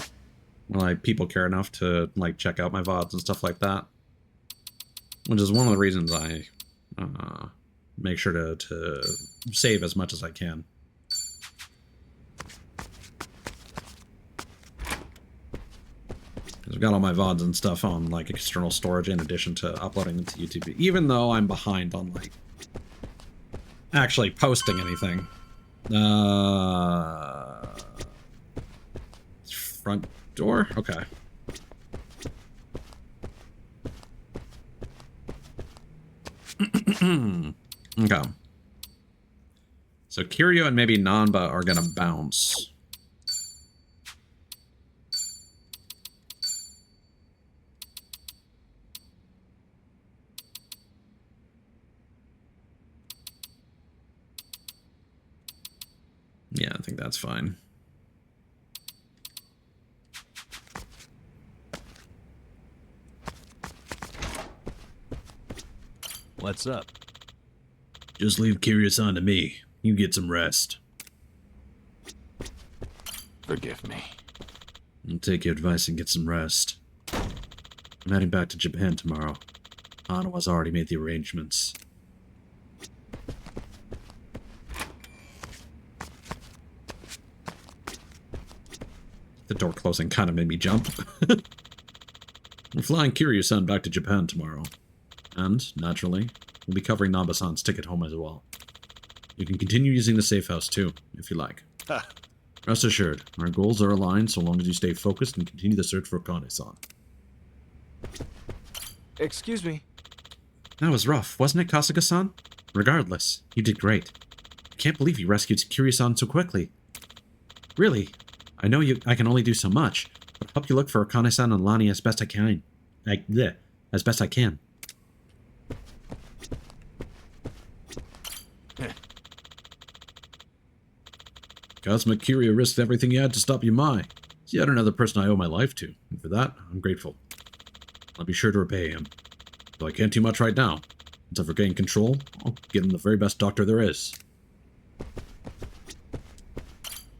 like, people care enough to, like, check out my VODs and stuff like that. Which is one of the reasons I make sure to save as much as I can. I've got all my VODs and stuff on, like, external storage in addition to uploading them to YouTube. Even though I'm behind on, like, actually posting anything. Front door? Okay. Okay. So Kiryu and maybe Nanba are gonna bounce. Yeah, I think that's fine. What's up? Just leave Kiryu-san to me. You get some rest. Forgive me. I'll take your advice and get some rest. I'm heading back to Japan tomorrow. Hanawa's already made the arrangements. door closing kind of made me jump. We're flying Kiryu-san back to Japan tomorrow. And, naturally, we'll be covering Namba-san's ticket home as well. You can continue using the safe house too, if you like. Rest assured, our goals are aligned so long as you stay focused and continue the search for Kane-san. Excuse me. That was rough, wasn't it, Kasuga-san? Regardless, you did great. I can't believe you rescued Kiryu-san so quickly. Really, I know I can only do so much, but I'll help you look for Akane-san and Lani as best I can. As best I can. Kazuma Kiryu risked everything he had to stop Yamai. He's yet another person I owe my life to, and for that, I'm grateful. I'll be sure to repay him. Though I can't do much right now. Until for gaining control, I'll give him the very best doctor there is.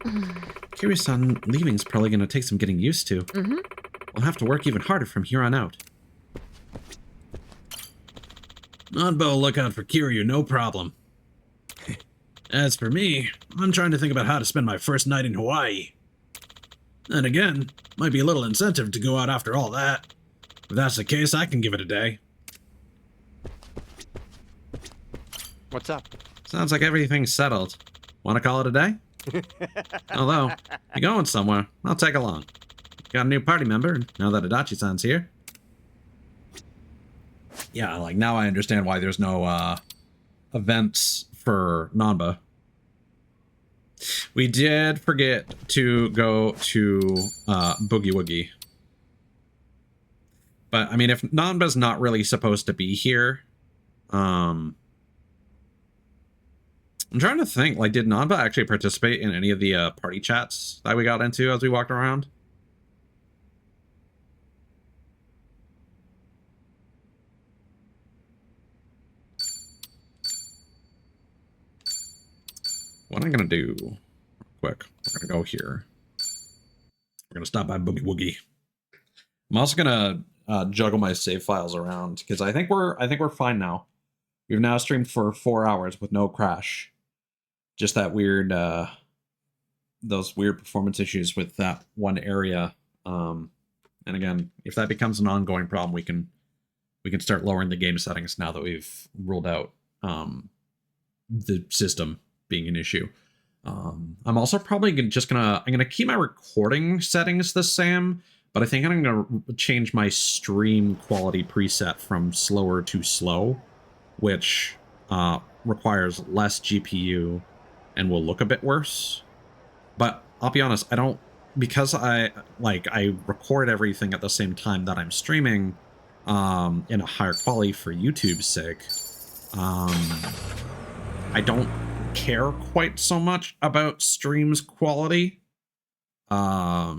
Kiryu-san leaving's probably going to take some getting used to. We'll have to work even harder from here on out. Nanbo will look out for Kiryu, no problem. As for me, I'm trying to think about how to spend my first night in Hawaii. Then again, might be a little incentive to go out after all that. If that's the case, I can give it a day. What's up? Sounds like everything's settled. Want to call it a day? Although, if you're going somewhere, I'll tag along. Got a new party member, now that Adachi-san's here. Yeah, like, now I understand why there's no, events for Nanba. We did forget to go to, Boogie Woogie. But, I mean, if Nanba's not really supposed to be here, I'm trying to think, like, did Nanba actually participate in any of the party chats that we got into as we walked around? What I'm going to do, real quick, we're going to go here. We're going to stop by Boogie Woogie. I'm also going to juggle my save files around, because I think we're fine now. We've now streamed for 4 hours with no crash. Just that weird, those weird performance issues with that one area. And again, if that becomes an ongoing problem, we can start lowering the game settings now that we've ruled out the system being an issue. I'm also probably I'm gonna keep my recording settings the same, but I think I'm gonna change my stream quality preset from slower to slow, which requires less GPU and will look a bit worse. But I'll be honest, because I record everything at the same time that I'm streaming in a higher quality for YouTube's sake. I don't care quite so much about stream's quality. I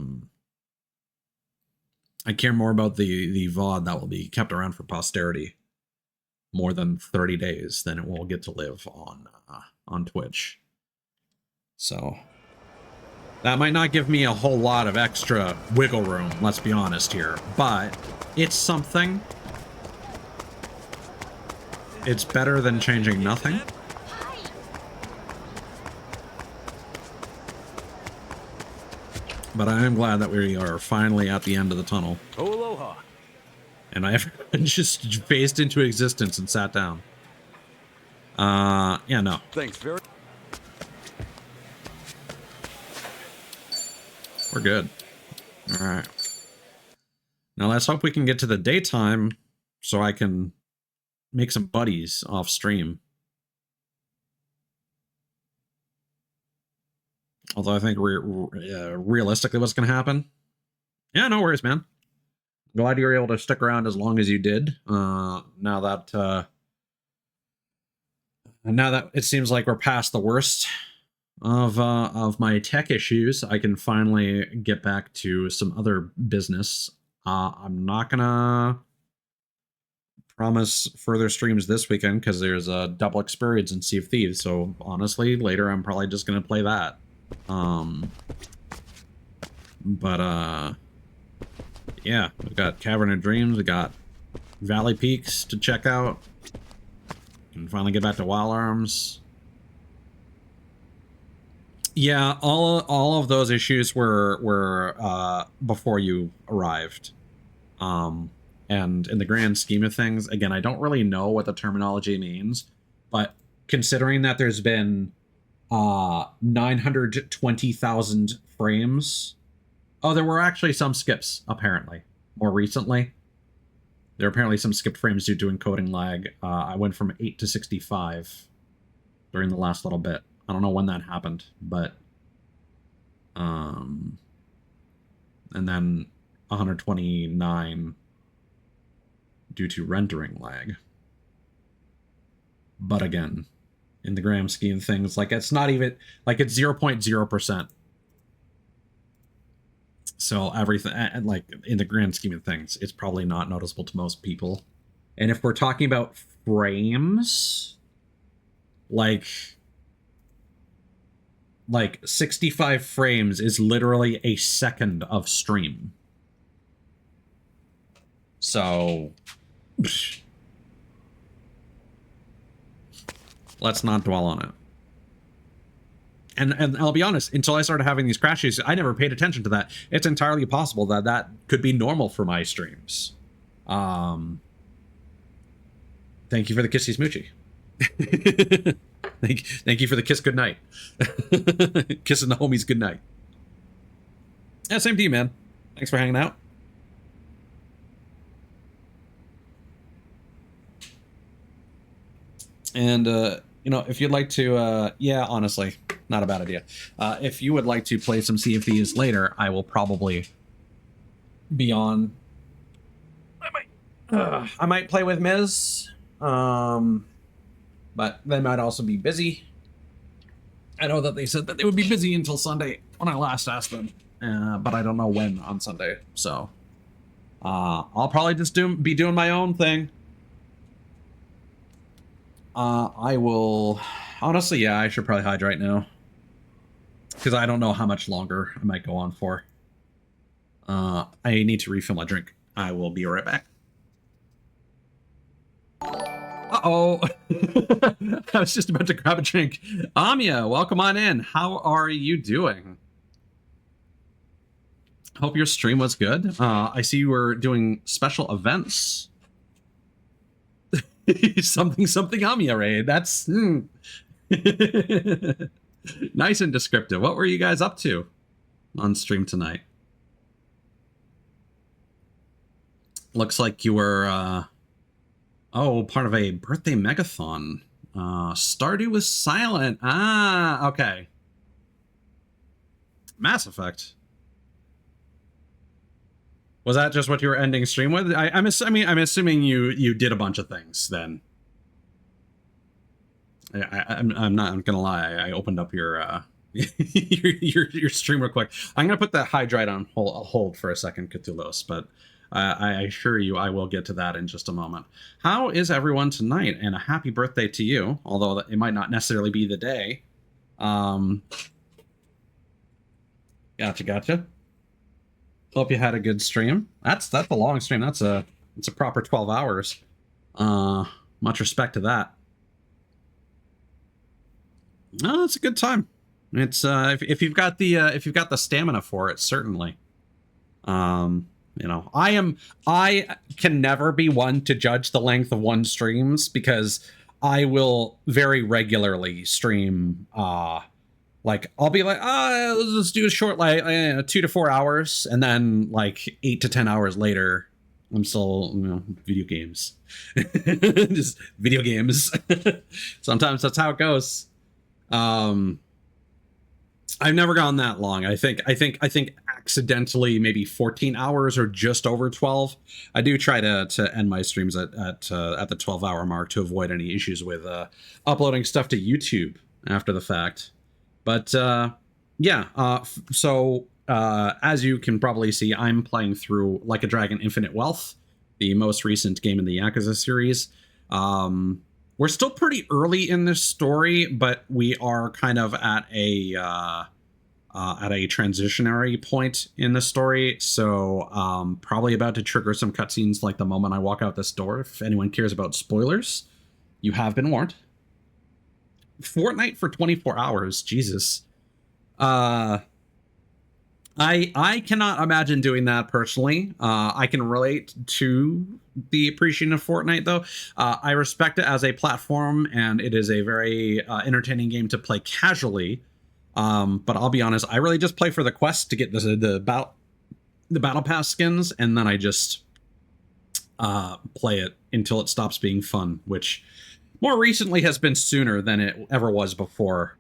care more about the VOD that will be kept around for posterity more than 30 days than it will get to live on Twitch. So that might not give me a whole lot of extra wiggle room, let's be honest here, but it's something. It's better than changing nothing. But I am glad that we are finally at the end of the tunnel. Oh, aloha. And I just phased into existence and sat down. Yeah, no. Thanks very. We're good. All right. Now let's hope we can get to the daytime so I can make some buddies off stream. Although I think realistically what's going to happen. Yeah, no worries, man. Glad you were able to stick around as long as you did. Now that it seems like we're past the worst of my tech issues, I can finally get back to some other business. I'm not gonna promise further streams this weekend because there's a double experience in Sea of Thieves. So honestly, later I'm probably just gonna play that. Yeah, we've got Cavern of Dreams, we got Valley Peaks to check out. Can finally get back to Wild Arms. Yeah, all of those issues were before you arrived. And in the grand scheme of things, again, I don't really know what the terminology means, but considering that there's been 920,000 frames. Oh, there were actually some skips, apparently, more recently. There are apparently some skipped frames due to encoding lag. I went from 8 to 65 during the last little bit. I don't know when that happened, but... and then 129 due to rendering lag. But again, in the grand scheme of things, like, it's not even... Like, it's 0.0%. So everything, like, in the grand scheme of things, it's probably not noticeable to most people. And if we're talking about frames, like 65 frames is literally a second of stream. So let's not dwell on it. And I'll be honest, until I started having these crashes, I never paid attention to that. It's entirely possible that that could be normal for my streams. Thank you for the kissy smoochy. Thank you for the kiss goodnight. Kissing the homies goodnight. Yeah, same to you, man. Thanks for hanging out. And, you know, if you'd like to, yeah, honestly, not a bad idea. If you would like to play some Sea of Thieves later, I will probably be on. I might play with Miz, but they might also be busy. I know that they said that they would be busy until Sunday when I last asked them, but I don't know when on Sunday. So I'll probably just be doing my own thing. I will, honestly, yeah, I should probably hydrate now, because I don't know how much longer I might go on for. I need to refill my drink. I will be right back. Uh-oh. I was just about to grab a drink. Amia, welcome on in. How are you doing? Hope your stream was good. I see you were doing special events. something Amia raid. That's nice and descriptive. What were you guys up to on stream tonight? Looks like you were part of a birthday megathon. Stardew was silent. Ah, okay. Mass Effect. Was that just what you were ending stream with? I'm assuming you did a bunch of things then. I'm not gonna lie. I opened up your your stream real quick. I'm gonna put that hydrate on hold for a second, Cthulhu's, but I assure you I will get to that in just a moment. How is everyone tonight? And a happy birthday to you, although it might not necessarily be the day. Gotcha. Hope you had a good stream. That's a long stream. It's a proper 12 hours. Much respect to that. Oh, it's a good time. It's if you've got the stamina for it, certainly. You know, I can never be one to judge the length of one's streams, because I will very regularly stream like, I'll be like, let's do a short, like 2 to 4 hours, and then like 8 to 10 hours later, I'm still, you know, video games. Just video games. Sometimes that's how it goes. I've never gone that long. I think accidentally maybe 14 hours or just over 12. I do try to end my streams at the 12-hour mark to avoid any issues with uploading stuff to YouTube after the fact. But yeah, so as you can probably see, I'm playing through Like a Dragon Infinite Wealth, the most recent game in the Yakuza series. We're still pretty early in this story, but we are kind of at a transitionary point in the story. So probably about to trigger some cutscenes like the moment I walk out this door. If anyone cares about spoilers, you have been warned. Fortnite for 24 hours, Jesus. I cannot imagine doing that personally. I can relate to the appreciation of Fortnite, though. I respect it as a platform, and it is a very entertaining game to play casually. But I'll be honest, I really just play for the quest to get the battle pass skins, and then I just play it until it stops being fun, which more recently has been sooner than it ever was before.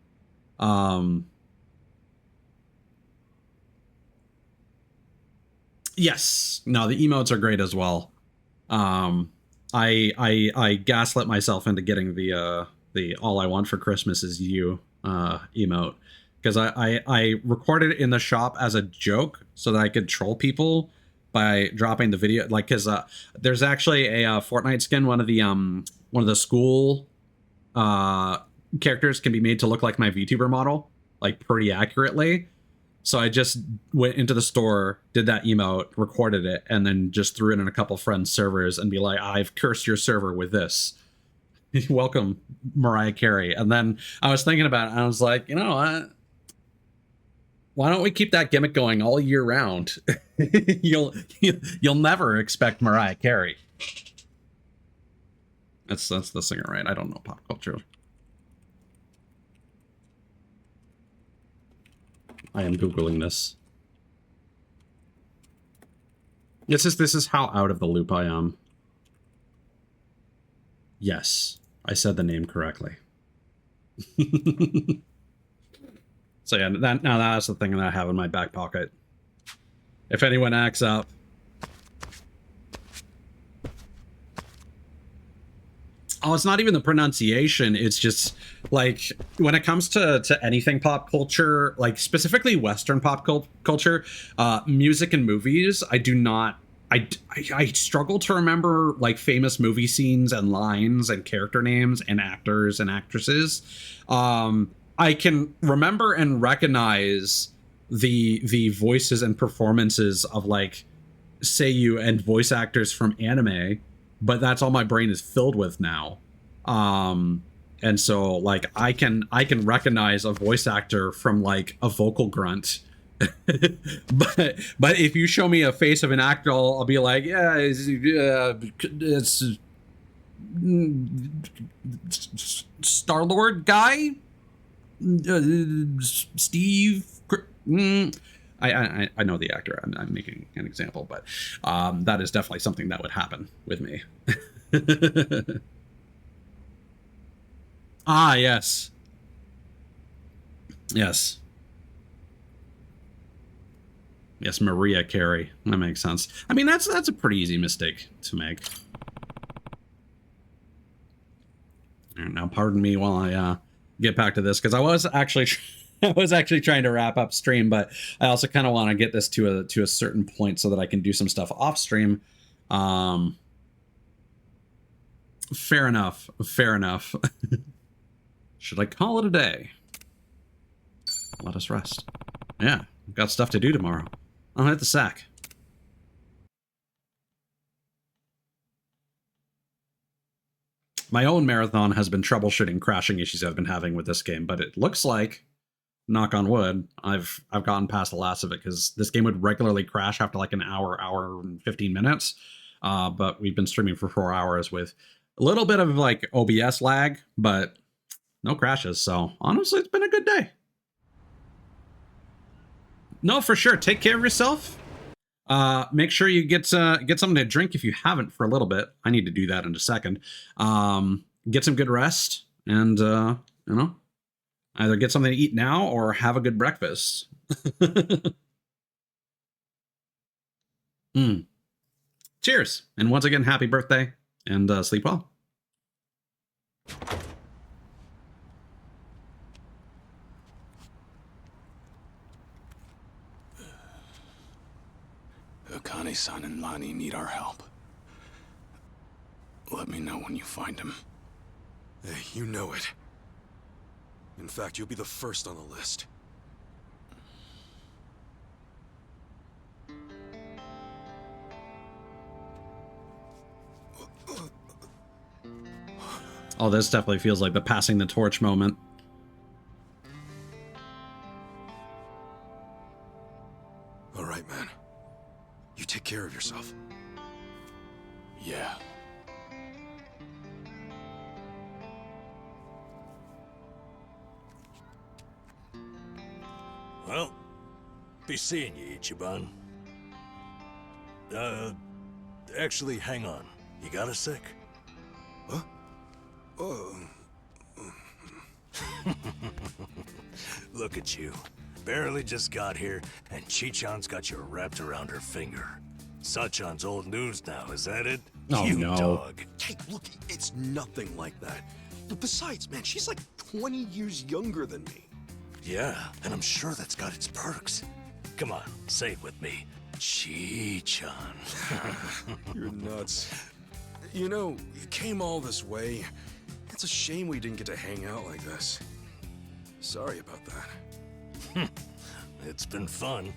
Yes, no, the emotes are great as well. I gaslit myself into getting the all I want for Christmas is you emote, because I recorded it in the shop as a joke so that I could troll people by dropping the video, like, because there's actually a Fortnite skin, one of the school characters can be made to look like my VTuber model, like, pretty accurately. So I just went into the store, did that emote, recorded it, and then just threw it in a couple friends' servers and be like, I've cursed your server with this. Welcome, Mariah Carey. And then I was thinking about it, and I was like, you know what? Why don't we keep that gimmick going all year round? You'll never expect Mariah Carey. That's the singer, right? I don't know pop culture. I am Googling this. This is how out of the loop I am. Yes, I said the name correctly. So yeah, now that's the thing that I have in my back pocket. If anyone acts up. Oh, it's not even the pronunciation. It's just, like, when it comes to anything pop culture, like specifically Western pop culture, music and movies, I do not. I struggle to remember, like, famous movie scenes and lines and character names and actors and actresses. I can remember and recognize the voices and performances of, like, seiyuu and voice actors from anime, but that's all my brain is filled with now. And so, like, I can recognize a voice actor from, like, a vocal grunt. but if you show me a face of an actor, I'll be like, yeah, it's Star-Lord guy, Steve. I know the actor. I'm making an example, but that is definitely something that would happen with me. Ah, yes. Yes. Yes, Maria Carey. That makes sense. I mean, that's a pretty easy mistake to make. Now, pardon me while I get back to this, because I was actually trying to wrap up stream, but I also kind of want to get this to a certain point so that I can do some stuff off stream. Fair enough. Fair enough. Should I call it a day? Let us rest. Yeah, I've got stuff to do tomorrow. I'll hit the sack. My own marathon has been troubleshooting crashing issues I've been having with this game, but it looks like, knock on wood, I've gotten past the last of it, because this game would regularly crash after like an hour and 15 minutes. But we've been streaming for 4 hours with a little bit of like OBS lag, but no crashes. So honestly, it's been a good day. No, for sure. Take care of yourself. Make sure you get something to drink if you haven't for a little bit. I need to do that in a second. Get some good rest, and you know, either get something to eat now or have a good breakfast. Cheers, and once again, happy birthday, and sleep well. Akane-san and Lani need our help. Let me know when you find him. Hey, you know it. In fact, you'll be the first on the list. Oh, this definitely feels like the passing the torch moment. take care of yourself. Yeah. Well, be seeing you, Ichiban. Actually, hang on. You got a sec? Huh? Oh. Look at you. Barely just got here, and Chichan's got you wrapped around her finger. Sachan's old news now, is that it? Oh, you no. dog. Hey, look, it's nothing like that. But besides, man, she's like 20 years younger than me. Yeah, and I'm sure that's got its perks. Come on, say it with me. Chichan. You're nuts. You know, you came all this way. It's a shame we didn't get to hang out like this. Sorry about that. It's been fun.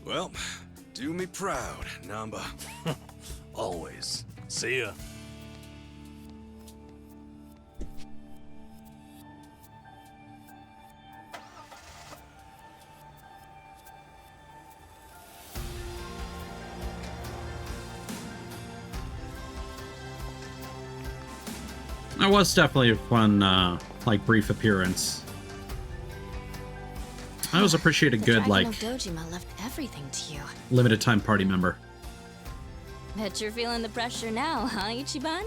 Well, do me proud, Namba. Always. See ya. That was definitely a fun, like, brief appearance. I always appreciate a The good, Dragon like, of Dojima left everything to you. limited time party member. Bet you're feeling the pressure now, huh, Ichiban?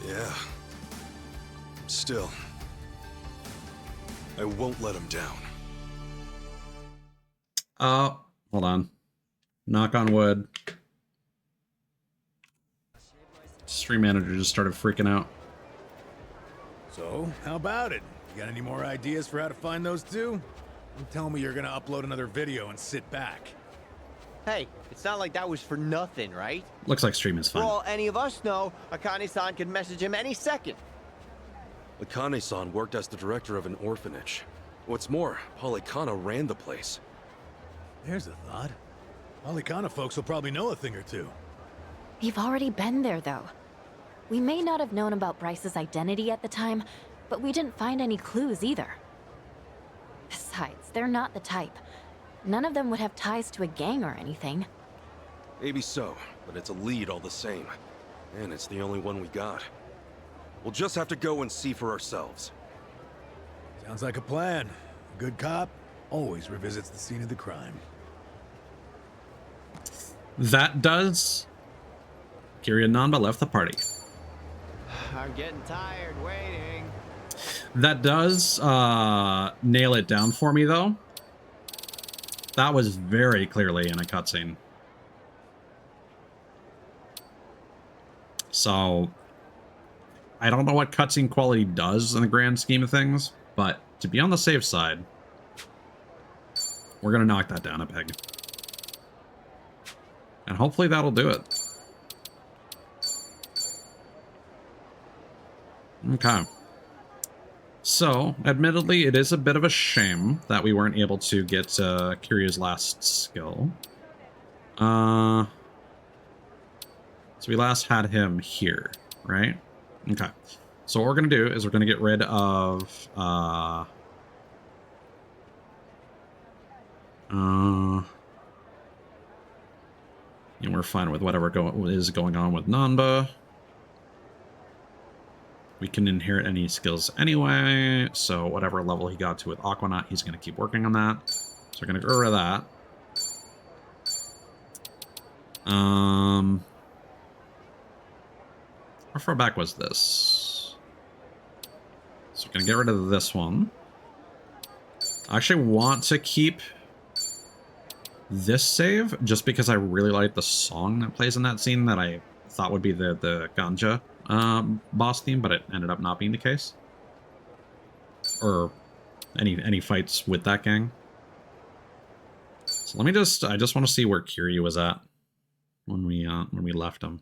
Yeah. Still, I won't let him down. Hold on. Knock on wood. Stream manager just started freaking out. So, how about it? You got any more ideas for how to find those two? Don't tell me you're gonna upload another video and sit back. Hey, it's not like that was for nothing, right? Looks like stream is For fine. all any of us know, Akane-san could message him any second. Akane-san worked as the director of an orphanage. What's more, Polycana ran the place. There's a thought. Polycana folks will probably know a thing or two. We've already been there, though. We may not have known about Bryce's identity at the time, but we didn't find any clues either. Besides, they're not the type. None of them would have ties to a gang or anything. Maybe so, but it's a lead all the same. And it's the only one we got. We'll just have to go and see for ourselves. Sounds like a plan. A good cop always revisits the scene of the crime. That does. Kiryu and Nanba left the party. I'm getting tired waiting. That does nail it down for me, though. That was very clearly in a cutscene. So, I don't know what cutscene quality does in the grand scheme of things, but to be on the safe side, we're going to knock that down a peg. And hopefully that'll do it. Okay. So, admittedly, it is a bit of a shame that we weren't able to get Kiryu's last skill. So we last had him here, right? Okay. So what we're going to do is we're going to get rid of... and we're fine with whatever is going on with Nanba. We can inherit any skills anyway, so whatever level he got to with Aquanaut, he's going to keep working on that. So we're going to get rid of that. How far back was this? So we're going to get rid of this one. I actually want to keep this save, just because I really like the song that plays in that scene that I thought would be the Ganja boss theme, but it ended up not being the case. Or any fights with that gang. So let me I just want to see where Kiryu was at when we left him.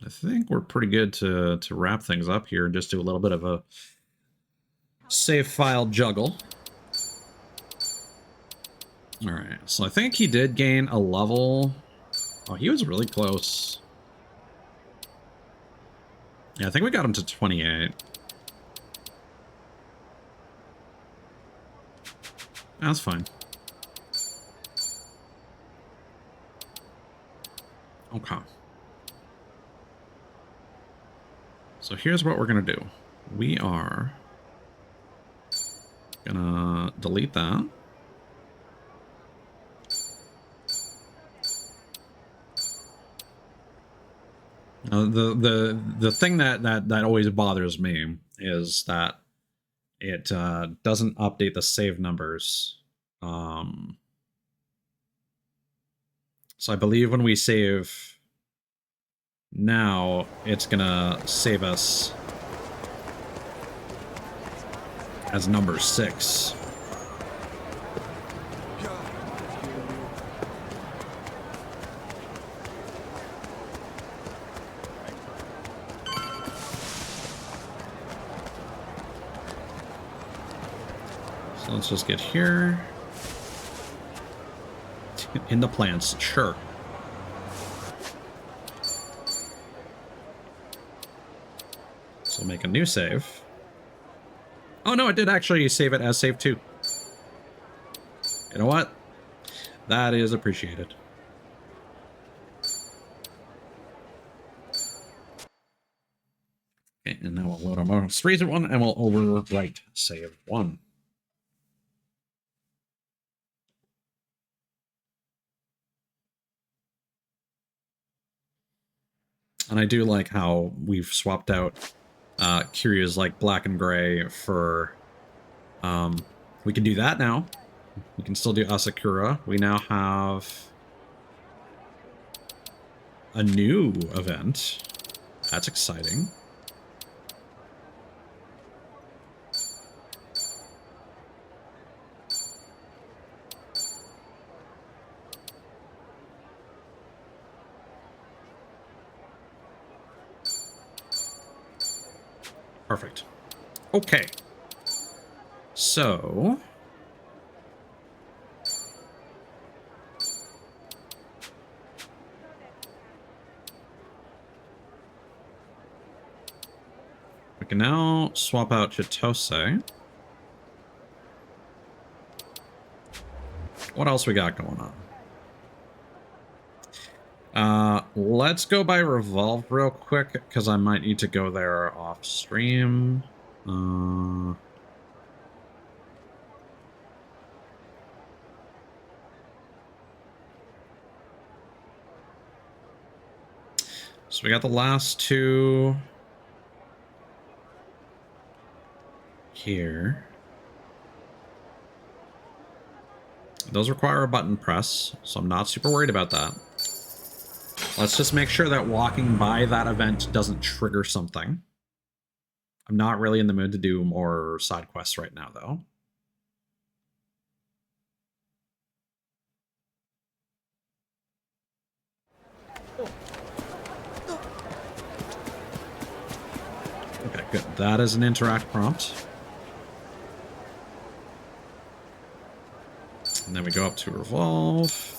I think we're pretty good to wrap things up here and just do a little bit of a save file juggle. Alright, so I think he did gain a level. Oh, he was really close. Yeah, I think we got him to 28. That's fine. Okay. So here's what we're going to do. We are going to delete that. The thing that always bothers me is that it doesn't update the save numbers. So I believe when we save now, it's gonna save us as number 6. So let's just get here. In the plants, sure. So make a new save. Oh no, it did actually save it as save 2. You know what? That is appreciated. Okay, and now we'll load our most recent one and we'll overwrite save 1. And I do like how we've swapped out Kiryu's like black and gray for we can do that now. We can still do Asakura. We now have a new event. That's exciting. Perfect. Okay. So we can now swap out Chitose. What else we got going on? Let's go by Revolve real quick, because I might need to go there off stream. So we got the last 2 here. Those require a button press, so I'm not super worried about that. Let's just make sure that walking by that event doesn't trigger something. I'm not really in the mood to do more side quests right now, though. Okay, good. That is an interact prompt. And then we go up to Revolve.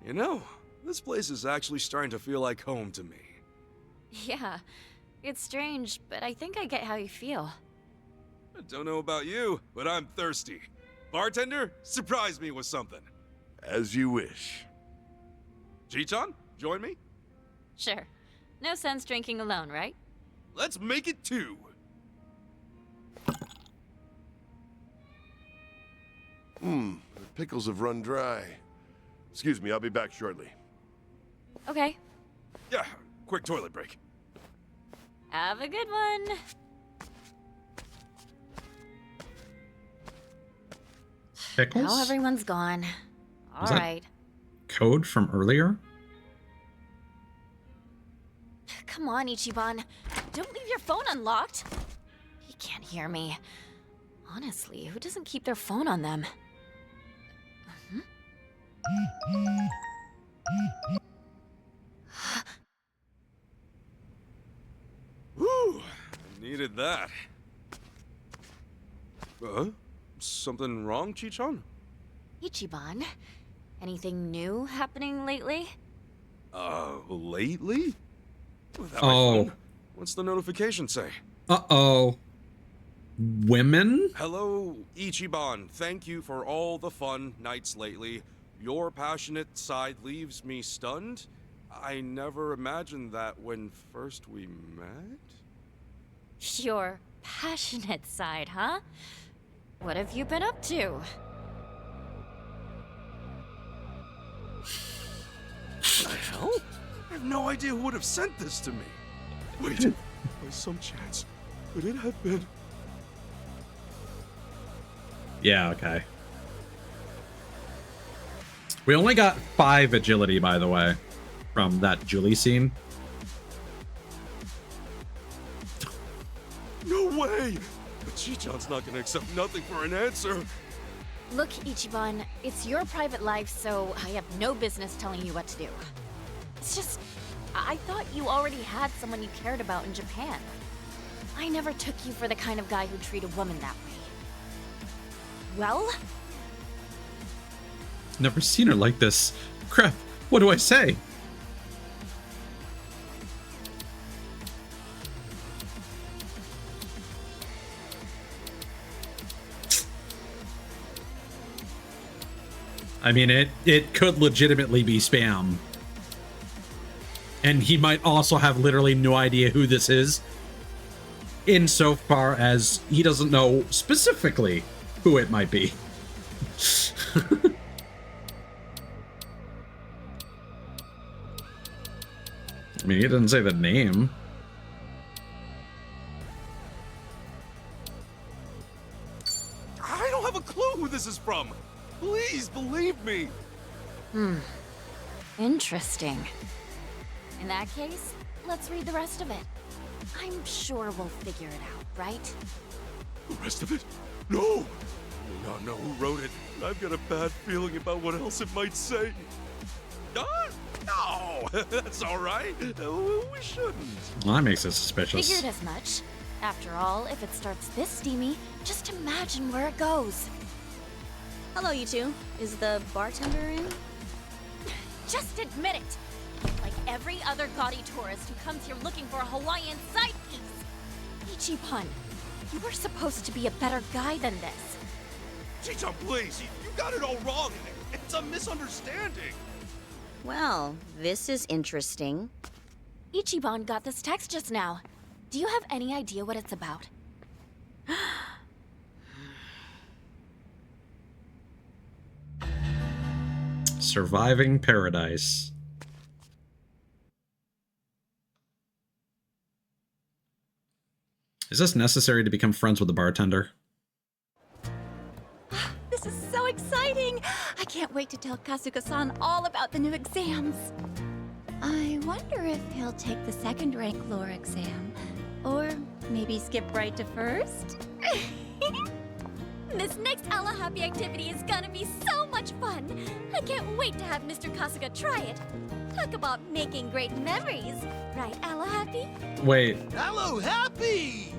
You know, this place is actually starting to feel like home to me. Yeah, it's strange, but I think I get how you feel. I don't know about you, but I'm thirsty. Bartender, surprise me with something. As you wish. Ji-chan, join me? Sure. No sense drinking alone, right? Let's make it 2. The pickles have run dry. Excuse me, I'll be back shortly. Okay. Yeah, quick toilet break. Have a good one. Pickles? Now everyone's gone. All Was that right. code from earlier? Come on, Ichiban. don't leave your phone unlocked. He can't hear me. Honestly, who doesn't keep their phone on them? Whew, needed that. Something wrong, Chichan? Ichiban, anything new happening lately? Lately? Without my Oh. phone? What's the notification say? Uh-oh. Women? Hello, Ichiban. Thank you for all the fun nights lately. Your passionate side leaves me stunned. I never imagined that when first we met. Your passionate side, huh? What have you been up to? What the hell? I have no idea who would have sent this to me. Wait, by some chance, could it have been? Yeah, okay. We only got 5 agility, by the way, from that Julie scene. No way! But Chichan's not gonna accept nothing for an answer. Look, Ichiban, it's your private life, so I have no business telling you what to do. It's just, I thought you already had someone you cared about in Japan. I never took you for the kind of guy who'd treat a woman that way. Well? Never seen her like this. Crap, what do I say? I mean, it could legitimately be spam. And he might also have literally no idea who this is, insofar as he doesn't know specifically who it might be. I mean, he didn't say the name. I don't have a clue who this is from. Please believe me. Interesting. In that case, let's read the rest of it. I'm sure we'll figure it out, right? The rest of it? No! I may not know who wrote it, but I've got a bad feeling about what else it might say. No! That's alright. We shouldn't. Well, that makes it suspicious. Figured as much. After all, if it starts this steamy, just imagine where it goes. Hello, you two. Is the bartender in? Just admit it! Like every other gaudy tourist who comes here looking for a Hawaiian side piece. Ichiban, you were supposed to be a better guy than this. Chichan, please, you got it all wrong. It's a misunderstanding. Well, this is interesting. Ichiban got this text just now. Do you have any idea what it's about? Surviving Paradise. Is this necessary to become friends with the bartender? This is so exciting! I can't wait to tell Kasuga-san all about the new exams. I wonder if he'll take the second-rank lore exam, or maybe skip right to first? This next Alla Happy activity is gonna be so much fun! I can't wait to have Mr. Kasuga try it. Talk about making great memories, right, Alla Happy? Wait. Hello, Happy!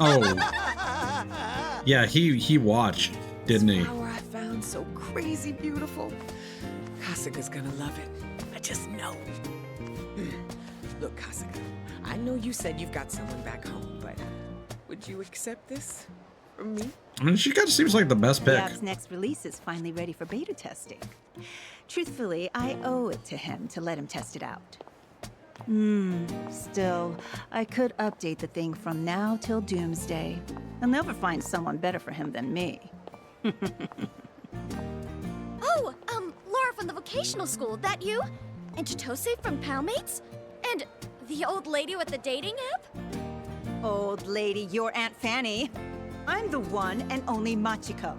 Oh. Yeah, he watched, didn't he? Flower I found so crazy beautiful. Kasuga's gonna love it. I just know. Look, Kasuga, I know you said you've got someone back home, but would you accept this from me? I mean, she kind of seems like the best The pick. app's next release is finally ready for beta testing. Truthfully, I owe it to him to let him test it out. Still, I could update the thing from now till doomsday. He'll never find someone better for him than me. Oh, Laura from the vocational school, that you? And Chitose from Palmates? And the old lady with the dating app? Old lady, your Aunt Fanny. I'm the one and only Machiko.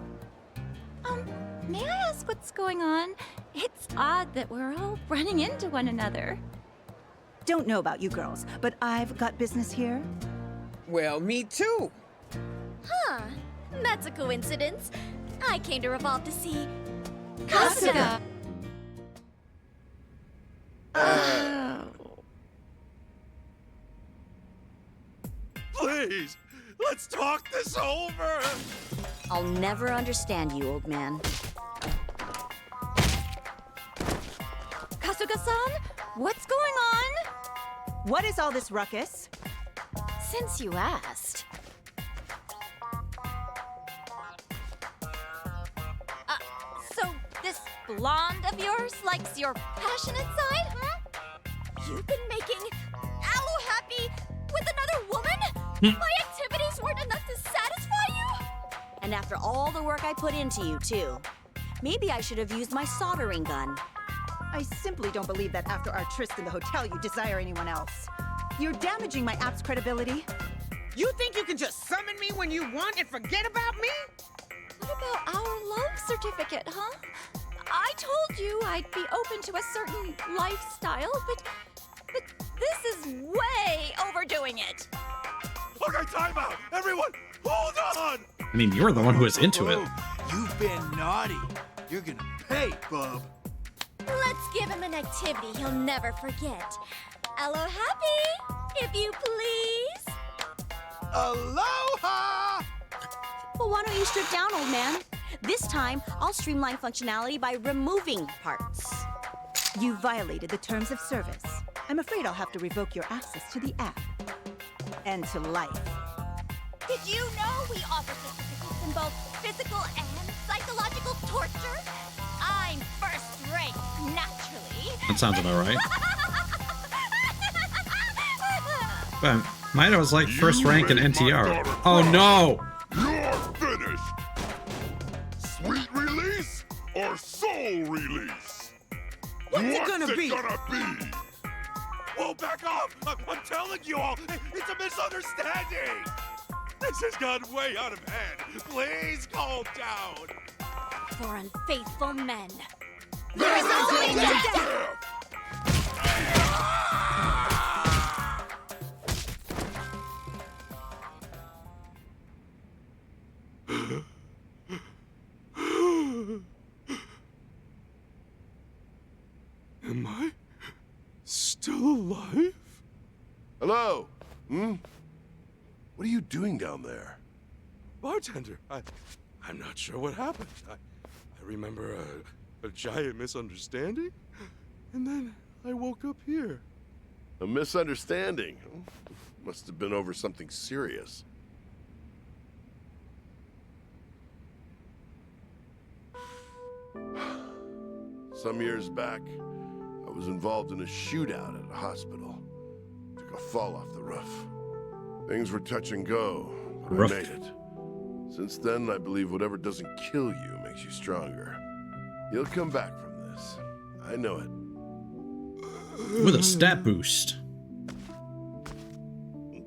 May I ask what's going on? It's odd that we're all running into one another. don't know about you girls, but I've got business here. Well, me too. Huh. That's a coincidence. I came to Revolve to see... Kasuga! Please, let's talk this over. I'll never understand you, old man. Kasuga-san, what's going on? What is all this ruckus? Since you asked. So this blonde of yours likes your passionate side, huh? You've been making Aloe happy with another woman? My activities weren't enough to satisfy you? And after all the work I put into you, too. Maybe I should have used my soldering gun. I simply don't believe that after our tryst in the hotel you desire anyone else. You're damaging my app's credibility. You think you can just summon me when you want and forget about me? What about our love certificate, huh? I told you I'd be open to a certain lifestyle, but this is way overdoing it. Okay, time out. Everyone, hold on. I mean, you're the one who was into it. You've been naughty. You're gonna pay, bub. Let's give him an activity he'll never forget. Aloe happy, if you please. Aloha! Well, why don't you strip down, old man? This time, I'll streamline functionality by removing parts. You violated the terms of service. I'm afraid I'll have to revoke your access to the app. And to life. Did you know we offer certificates in both physical and psychological torture? I'm first rank, naturally. That sounds about right. But Maida was like first rank in NTR. Oh no! You're finished! Sweet release or soul release? What's it gonna be? Whoa, back off! I'm telling you all, it's a misunderstanding! This has gotten way out of hand. Please calm down. For unfaithful men. There is only death! Am I still alive? Hello? What are you doing down there? Bartender, I'm not sure what happened. I remember a giant misunderstanding, and then I woke up here. A misunderstanding? Must have been over something serious. Some years back, I was involved in a shootout at a hospital. Took a fall off the roof. Things were touch and go, but I made it. Since then, I believe whatever doesn't kill you makes you stronger. You'll come back from this. I know it. With a stat boost.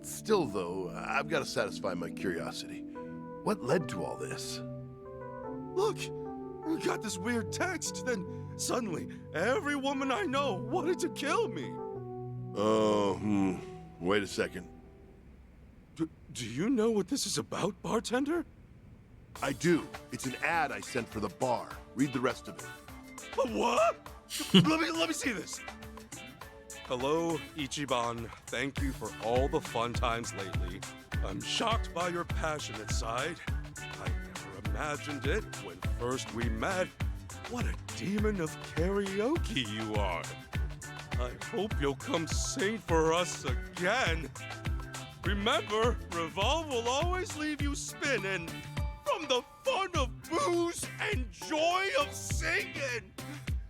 Still, though, I've got to satisfy my curiosity. What led to all this? Look, I got this weird text, then suddenly, every woman I know wanted to kill me. Oh, wait a second. Do you know what this is about, bartender? I do. It's an ad I sent for the bar. Read the rest of it. What? let me see this. Hello, Ichiban. Thank you for all the fun times lately. I'm shocked by your passionate side. I never imagined it when first we met. What a demon of karaoke you are. I hope you'll come sing for us again. Remember, Revolve will always leave you spinning from the fun of booze and joy of singing.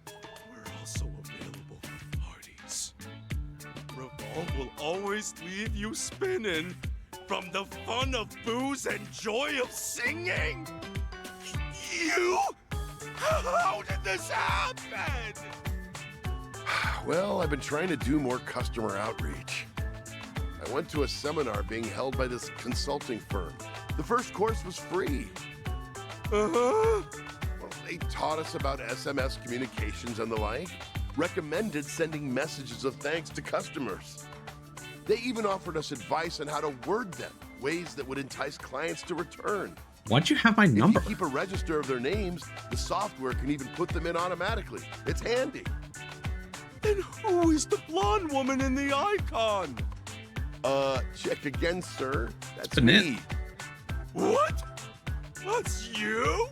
We're also available for parties. Revolve will always leave you spinning from the fun of booze and joy of singing. You? How did this happen? Well, I've been trying to do more customer outreach. I went to a seminar being held by this consulting firm. The first course was free. Uh-huh. Well, they taught us about SMS communications and the like. recommended sending messages of thanks to customers. They even offered us advice on how to word them, ways that would entice clients to return. Why'd you have my number? If you keep a register of their names, the software can even put them in automatically. It's handy. And who is the blonde woman in the icon? Check again, sir. That's Annette. me. What? That's you?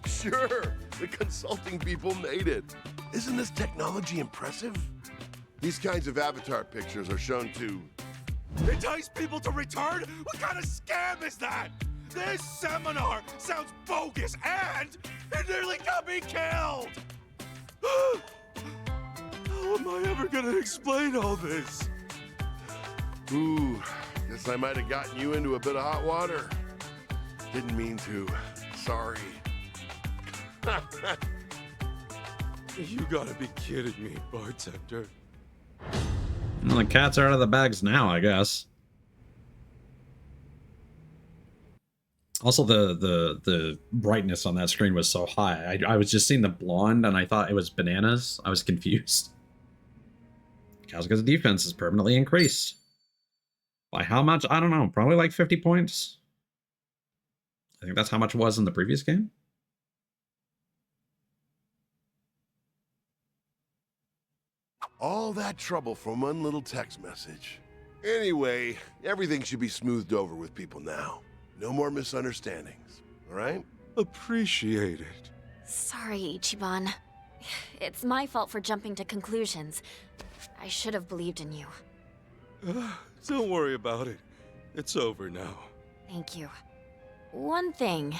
Sure, the consulting people made it. Isn't this technology impressive? These kinds of avatar pictures are shown to entice people to return? What kind of scam is that? This seminar sounds bogus and it nearly got me killed! How am I ever gonna explain all this? Ooh, guess I might have gotten you into a bit of hot water. Didn't mean to. Sorry. You gotta be kidding me, bartender. Well, the cats are out of the bags now, I guess. Also, the brightness on that screen was so high. I was just seeing the blonde, and I thought it was bananas. I was confused. Kazuka's defense is permanently increased. By how much? I don't know. Probably like 50 points. I think that's how much it was in the previous game. All that trouble from one little text message. Anyway, everything should be smoothed over with people now. No more misunderstandings, all right? Appreciate it. Sorry, Ichiban. It's my fault for jumping to conclusions. I should have believed in you. Don't worry about it. It's over now. Thank you. One thing.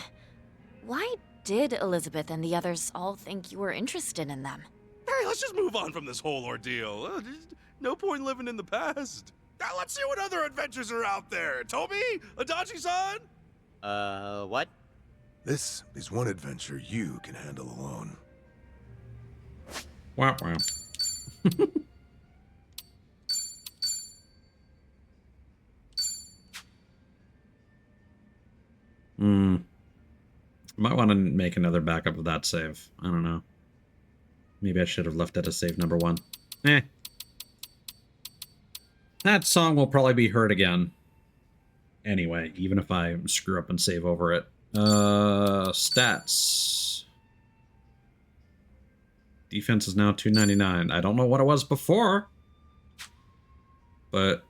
Why did Elizabeth and the others all think you were interested in them? Hey, let's just move on from this whole ordeal. No point living in the past. Now let's see what other adventures are out there. Toby? Adachi-san? What? This is one adventure you can handle alone. Wow, wow. Might want to make another backup of that save. I don't know. Maybe I should have left it as save number 1. That song will probably be heard again. Anyway, even if I screw up and save over it. Stats. Defense is now 299. I don't know what it was before. But...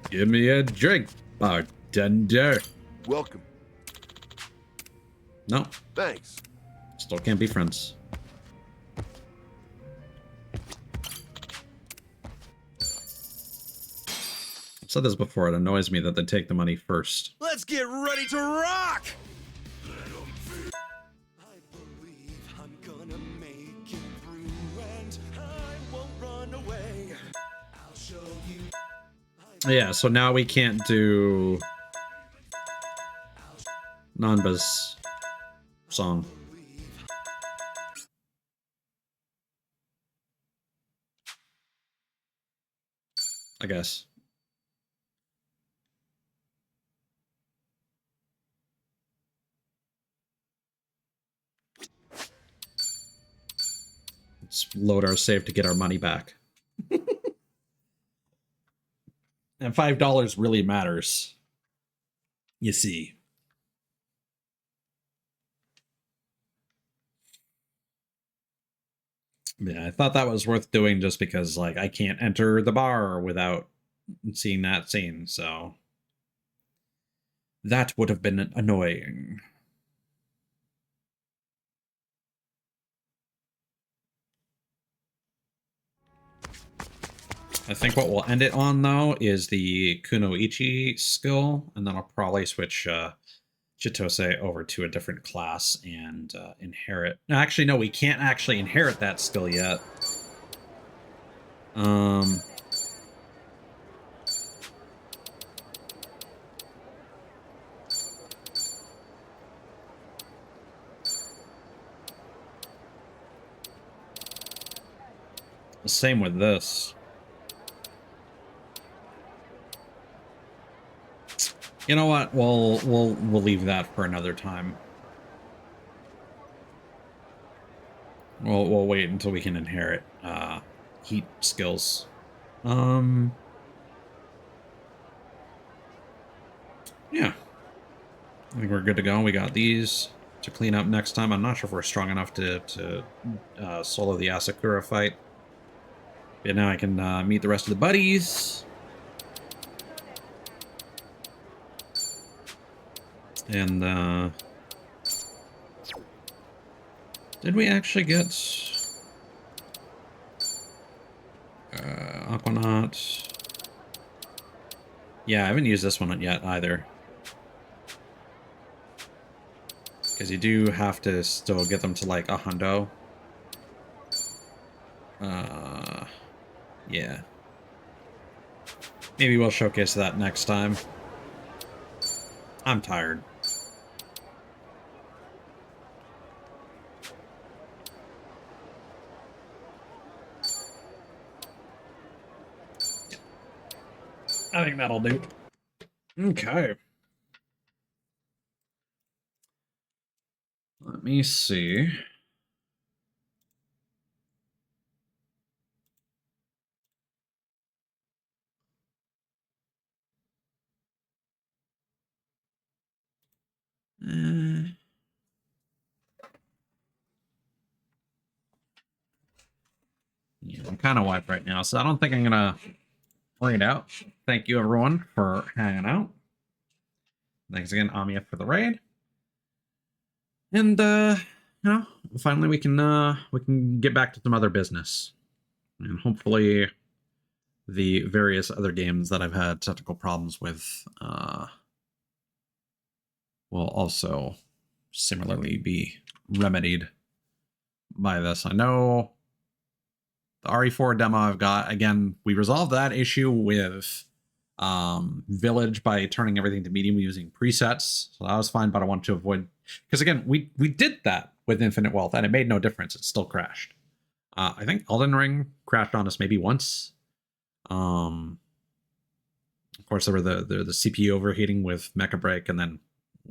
give me a drink, bartender. Welcome. No. Thanks. Still can't be friends. I've said this before, it annoys me that they take the money first. Let's get ready to rock! Yeah, so now we can't do Nanba's song. I guess. Let's load our save to get our money back. And $5 really matters. You see. Yeah, I thought that was worth doing just because, like, I can't enter the bar without seeing that scene, so... that would have been annoying. I think what we'll end it on, though, is the Kunoichi skill, and then I'll probably switch Chitose over to a different class and inherit... No, actually, no, we can't actually inherit that skill yet. Same with this. You know what? We'll leave that for another time. We'll wait until we can inherit heat skills. Yeah. I think we're good to go. We got these to clean up next time. I'm not sure if we're strong enough to solo the Asakura fight. But now I can meet the rest of the buddies. And did we actually get Aquanaut? Yeah, I haven't used this one yet either. Because you do have to still get them to like a hundo. Yeah. Maybe we'll showcase that next time. I'm tired. I think that'll do. Okay. Let me see. Yeah, I'm kind of wiped right now, so I don't think I'm gonna bring it out. Thank you everyone for hanging out. Thanks again, Amia, for the raid. And finally we can get back to some other business. And hopefully the various other games that I've had technical problems with will also similarly be remedied by this. I know the RE4 demo I've got, again, we resolved that issue with Village by turning everything to medium using presets. So that was fine, but I wanted to avoid, because again, we did that with Infinite Wealth and it made no difference. It still crashed. I think Elden Ring crashed on us maybe once. Of course, there were the CPU overheating with Mecha Break, and then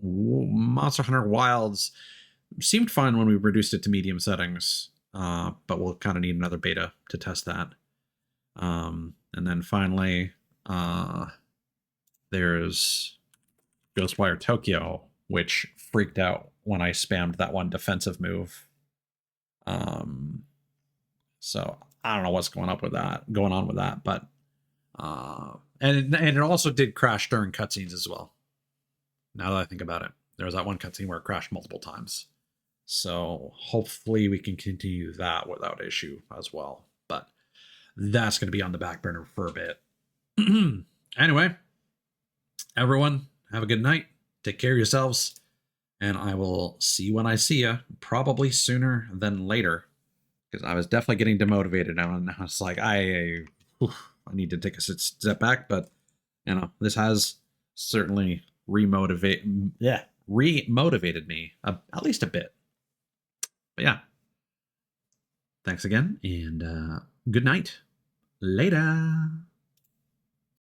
Monster Hunter Wilds seemed fine when we reduced it to medium settings, but we'll kind of need another beta to test that. And then finally, there's Ghostwire Tokyo, which freaked out when I spammed that one defensive move. So I don't know what's going on with that, but and it also did crash during cutscenes as well. Now that I think about it, there was that one cutscene where it crashed multiple times. So hopefully we can continue that without issue as well. But that's going to be on the back burner for a bit. Anyway, everyone, have a good night. Take care of yourselves. And I will see you when I see you, probably sooner than later. Because I was definitely getting demotivated now. And I was like, I need to take a step back. But, this has certainly remotivated me at least a bit. But yeah, thanks again, and good night. Later.